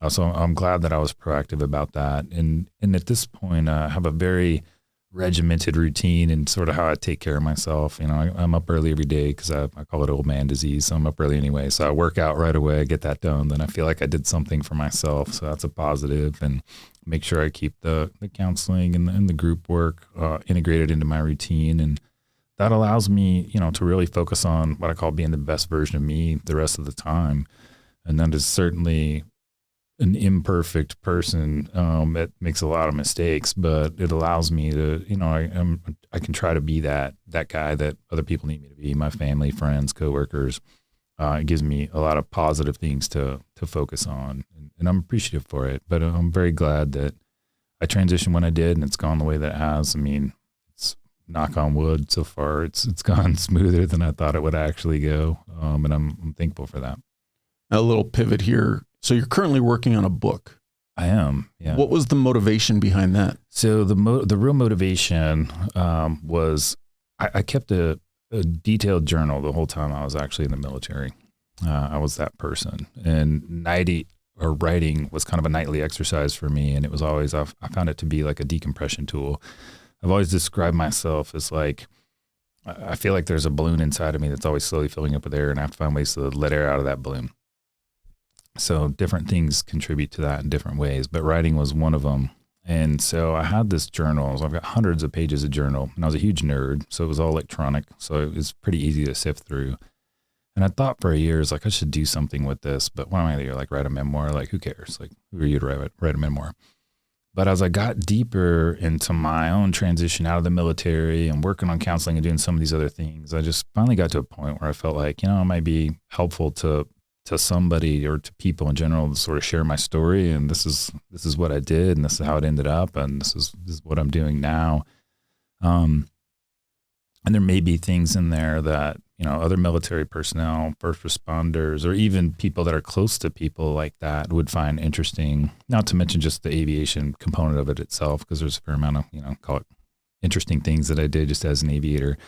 So I'm glad that I was proactive about that. And at this point, I have a very regimented routine and sort of how I take care of myself. You know, I'm up early every day because I call it old man disease. So I'm up early anyway. So I work out right away, get that done. Then I feel like I did something for myself. So that's a positive, and make sure I keep the counseling and the group work integrated into my routine. And that allows me, you know, to really focus on what I call being the best version of me the rest of the time. And that is certainly an imperfect person that makes a lot of mistakes, but it allows me to, you know, I can try to be that guy that other people need me to be, my family, friends, coworkers. It gives me a lot of positive things to focus on, and I'm appreciative for it. But I'm very glad that I transitioned when I did, and it's gone the way that it has. I mean, it's knock on wood so far. It's gone smoother than I thought it would actually go, and I'm thankful for that. A little pivot here. So you're currently working on a book. I am. Yeah. What was the motivation behind that? So the real motivation was I kept a detailed journal the whole time I was actually in the military. I was that person, and writing was kind of a nightly exercise for me. And it was always, I found it to be like a decompression tool. I've always described myself as like, I feel like there's a balloon inside of me that's always slowly filling up with air, and I have to find ways to let air out of that balloon. So different things contribute to that in different ways, but writing was one of them. And so I had this journal. So I've got hundreds of pages of journal, and I was a huge nerd. So it was all electronic. So it was pretty easy to sift through. And I thought for years, like, I should do something with this, but what am I going to do? Like, write a memoir? Like, who cares? Like, who are you to write a memoir? But as I got deeper into my own transition out of the military and working on counseling and doing some of these other things, I just finally got to a point where I felt like, you know, it might be helpful to somebody or to people in general to sort of share my story. And this is what I did, and this is how it ended up, and this is what I'm doing now. And there may be things in there that, you know, other military personnel, first responders, or even people that are close to people like that would find interesting, not to mention just the aviation component of it itself, because there's a fair amount of, you know, call it interesting things that I did just as an aviator.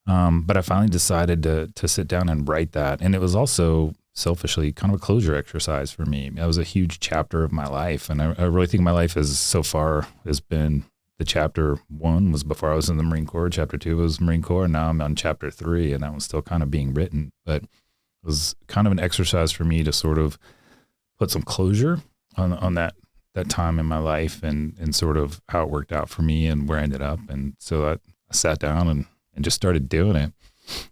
But I finally decided to sit down and write that. And it was also selfishly kind of a closure exercise for me. That was a huge chapter of my life. And I really think my life so far has been, the chapter 1 was before I was in the Marine Corps. Chapter 2 was Marine Corps. And now I'm on chapter 3, and that one's still kind of being written. But it was kind of an exercise for me to sort of put some closure on that time in my life, and sort of how it worked out for me and where I ended up. And so I sat down and just started doing it,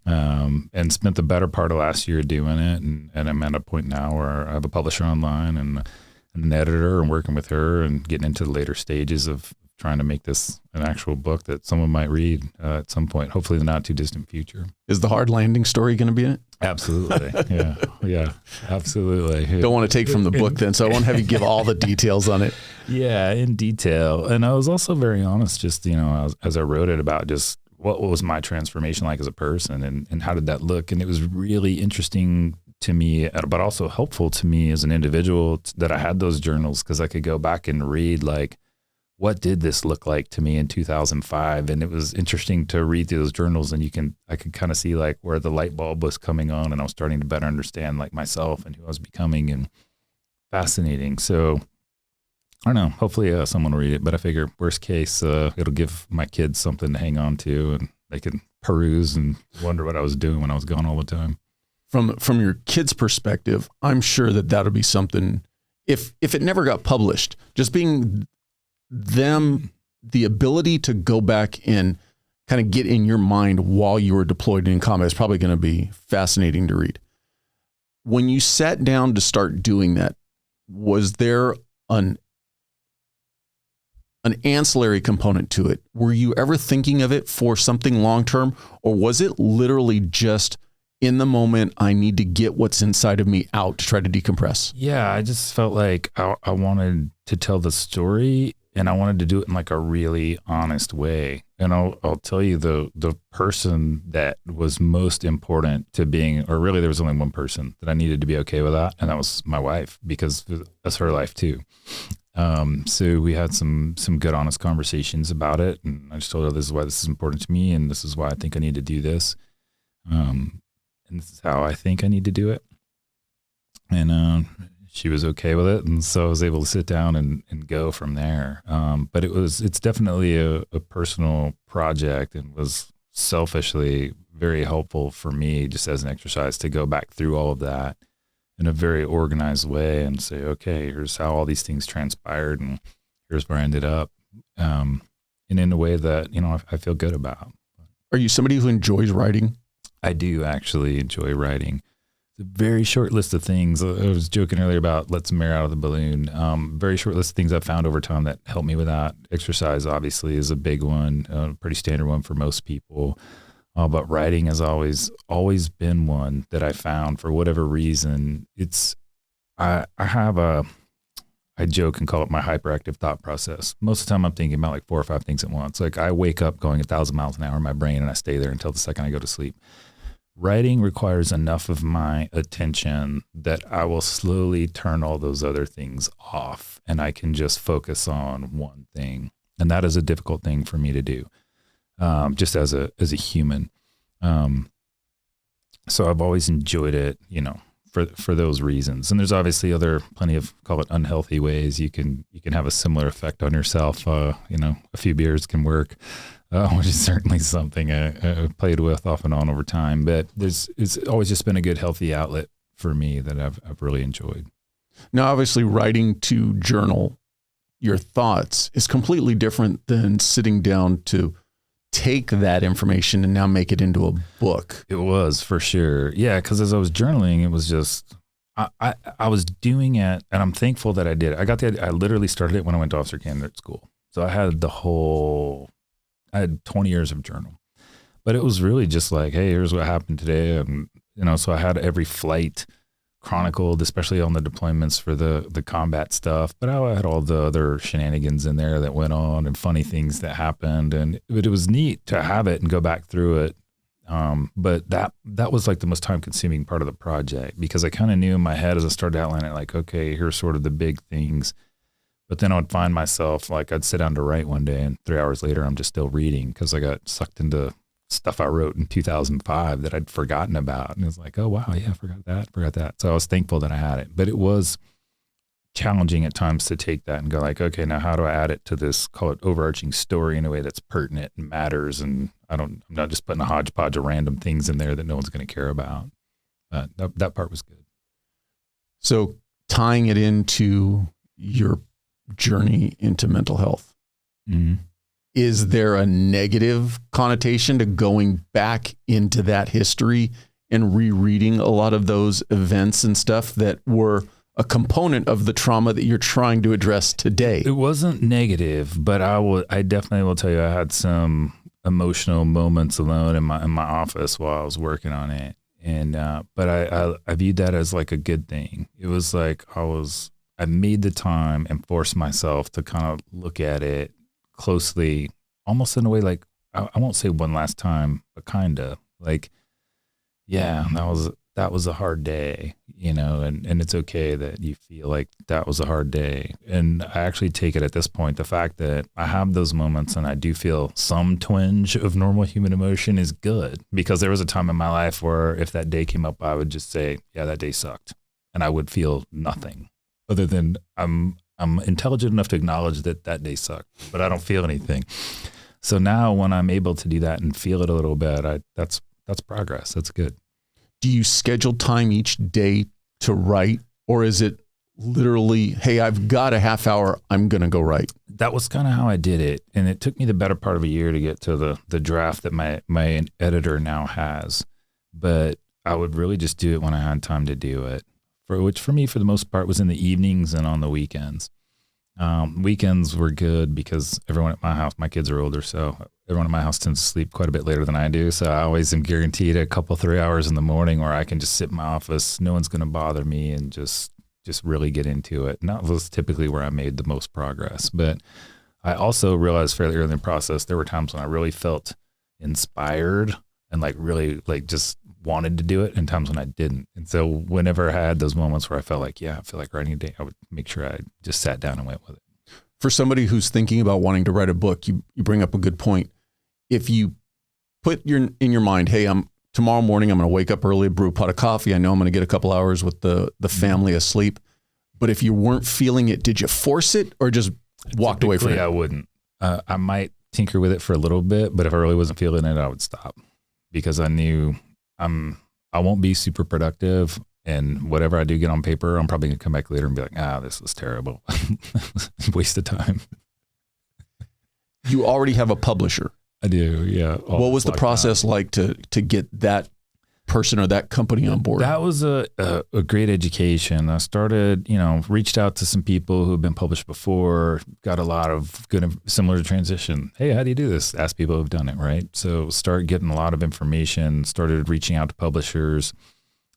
and spent the better part of last year doing it. And I'm at a point now where I have a publisher online and an editor, and working with her and getting into the later stages of trying to make this an actual book that someone might read at some point, hopefully in the not too distant future. Is the hard landing story going to be in it? Absolutely. Yeah, absolutely. Don't want to take from the book then, so I won't have you give all the details on it. Yeah, in detail. And I was also very honest, just, you know, as I wrote it, about just what was my transformation like as a person, and how did that look? And it was really interesting to me, but also helpful to me as an individual that I had those journals, because I could go back and read, like, what did this look like to me in 2005? And it was interesting to read through those journals, and I could kind of see like where the light bulb was coming on, and I was starting to better understand like myself and who I was becoming, and fascinating. So I don't know, hopefully someone will read it, but I figure worst case, it'll give my kids something to hang on to, and they can peruse and wonder what I was doing when I was gone all the time. From your kids' perspective, I'm sure that that'll be something, if it never got published, just being them, the ability to go back and kind of get in your mind while you were deployed in combat is probably going to be fascinating to read. When you sat down to start doing that, was there an ancillary component to it? Were you ever thinking of it for something long-term, or was it literally just in the moment, I need to get what's inside of me out to try to decompress. Yeah, I just felt like I wanted to tell the story, and I wanted to do it in like a really honest way. And I'll tell you, the person that was most important to being, or really there was only one person that I needed to be okay with that, and that was my wife, because that's her life too. So we had some good, honest conversations about it, and I just told her, this is why this is important to me, and this is why I think I need to do this. And this is how I think I need to do it. And she was okay with it. And so I was able to sit down and go from there. But it's definitely a personal project, and was selfishly very helpful for me just as an exercise to go back through all of that in a very organized way and say, okay, here's how all these things transpired, and here's where I ended up. And in a way that, I feel good about. Are you somebody who enjoys writing? I do actually enjoy writing. It's a very short list of things. I was joking earlier about let some air out of the balloon. Very short list of things I've found over time that help me with that. Exercise obviously is a big one, a pretty standard one for most people. But writing has always been one that I found for whatever reason. I joke and call it my hyperactive thought process. Most of the time I'm thinking about like 4 or 5 things at once. Like I wake up going 1,000 miles an hour in my brain, and I stay there until the second I go to sleep. Writing requires enough of my attention that I will slowly turn all those other things off, and I can just focus on one thing. And that is a difficult thing for me to do, just as a human. So I've always enjoyed it, for those reasons. And there's obviously plenty of, call it unhealthy ways you can have a similar effect on yourself. A few beers can work, which is certainly something I played with off and on over time. But it's always just been a good, healthy outlet for me that I've really enjoyed. Now, obviously, writing to journal your thoughts is completely different than sitting down to take that information and now make it into a book. It was, for sure. Yeah, because as I was journaling, it was just, I was doing it, and I'm thankful that I did it. I literally started it when I went to officer candidate school. So I had I had 20 years of journal. But it was really just like, hey, here's what happened today. And, so I had every flight chronicled, especially on the deployments for the combat stuff. But I had all the other shenanigans in there that went on and funny things that happened. And it was neat to have it and go back through it. But that was like the most time consuming part of the project, because I kind of knew in my head as I started outlining it, like, okay, here's sort of the big things. But then I would find myself, like, I'd sit down to write one day, and 3 hours later, I'm just still reading because I got sucked into stuff I wrote in 2005 that I'd forgotten about. And it was like, oh, wow, yeah, I forgot that. So I was thankful that I had it. But it was challenging at times to take that and go like, okay, now how do I add it to this, call it overarching story, in a way that's pertinent and matters? And I'm not just putting a hodgepodge of random things in there that no one's going to care about. That part was good. So tying it into your journey into mental health, is there a negative connotation to going back into that history and rereading a lot of those events and stuff that were a component of the trauma that you're trying to address today? It wasn't negative, but I definitely will tell you, I had some emotional moments alone in my office while I was working on it. And, but I viewed that as like a good thing. It was like, I made the time and forced myself to kind of look at it closely, almost in a way like, I won't say one last time, but kind of like, yeah, that was a hard day, and it's okay that you feel like that was a hard day. And I actually take it at this point, the fact that I have those moments and I do feel some twinge of normal human emotion is good, because there was a time in my life where if that day came up, I would just say, yeah, that day sucked. And I would feel nothing other than I'm intelligent enough to acknowledge that day sucked, but I don't feel anything. So now when I'm able to do that and feel it a little bit, that's progress. That's good. Do you schedule time each day to write, or is it literally, hey, I've got a half hour, I'm going to go write? That was kind of how I did it. And it took me the better part of a year to get to the draft that my editor now has. But I would really just do it when I had time to do it, which for me, for the most part, was in the evenings and on the weekends. Weekends were good because everyone at my house, my kids are older, so everyone at my house tends to sleep quite a bit later than I do. So I always am guaranteed a couple, 3 hours in the morning where I can just sit in my office. No one's going to bother me and just really get into it. And that was typically where I made the most progress. But I also realized fairly early in the process, there were times when I really felt inspired and really just wanted to do it, and times when I didn't. And so whenever I had those moments where I felt like, I feel like writing a day, I would make sure I just sat down and went with it. For somebody who's thinking about wanting to write a book, you bring up a good point. If you put in your mind, hey, tomorrow morning, I'm going to wake up early, brew a pot of coffee. I know I'm going to get a couple hours with the family asleep. But if you weren't feeling it, did you force it or just walked away from it? I wouldn't. I might tinker with it for a little bit, but if I really wasn't feeling it, I would stop, because I knew I won't be super productive, and whatever I do get on paper, I'm probably gonna come back later and be like, this was terrible. Waste of time. You already have a publisher. I do, yeah. What was the process like to get that person or that company on board? That was a great education. I started, reached out to some people who have been published before, got a lot of good, similar to Transition. Hey, how do you do this? Ask people who've done it, right? So start getting a lot of information, started reaching out to publishers.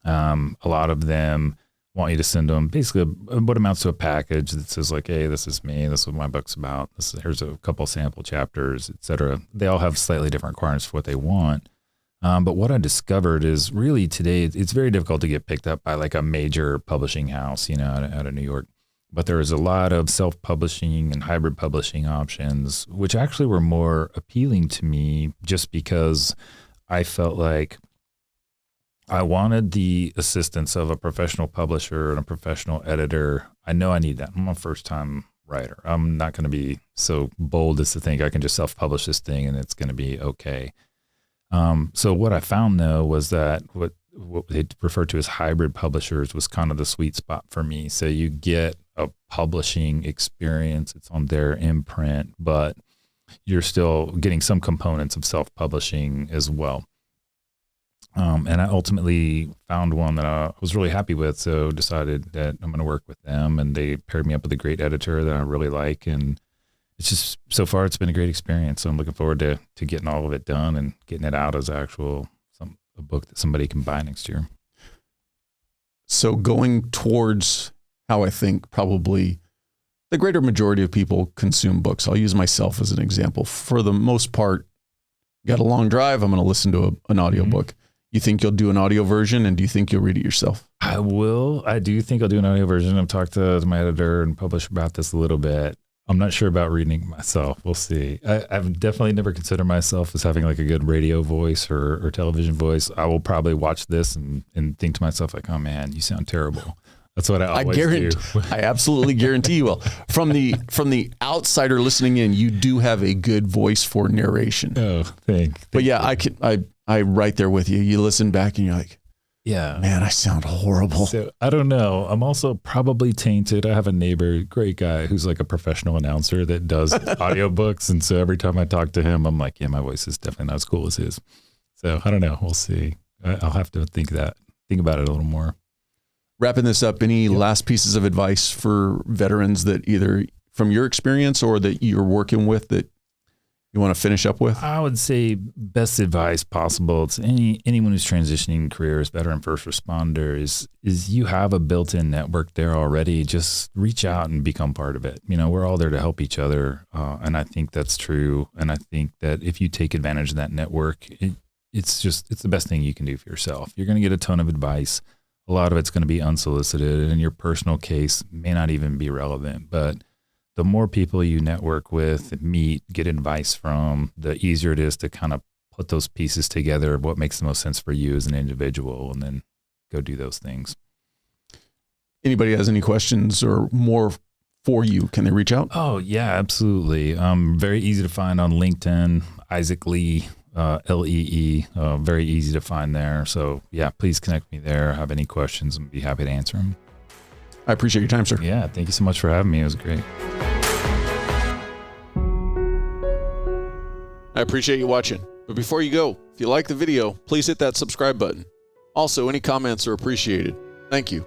A lot of them want you to send them basically what amounts to a package that says like, hey, this is me, this is what my book's about, here's a couple sample chapters, etc. They all have slightly different requirements for what they want. But what I discovered is really today, it's very difficult to get picked up by like a major publishing house, out of New York. But there is a lot of self-publishing and hybrid publishing options, which actually were more appealing to me just because I felt like I wanted the assistance of a professional publisher and a professional editor. I know I need that. I'm a first-time writer. I'm not going to be so bold as to think I can just self-publish this thing and it's going to be okay. So what I found though was that what they refer to as hybrid publishers was kind of the sweet spot for me. So you get a publishing experience, it's on their imprint, but you're still getting some components of self-publishing as well. And I ultimately found one that I was really happy with. So decided that I'm going to work with them, and they paired me up with a great editor that I really like. And it's just, so far it's been a great experience. So I'm looking forward to getting all of it done and getting it out as a book that somebody can buy next year. So going towards how I think probably the greater majority of people consume books. I'll use myself as an example. For the most part, got a long drive, I'm going to listen to an audiobook. Mm-hmm. You think you'll do an audio version, and do you think you'll read it yourself? I will. I do think I'll do an audio version. I've talked to my editor and publisher about this a little bit. I'm not sure about reading myself. We'll see. I've definitely never considered myself as having like a good radio voice or television voice. I will probably watch this and think to myself like, oh man, you sound terrible. That's what I always do. I absolutely guarantee you will. From the outsider listening in, you do have a good voice for narration. Oh, thank But yeah, I'm right there with you. You listen back and you're like, yeah, man, I sound horrible. So I don't know. I'm also probably tainted. I have a neighbor, great guy, who's like a professional announcer that does audiobooks. And so every time I talk to him, I'm like, yeah, my voice is definitely not as cool as his. So I don't know. We'll see. I'll have to think about it a little more. Wrapping this up, any last pieces of advice for veterans that either from your experience or that you're working with that you want to finish up with? I would say best advice possible to anyone who's transitioning careers, veteran, first responders, is you have a built-in network there already. Just reach out and become part of it. We're all there to help each other. And I think that's true. And I think that if you take advantage of that network, it's the best thing you can do for yourself. You're going to get a ton of advice. A lot of it's going to be unsolicited, and your personal case may not even be relevant, but the more people you network with, meet, get advice from, the easier it is to kind of put those pieces together of what makes the most sense for you as an individual, and then go do those things. Anybody has any questions or more for you, can they reach out? Oh, yeah, absolutely. Very easy to find on LinkedIn, Isaac Lee, Lee, very easy to find there. So yeah, please connect me there. Have any questions and be happy to answer them. I appreciate your time, sir. Yeah, thank you so much for having me. It was great. I appreciate you watching. But before you go, if you like the video, please hit that subscribe button. Also, any comments are appreciated. Thank you.